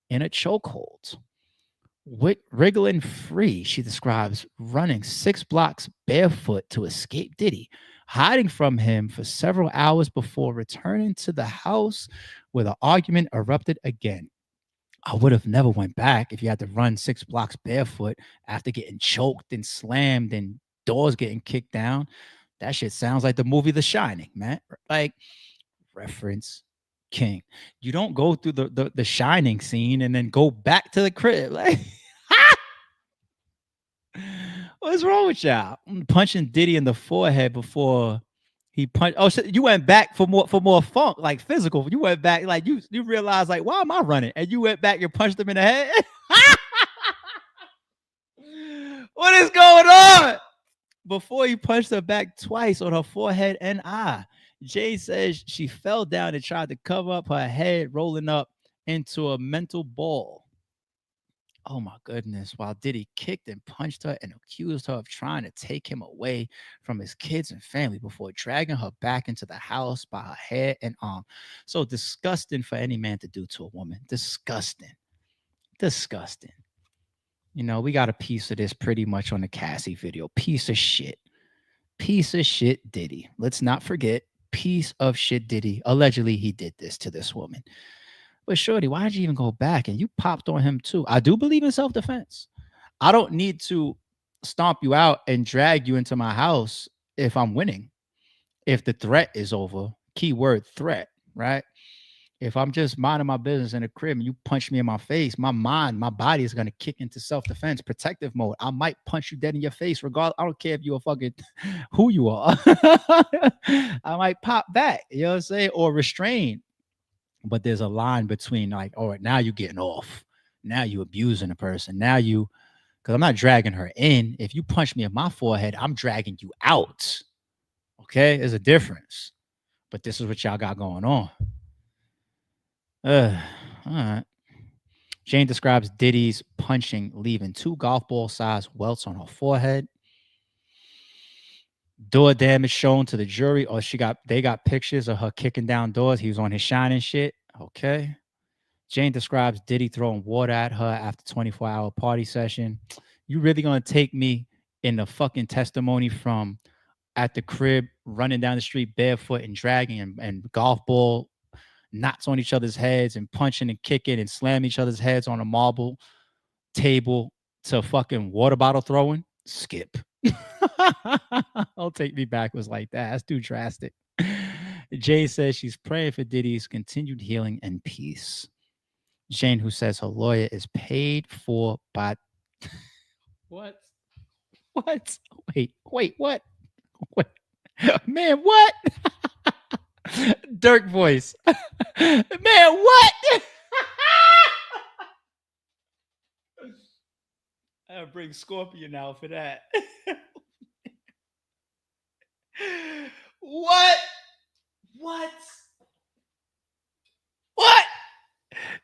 A: in a chokehold. Wriggling free, she describes running 6 blocks barefoot to escape Diddy, hiding from him for several hours before returning to the house where the argument erupted again. I would have never went back if you had to run 6 blocks barefoot after getting choked and slammed and doors getting kicked down. That shit sounds like the movie The Shining, man. Like reference king. You don't go through the shining scene and then go back to the crib. Like, what's wrong with y'all? Punching Diddy in the forehead before he punched. Oh, shit, you went back for more funk, like physical. You went back, like you realized, like, why am I running? And you went back and punched him in the head. What is going on? Before he punched her back twice on her forehead and eye. Jay says she fell down and tried to cover up her head, rolling up into a mental ball. Oh my goodness. While Diddy kicked and punched her and accused her of trying to take him away from his kids and family before dragging her back into the house by her head and arm. So disgusting for any man to do to a woman. Disgusting. Disgusting. You know, we got a piece of this pretty much on the Cassie video. Piece of shit. Piece of shit Diddy. Let's not forget, piece of shit Diddy. Allegedly, he did this to this woman. But shorty, why did you even go back? And you popped on him too. I do believe in self-defense. I don't need to stomp you out and drag you into my house if I'm winning. If the threat is over, keyword threat, right? If I'm just minding my business in the crib and you punch me in my face, my mind, my body is gonna kick into self-defense, protective mode. I might punch you dead in your face, regardless. I don't care if you're a fucking who you are. I might pop back, you know what I'm saying? Or restrain. But there's a line between like, all right, now you're getting off. Now you abusing a person. Now you, because I'm not dragging her in. If you punch me in my forehead, I'm dragging you out. Okay, there's a difference. But this is what y'all got going on. All right. Jane describes Diddy's punching, leaving 2 golf ball sized welts on her forehead. Door damage shown to the jury, or they got pictures of her kicking down doors. He was on his shining shit. Okay. Jane describes Diddy throwing water at her after 24-hour party session. You really gonna take me in the fucking testimony from at the crib, running down the street barefoot and dragging and golf ball knots on each other's heads and punching and kicking and slamming each other's heads on a marble table to fucking water bottle throwing? Skip. Don't take me backwards like that. That's too drastic. Jane says she's praying for Diddy's continued healing and peace. Jane, who says her lawyer is paid for by what? What? Wait, what? Wait. Man, what? Durk voice. Man, what? I bring Scorpion out for that. What? What? What?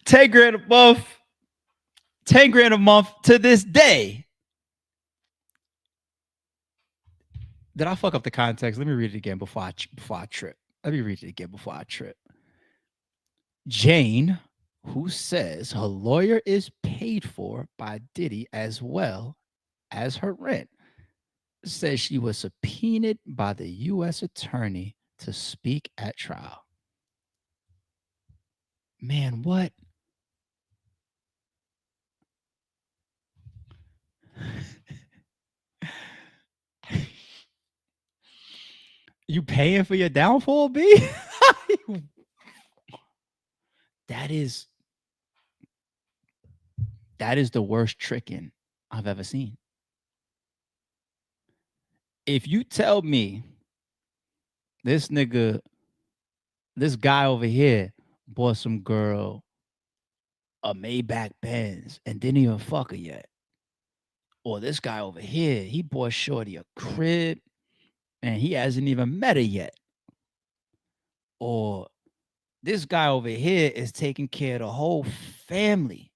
A: 10 grand a month. 10 grand a month to this day. Did I fuck up the context? Let me read it again before I trip. Let me read it again before I trip. Jane, who says her lawyer is paid for by Diddy as well as her rent, says she was subpoenaed by the U.S. attorney to speak at trial. Man, what? You paying for your downfall, B? That is the worst tricking I've ever seen. If you tell me this guy over here bought some girl a Maybach Benz and didn't even fuck her yet, or this guy over here, he bought shorty a crib and he hasn't even met her yet, or this guy over here is taking care of the whole family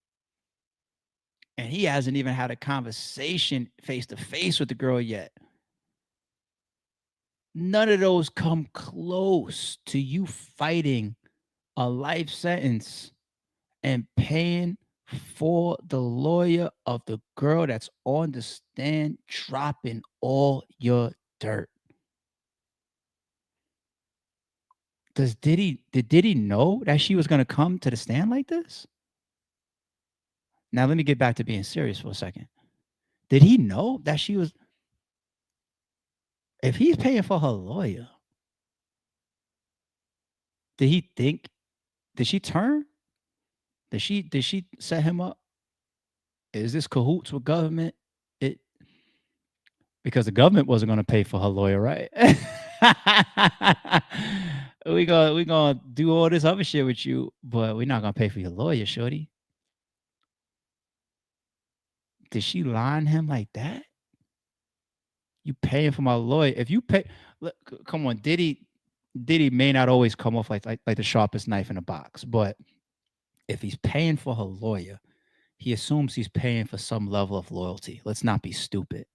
A: and he hasn't even had a conversation face to face with the girl yet. None of those come close to you fighting a life sentence and paying for the lawyer of the girl that's on the stand, dropping all your dirt. Did Diddy know that she was going to come to the stand like this? Now, let me get back to being serious for a second. Did he know that she was, if he's paying for her lawyer, did he think Did she turn? Did she set him up? Is this cahoots with government? It because the government wasn't going to pay for her lawyer, right? we gonna do all this other shit with you, but we're not gonna pay for your lawyer, shorty. Did she line him like that? You paying for my lawyer? If you pay, look, come on, Diddy may not always come off like the sharpest knife in a box, but if he's paying for her lawyer, he assumes he's paying for some level of loyalty. Let's not be stupid.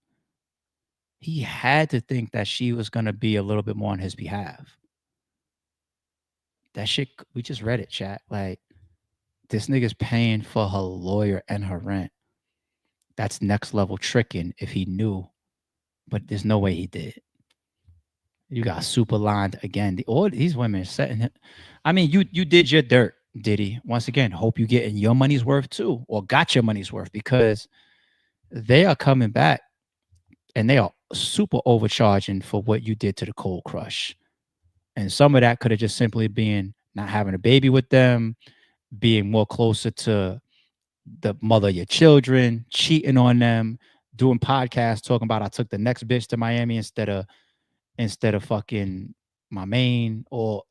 A: He had to think that she was gonna be a little bit more on his behalf. That shit, we just read it, chat. Like, this nigga's paying for her lawyer and her rent. That's next level tricking if he knew, but there's no way he did. You got super lined again. All these women setting him. I mean, you did your dirt, Diddy. Once again, hope you getting your money's worth too, or got your money's worth, because they are coming back and they are super overcharging for what you did to the Cold Crush. And some of that could have just simply been not having a baby with them, being more closer to the mother of your children, cheating on them, doing podcasts talking about I took the next bitch to Miami instead of fucking my main, or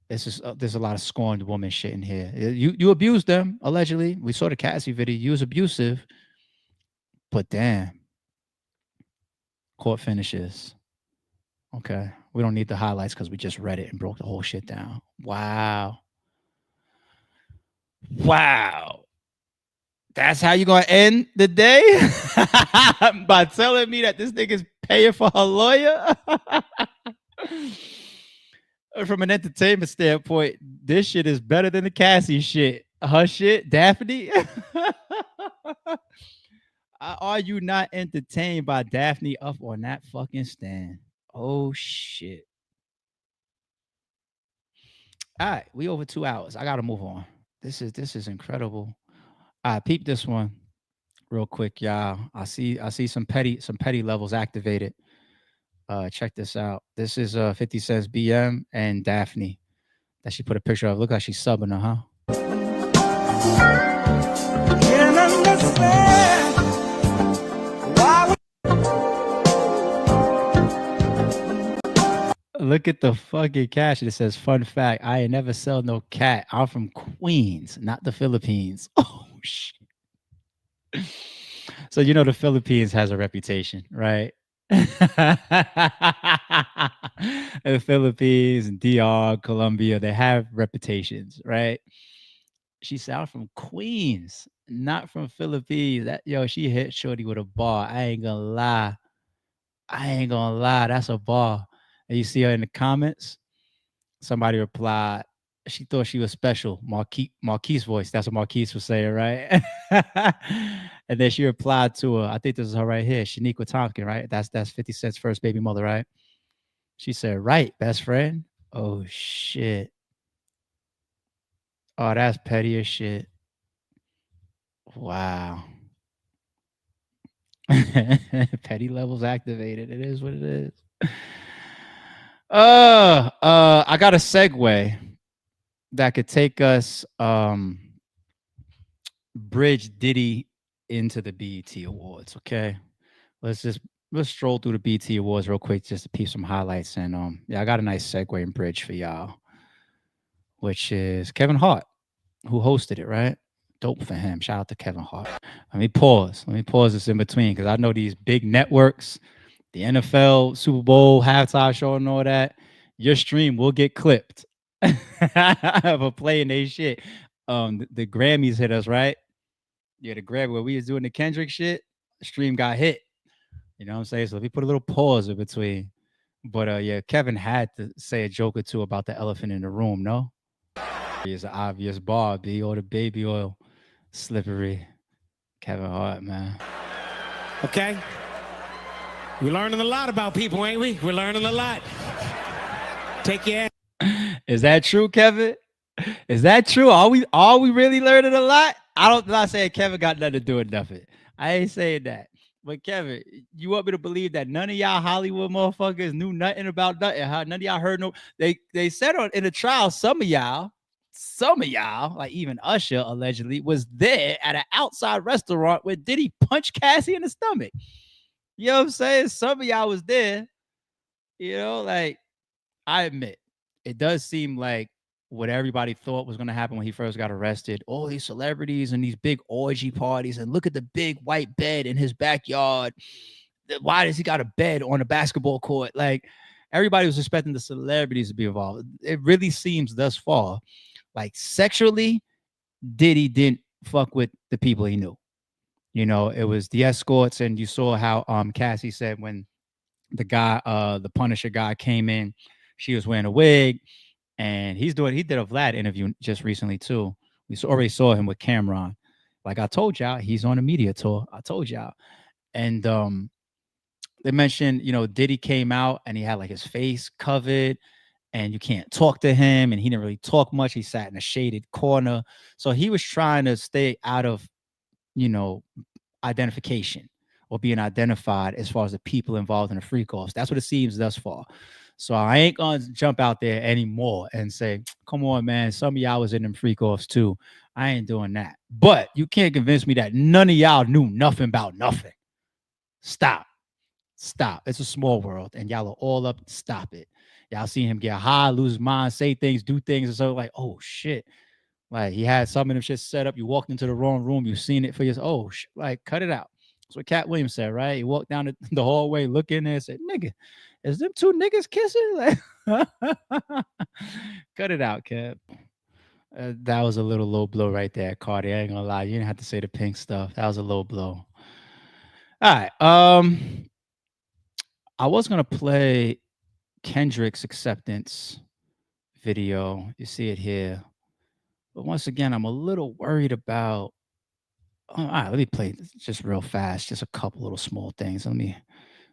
A: this is there's a lot of scorned woman shit in here. You abused them allegedly. We saw the Cassie video. You was abusive, but damn, court finishes. Okay, we don't need the highlights because we just read it and broke the whole shit down. Wow. That's how you gonna end the day? By telling me that this nigga's paying for her lawyer? From an entertainment standpoint, this shit is better than the Cassie shit. Her shit, Daphne. Are you not entertained by Daphne up on that fucking stand? Oh shit. All right, we over 2 hours. I gotta move on. This is incredible. All right, peep this one real quick, y'all. I see some petty levels activated. Check this out. This is 50 Cent's BM and Daphne that she put a picture of. Look like she's subbing her, huh? Can't understand why look at the fucking caption. It says, "Fun fact: I ain't never sell no cat. I'm from Queens, not the Philippines." Oh shit. So you know the Philippines has a reputation, right? The Philippines and DR, Colombia, they have reputations, right? She said, "I'm from Queens, not from Philippines." That she hit shorty with a bar. I ain't gonna lie. That's a bar. And you see her in the comments. Somebody replied, she thought she was special. Marquise voice. That's what Marquise was saying, right? And then she replied to her. I think this is her right here, Shaniqua Tompkins, right? That's 50 Cent's first baby mother, right? She said, "Right, best friend." Oh shit. Oh, that's petty as shit. Wow. Petty levels activated. It is what it is. I got a segue that could take us bridge Diddy into the BET Awards. Okay, let's stroll through the BET Awards real quick just to peep some highlights. And yeah, I got a nice segue and bridge for y'all, which is Kevin Hart, who hosted it, right? Dope for him. Shout out to Kevin Hart. Let me pause this in between because I know these big networks, the NFL, Super Bowl, halftime show, and all that. Your stream will get clipped for playing they shit. The Grammys hit us, right? Yeah, the Grammy where we was doing the Kendrick shit, stream got hit. You know what I'm saying? So if we put a little pause in between. But yeah, Kevin had to say a joke or two about the elephant in the room, no? It's an obvious bar, B, or the baby oil. Slippery. Kevin Hart, man.
B: Okay. We're learning a lot about people, ain't we? We're learning a lot. Take your ass.
A: Is that true, Kevin? Is that true? Are we really learning a lot? I'm not saying Kevin got nothing to do with nothing. I ain't saying that. But Kevin, you want me to believe that none of y'all Hollywood motherfuckers knew nothing about nothing? Huh? None of y'all heard no. They said on in the trial, some of y'all, like even Usher allegedly, was there at an outside restaurant where Diddy punched Cassie in the stomach. You know what I'm saying? Some of y'all was there. You know, like I admit, it does seem like what everybody thought was going to happen when he first got arrested. All these celebrities and these big orgy parties, and look at the big white bed in his backyard. Why does he got a bed on a basketball court? Like everybody was expecting the celebrities to be involved. It really seems thus far like sexually, Diddy didn't fuck with the people he knew. You know, it was the escorts, and you saw how Cassie said when the Punisher guy came in, she was wearing a wig, and he did a Vlad interview just recently too. Already saw him with Cameron. Like I told y'all, he's on a media tour. I told y'all. And they mentioned, Diddy came out and he had like his face covered and you can't talk to him, and he didn't really talk much. He sat in a shaded corner. So he was trying to stay out of, you know, identification or being identified as far as the people involved in the freak offs. That's what it seems thus far. So I ain't gonna jump out there anymore and say, come on, man, some of y'all was in them freak offs too. I ain't doing that. But you can't convince me that none of y'all knew nothing about nothing. Stop. Stop. It's a small world, and y'all are all up. Stop it. Y'all seen him get high, lose his mind, say things, do things, and so like, oh shit. Like he had some of them shit set up. You walked into the wrong room. You seen it for yourself. Like cut it out. That's what Cat Williams said, right? He walked down the hallway, looked in there, and said, "Nigga, is them two niggas kissing?" Like, cut it out, Cat. That was a little low blow right there, Cardi. I ain't gonna lie. You didn't have to say the pink stuff. That was a low blow. All right. I was gonna play Kendrick's acceptance video. You see it here. But once again, I'm a little worried about. All right, let me play this just real fast, just a couple little small things. Let me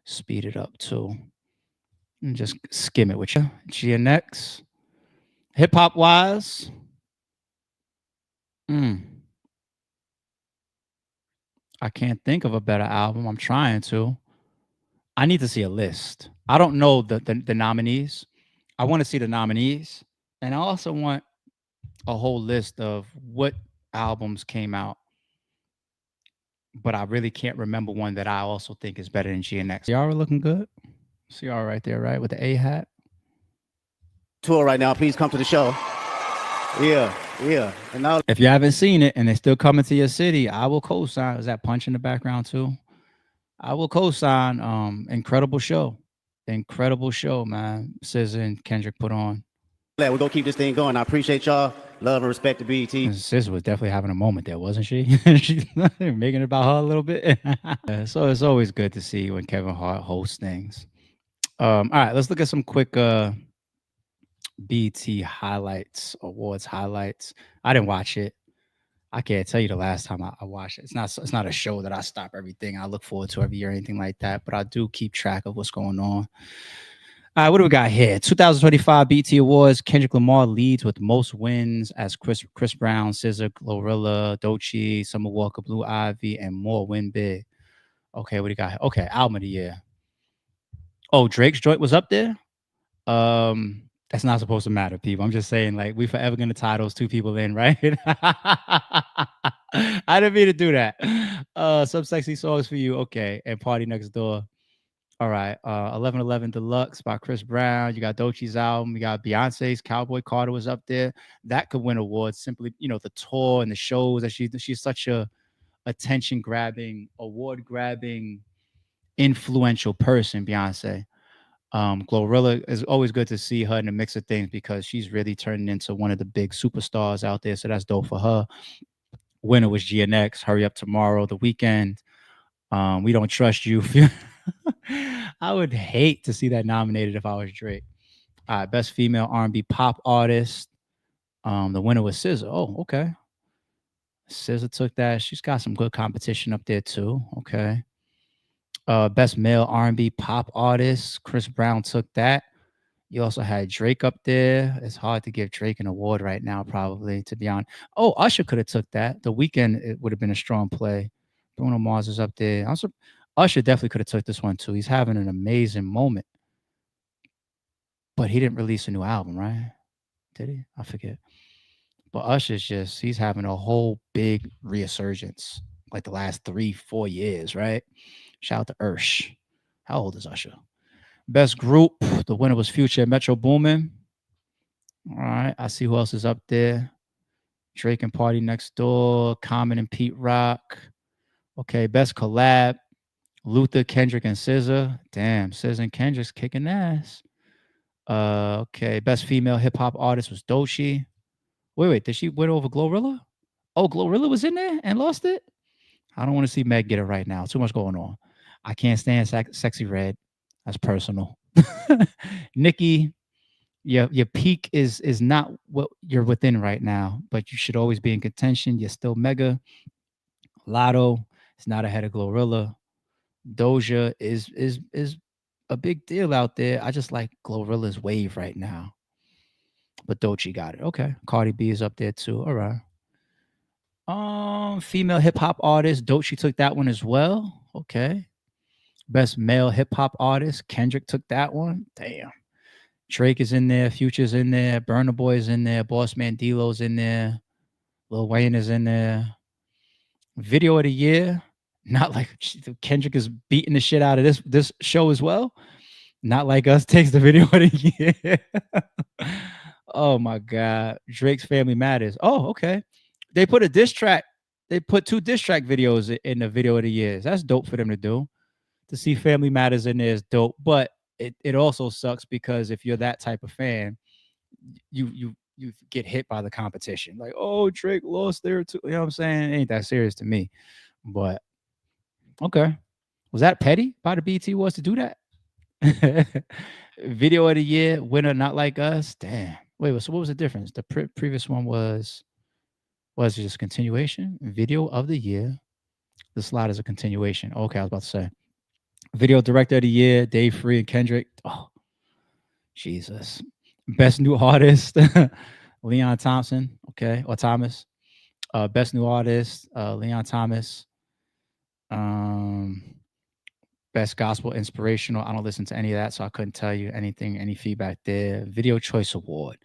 A: speed it up too. And just skim it with you. GNX. Hip hop wise. I can't think of a better album. I'm trying to. I need to see a list. I don't know the nominees. I want to see the nominees. And I also want a whole list of what albums came out, but I really can't remember one that I also think is better than GNX. Y'all are looking good. See y'all right there, right? With the A hat.
C: Tour right now. Please come to the show. Yeah. And now,
A: if you haven't seen it and they're still coming to your city, I will co-sign. Is that Punch in the background too? I will co-sign. Incredible show, man. SZA and Kendrick put on.
C: we're gonna keep this thing going. I appreciate y'all. Love and respect to BET.
A: SZA was definitely having a moment there, wasn't she? She's making it about her a little bit. So it's always good to see when Kevin Hart hosts things. All right, let's look at some quick BET highlights, awards highlights. I didn't watch it. I can't tell you the last time I watched it. It's not a show that I stop everything I look forward to every year or anything like that, but I do keep track of what's going on. All right, what do we got here? 2025 BET Awards. Kendrick Lamar leads with most wins as Chris Brown, SZA, Glorilla, Doechii, Summer Walker, Blue Ivy, and more win big. Okay, what do you got here? Okay, album of the year. Oh, Drake's joint was up there? That's not supposed to matter, people. I'm just saying, like, we forever gonna tie those two people in, right? I didn't mean to do that. Some sexy songs for you, okay. And Party Next Door. All right. 1111 Deluxe by Chris Brown. You got Doechii's album. You got Beyonce's Cowboy Carter was up there. That could win awards simply, the tour and the shows that she's such a attention grabbing, award grabbing, influential person, Beyonce. Glorilla is always good to see her in the mix of things because she's really turning into one of the big superstars out there. So that's dope for her. Winner was GNX, Hurry Up Tomorrow, The Weeknd. We Don't Trust You. I would hate to see that nominated if I was Drake. All right, Best Female R&B Pop Artist. The winner was SZA. Oh, okay. SZA took that. She's got some good competition up there too. Okay. Best Male R&B Pop Artist. Chris Brown took that. You also had Drake up there. It's hard to give Drake an award right now, probably, to be honest. Oh, Usher could have took that. The Weeknd, it would have been a strong play. Bruno Mars is up there. Usher definitely could have took this one too. He's having an amazing moment, but he didn't release a new album, right? Did he? I forget. But Usher's he's having a whole big resurgence like the last 3, 4 years, right? Shout out to Ursh. How old is Usher? Best group, the winner was Future and Metro Boomin. All right, I see who else is up there. Drake and Party Next Door, Common and Pete Rock. Okay, best collab, Luther, Kendrick, and SZA. Damn, SZA and Kendrick's kicking ass. Okay, best female hip hop artist was Doechii. Wait, did she win over Glorilla? Oh, Glorilla was in there and lost it? I don't want to see Meg get it right now. Too much going on. I can't stand Sexy Red. That's personal. Nikki, your peak is not what you're within right now, but you should always be in contention. You're still mega. Lotto is not ahead of Glorilla. Doja is a big deal out there. I just like Glorilla's wave right now. But Doechii got it. Okay. Cardi B is up there too. All right. Female hip hop artist. Doechii took that one as well. Okay. Best male hip hop artist. Kendrick took that one. Damn. Drake is in there. Future's in there. Burna Boy is in there. Boss Man D-Lo's in there. Lil Wayne is in there. Video of the year. Not like Kendrick is beating the shit out of this show as well. Not Like Us takes the video of the year. Oh my God. Drake's Family Matters. Oh, okay. They put a diss track. They put 2 diss track videos in the video of the years. That's dope for them to do. To see Family Matters in there is dope. But it also sucks because if you're that type of fan, you get hit by the competition. Like, oh, Drake lost there too. You know what I'm saying? It ain't that serious to me. But okay. Was that petty by the BT was to do that? Video of the year, winner, Not Like Us. Damn. Wait, so what was the difference? The previous one was it just continuation? Video of the year. The slide is a continuation. Okay, I was about to say. Video director of the year, Dave Free and Kendrick. Oh, Jesus. Best new artist, Leon Thompson. Okay, or Thomas. Best new artist, Leon Thomas. Best gospel inspirational. I don't listen to any of that, so I couldn't tell you anything, any feedback there. Video Choice Award.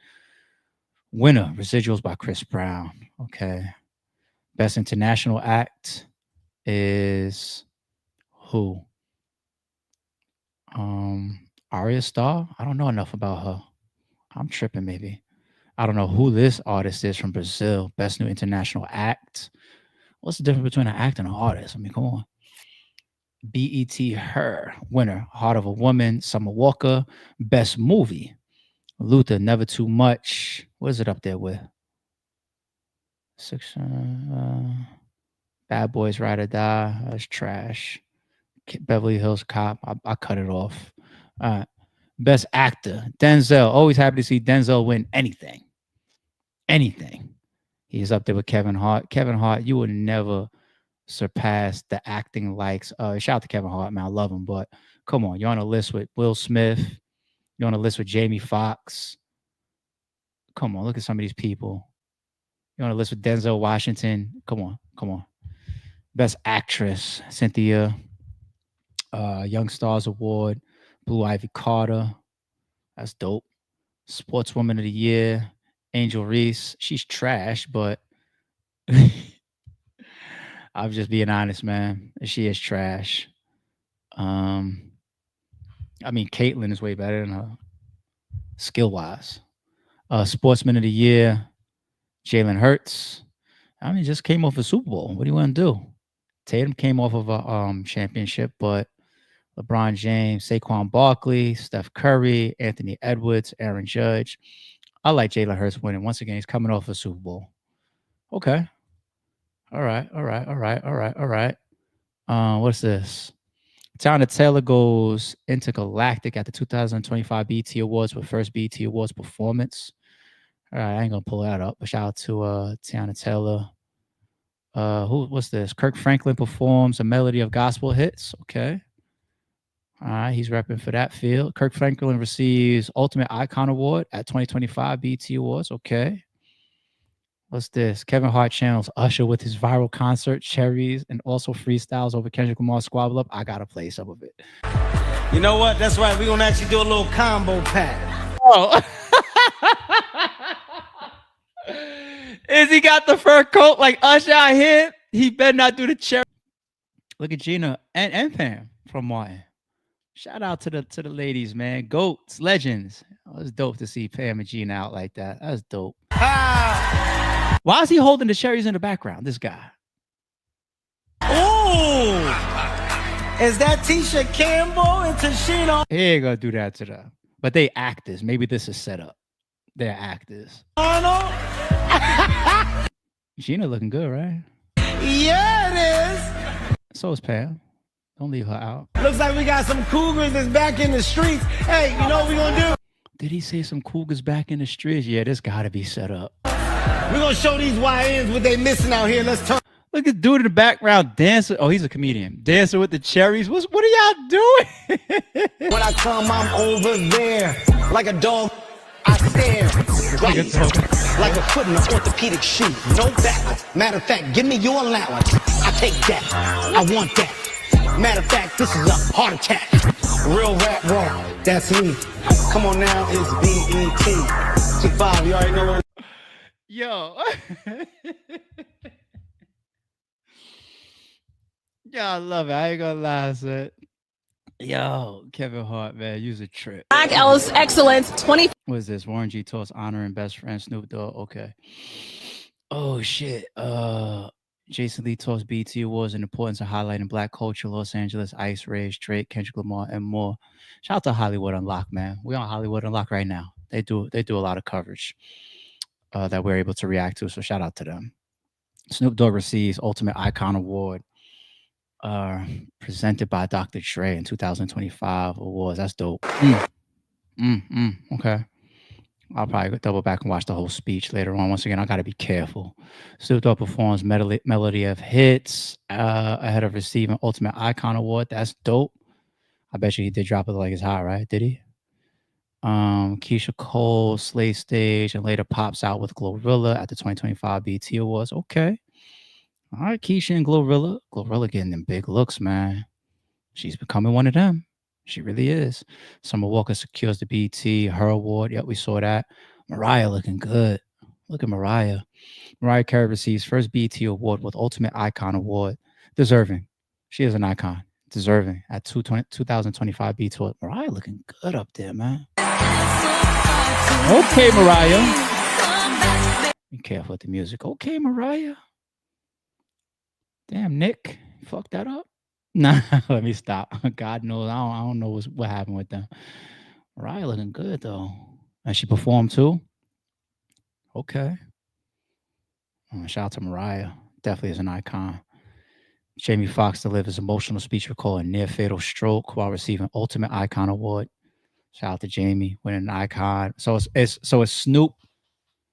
A: Winner, Residuals by Chris Brown. Okay. Best international act is who? Arya Starr. I don't know enough about her. I'm tripping maybe. I don't know who this artist is from Brazil. Best new international act. What's the difference between an act and an artist? I mean, come on. BET Her. Winner, Heart of a Woman. Summer Walker. Best movie. Luther, Never Too Much. What is it up there with? Bad Boys Ride or Die. That's trash. Beverly Hills Cop. I cut it off. All right. Best actor. Denzel. Always happy to see Denzel win anything. Anything. He's up there with Kevin Hart. Kevin Hart, you would never surpass the acting likes. Shout out to Kevin Hart, man. I love him. But come on. You're on a list with Will Smith. You're on a list with Jamie Foxx. Come on. Look at some of these people. You're on a list with Denzel Washington. Come on. Best actress, Cynthia. Young Stars Award, Blue Ivy Carter. That's dope. Sportswoman of the Year, Angel Reese. She's trash, but I'm just being honest, man. She is trash. I mean, Caitlyn is way better than her, skill-wise. Sportsman of the Year, Jalen Hurts. I mean, just came off a Super Bowl. What do you want to do? Tatum came off of a championship, but LeBron James, Saquon Barkley, Steph Curry, Anthony Edwards, Aaron Judge. I like Jalen Hurts winning. Once again, he's coming off a Super Bowl. Okay. All right. What's this? Tiana Taylor goes intergalactic at the 2025 BET Awards for first BET Awards performance. All right, I ain't gonna pull that up, but shout out to Tiana Taylor. What's this? Kirk Franklin performs a melody of gospel hits. Okay. All right, he's repping for that field. Kirk Franklin receives Ultimate Icon Award at 2025 BET Awards. Okay. What's this? Kevin Hart channels Usher with his viral concert, Cherries, and also freestyles over Kendrick Lamar Squabble Up. I gotta play some of it.
B: You know what? That's right. We're going to actually do a little combo pack.
A: Oh. Is he got the fur coat like Usher out here? He better not do the cherry. Look at Gina and Pam from Martin. Shout out to the ladies, man. Goats, legends. Oh, it's dope to see Pam and Gina out like that. That's dope. Why is he holding the cherries in the background? This guy.
B: Ooh! Is that Tisha Campbell and Tashina?
A: He ain't gonna do that to them. But they actors. Maybe this is set up. They're actors.
B: Arnold?
A: Gina looking good, right?
B: Yeah, it is.
A: So is Pam. Don't leave her out.
B: Looks like we got some cougars that's back in the streets. Hey, you know what we're gonna do?
A: Did he say some cougars back in the streets? Yeah, this gotta be set up.
B: We're gonna show these YNs what they missing out here. Let's turn.
A: Look at dude in the background dancing. Oh, he's a comedian. Dancing with the cherries. What are y'all doing?
B: When I come, I'm over there. Like a dog, I stare. Like a foot in an orthopedic shoe. No backward. Matter of fact, give me your allowance. I take that. I want that. Matter of fact, this is a heart attack. Real rap raw. That's me. Come on now, it's BET. T5, you already know what.
A: Yo. Yeah, I love it. I ain't gonna lie, son. Yo, Kevin Hart, man, use a trip.
D: Black Ellis Excellence 20.
A: What is this? Warren G toast honoring best friend Snoop Dogg. Okay. Oh shit. Jason Lee toast BT Awards and importance of highlighting Black culture, Los Angeles, Ice Rage, Drake, Kendrick Lamar, and more. Shout out to Hollywood Unlocked, man. We're on Hollywood Unlocked right now. They do a lot of coverage that we're able to react to. So shout out to them. Snoop Dogg receives Ultimate Icon Award. Presented by Dr. Dre in 2025 awards. That's dope. Okay. I'll probably double back and watch the whole speech later on. Once again, I got to be careful. Snoop Dogg performs Melody of Hits ahead of receiving Ultimate Icon Award. That's dope. I bet you he did drop it like it's hot, right? Did he? Keisha Cole, Slay Stage, and later pops out with Glorilla at the 2025 BET Awards. Okay. All right, Keisha and Glorilla. Glorilla getting them big looks, man. She's becoming one of them. She really is. Summer Walker secures the BET, her award. Yep, we saw that. Mariah looking good. Look at Mariah. Mariah Carey receives first BET award with Ultimate Icon Award. Deserving. She is an icon. Deserving at 2025 BET Award. Mariah looking good up there, man. Okay, Mariah. Be careful with the music. Okay, Mariah. Damn, Nick. You fucked that up? Nah, let me stop. God knows. I don't know what happened with them. Mariah looking good, though. And she performed, too? Okay. Shout out to Mariah. Definitely is an icon. Jamie Foxx delivers emotional speech recalling near-fatal stroke while receiving Ultimate Icon Award. Shout out to Jamie winning an icon. So it's Snoop.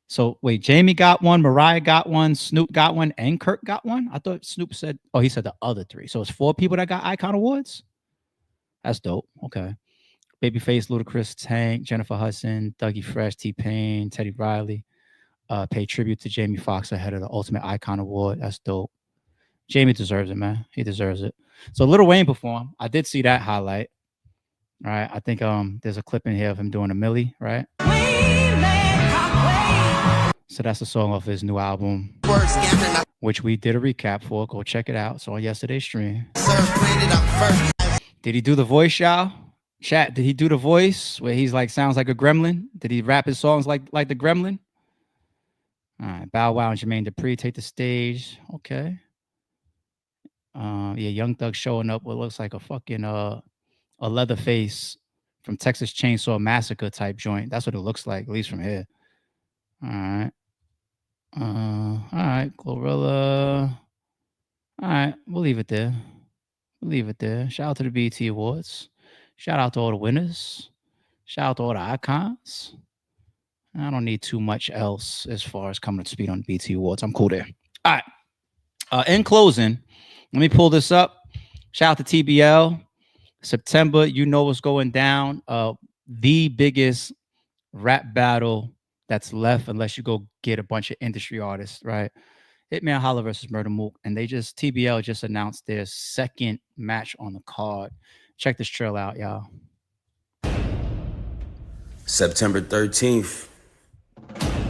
A: So wait, Jamie got one, Mariah got one, Snoop got one, and Kirk got one? I thought Snoop said, oh, he said the other three. So it's 4 people that got icon awards? That's dope. Okay. Babyface, Ludacris, Tank, Jennifer Hudson, Dougie Fresh, T-Pain, Teddy Riley pay tribute to Jamie Foxx ahead of the Ultimate Icon Award. That's dope. Jamie deserves it, man. He deserves it. So Lil Wayne performed. I did see that highlight. All right. I think there's a clip in here of him doing a Millie, right? So that's a song off his new album, which we did a recap for. Go check it out. It's on yesterday's stream. Did he do the voice, y'all? Chat, did he do the voice where he's like, sounds like a gremlin? Did he rap his songs like the gremlin? All right. Bow Wow and Jermaine Dupri take the stage. Okay. Yeah, Young Thug showing up what looks like a fucking a Leatherface from Texas Chainsaw Massacre type joint. That's what it looks like, at least from here. All right. All right, Glorilla. All right, we'll leave it there. Shout out to the BET Awards. Shout out to all the winners. Shout out to all the icons. I don't need too much else as far as coming to speed on the BET Awards. I'm cool there. All right. In closing, let me pull this up. Shout out to TBL. September, you know what's going down. The biggest rap battle that's left unless you go get a bunch of industry artists, right? Hitman Holla versus Murder Mook, and TBL just announced their second match on the card. Check this trail out, y'all.
E: September 13th,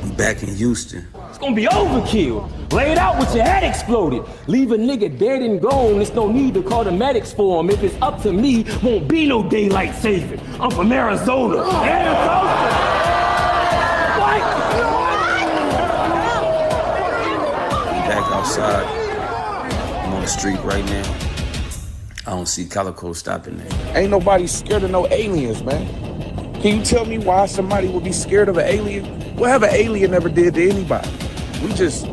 E: we back in Houston.
F: It's gonna be overkill. Lay it out with your head exploded. Leave a nigga dead and gone. There's no need to call the medics for him. If it's up to me, won't be no daylight saving. I'm from Arizona.
E: Back outside. I'm on the street right now. I don't see Calico stopping there.
G: Ain't nobody scared of no aliens, man. Can you tell me why somebody would be scared of an alien? What have an alien ever did to anybody? We just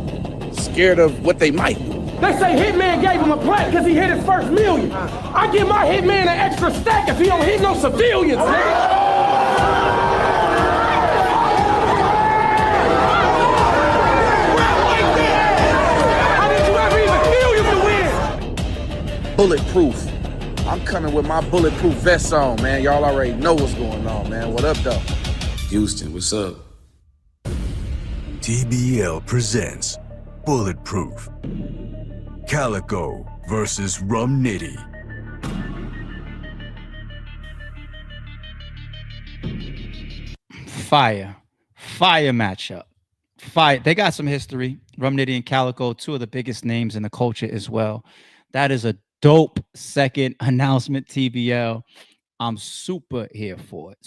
G: scared of what they might do.
F: They say Hitman gave him a plaque because he hit his first million. I give my Hitman an extra stack if he don't hit no civilians, nigga.
G: Bulletproof. I'm coming with my bulletproof vest on, man. Y'all already know what's going on, man. What up, though?
E: Houston, what's up?
H: TBL presents Bulletproof. Calico versus Rum Nitty.
A: Fire matchup. They got some history. Rum Nitty and Calico, two of the biggest names in the culture as well. That is a dope second announcement, TBL. I'm super here for it.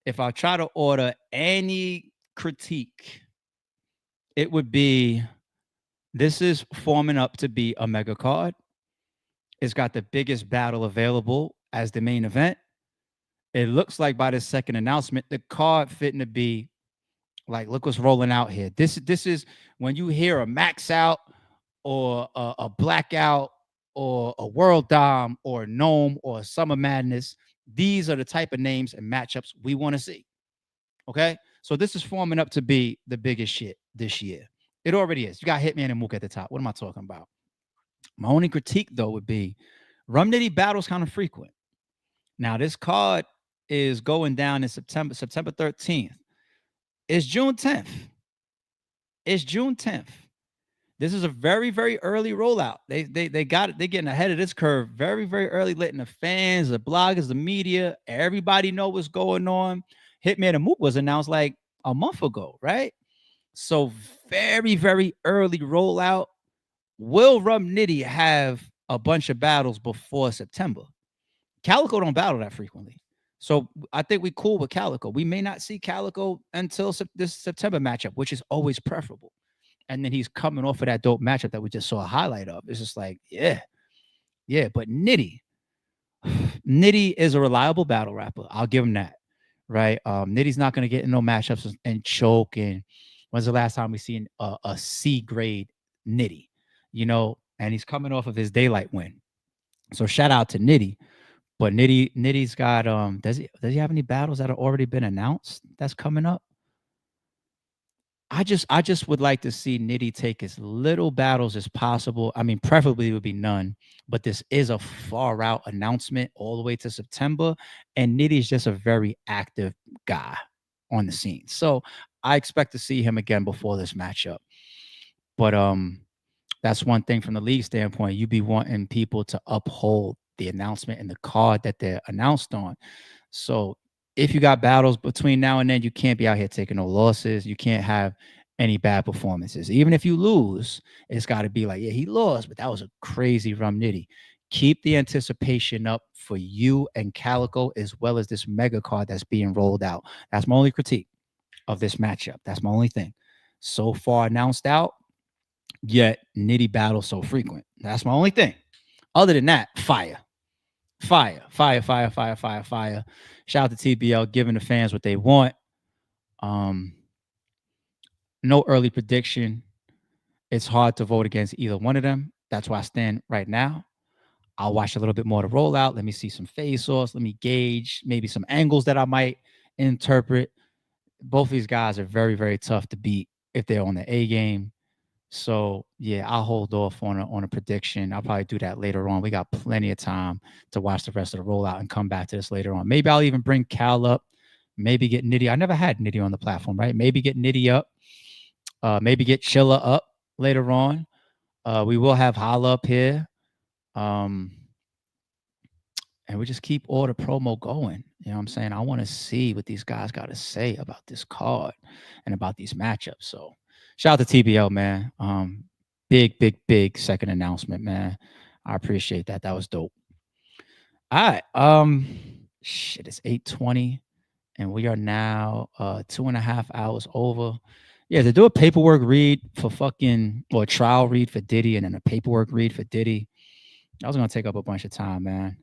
A: If I try to order any critique, it would be, this is forming up to be a mega card. It's got the biggest battle available as the main event. It looks like by the second announcement, the card fitting to be like, look what's rolling out here. This is when you hear a max out or a blackout or a world dom or a gnome or a summer madness. These are the type of names and matchups we want to see. Okay, so this is forming up to be the biggest shit this year. It already is. You got Hitman and Mook at the top. What am I talking about? My only critique though would be Rum Nitty battles kind of frequent. Now this card is going down in September 13th. It's June 10th. This is a very, very early rollout. They got it. They're getting ahead of this curve very, very early, letting the fans, the bloggers, the media, everybody know what's going on. Hitman and Mook was announced like a month ago, right? So very, very early rollout. Will Rum Nitty have a bunch of battles before September? Calico don't battle that frequently. So I think we cool with Calico. We may not see Calico until this September matchup, which is always preferable. And then he's coming off of that dope matchup that we just saw a highlight of. It's just like, yeah. But Nitty is a reliable battle rapper. I'll give him that, right? Nitty's not going to get in no matchups and choke. And when's the last time we seen a C grade Nitty, and he's coming off of his daylight win. So shout out to Nitty. But Nitty's got does he have any battles that have already been announced that's coming up? I just would like to see Nitty take as little battles as possible. I mean, preferably it would be none, but this is a far out announcement all the way to September, and Nitty's just a very active guy on the scene. So I expect to see him again before this matchup. But that's one thing from the league standpoint. You be wanting people to uphold the announcement and the card that they're announced on. So if you got battles between now and then, you can't be out here taking no losses. You can't have any bad performances. Even if you lose, it's got to be like, yeah, he lost, but that was a crazy Rum Nitty. Keep the anticipation up for you and Calico, as well as this mega card that's being rolled out. That's my only critique of this matchup. That's my only thing. So far announced out, yet Nitty battles so frequent. That's my only thing. Other than that, fire. Shout out to TBL giving the fans what they want. No early prediction. It's hard to vote against either one of them. That's where I stand right now. I'll watch a little bit more to roll out. Let me see some face-offs. Let me gauge maybe some angles that I might interpret. Both of these guys are very, very tough to beat if they're on the A game. So yeah, I'll hold off on a prediction. I'll probably do that later on. We got plenty of time to watch the rest of the rollout and come back to this later on. Maybe I'll even bring Cal up Maybe get Nitty. I never had Nitty on the platform, right? Maybe get Nitty up. Maybe get Chilla up later on. We will have Holla up here. And we just keep all the promo going. You know what I'm saying? I want to see what these guys got to say about this card and about these matchups. So shout out to TBL, man. Big second announcement, man. I appreciate that. That was dope. All right. Shit, it's 8:20. And we are now 2.5 hours over. Yeah, to do a paperwork read for or a trial read for Diddy and then a paperwork read for Diddy, I was going to take up a bunch of time, man.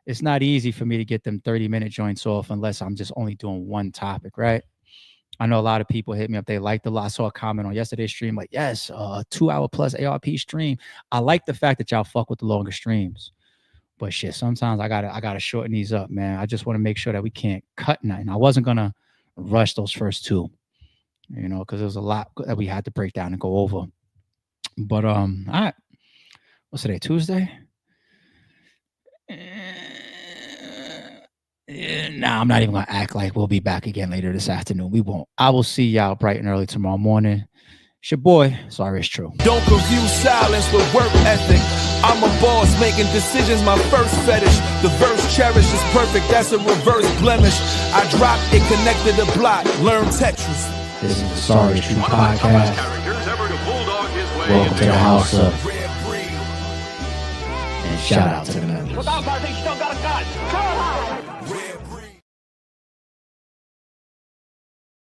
A: It's not easy for me to get them 30-minute joints off unless I'm just only doing one topic, right? I know a lot of people hit me up. They liked a lot. I saw a comment on yesterday's stream like, yes, 2-hour plus ARP stream. I like the fact that y'all fuck with the longer streams. But shit, sometimes I gotta shorten these up, man. I just want to make sure that we can't cut nothing. I wasn't gonna rush those first two, you know, because there was a lot that we had to break down and go over. But all right, what's today? Tuesday? Nah, I'm not even gonna act like we'll be back again later this afternoon. We won't. I will see y'all bright and early tomorrow morning. It's your boy, Sorry It's True.
I: Don't confuse silence with work ethic. I'm a boss making decisions, my first fetish. The verse cherished is perfect, that's a reverse blemish. I dropped it, connected the block, learn Tetris.
A: This is the Sorry It's True podcast. Welcome to the house of and shout out to the members.
B: Without our still got a gun.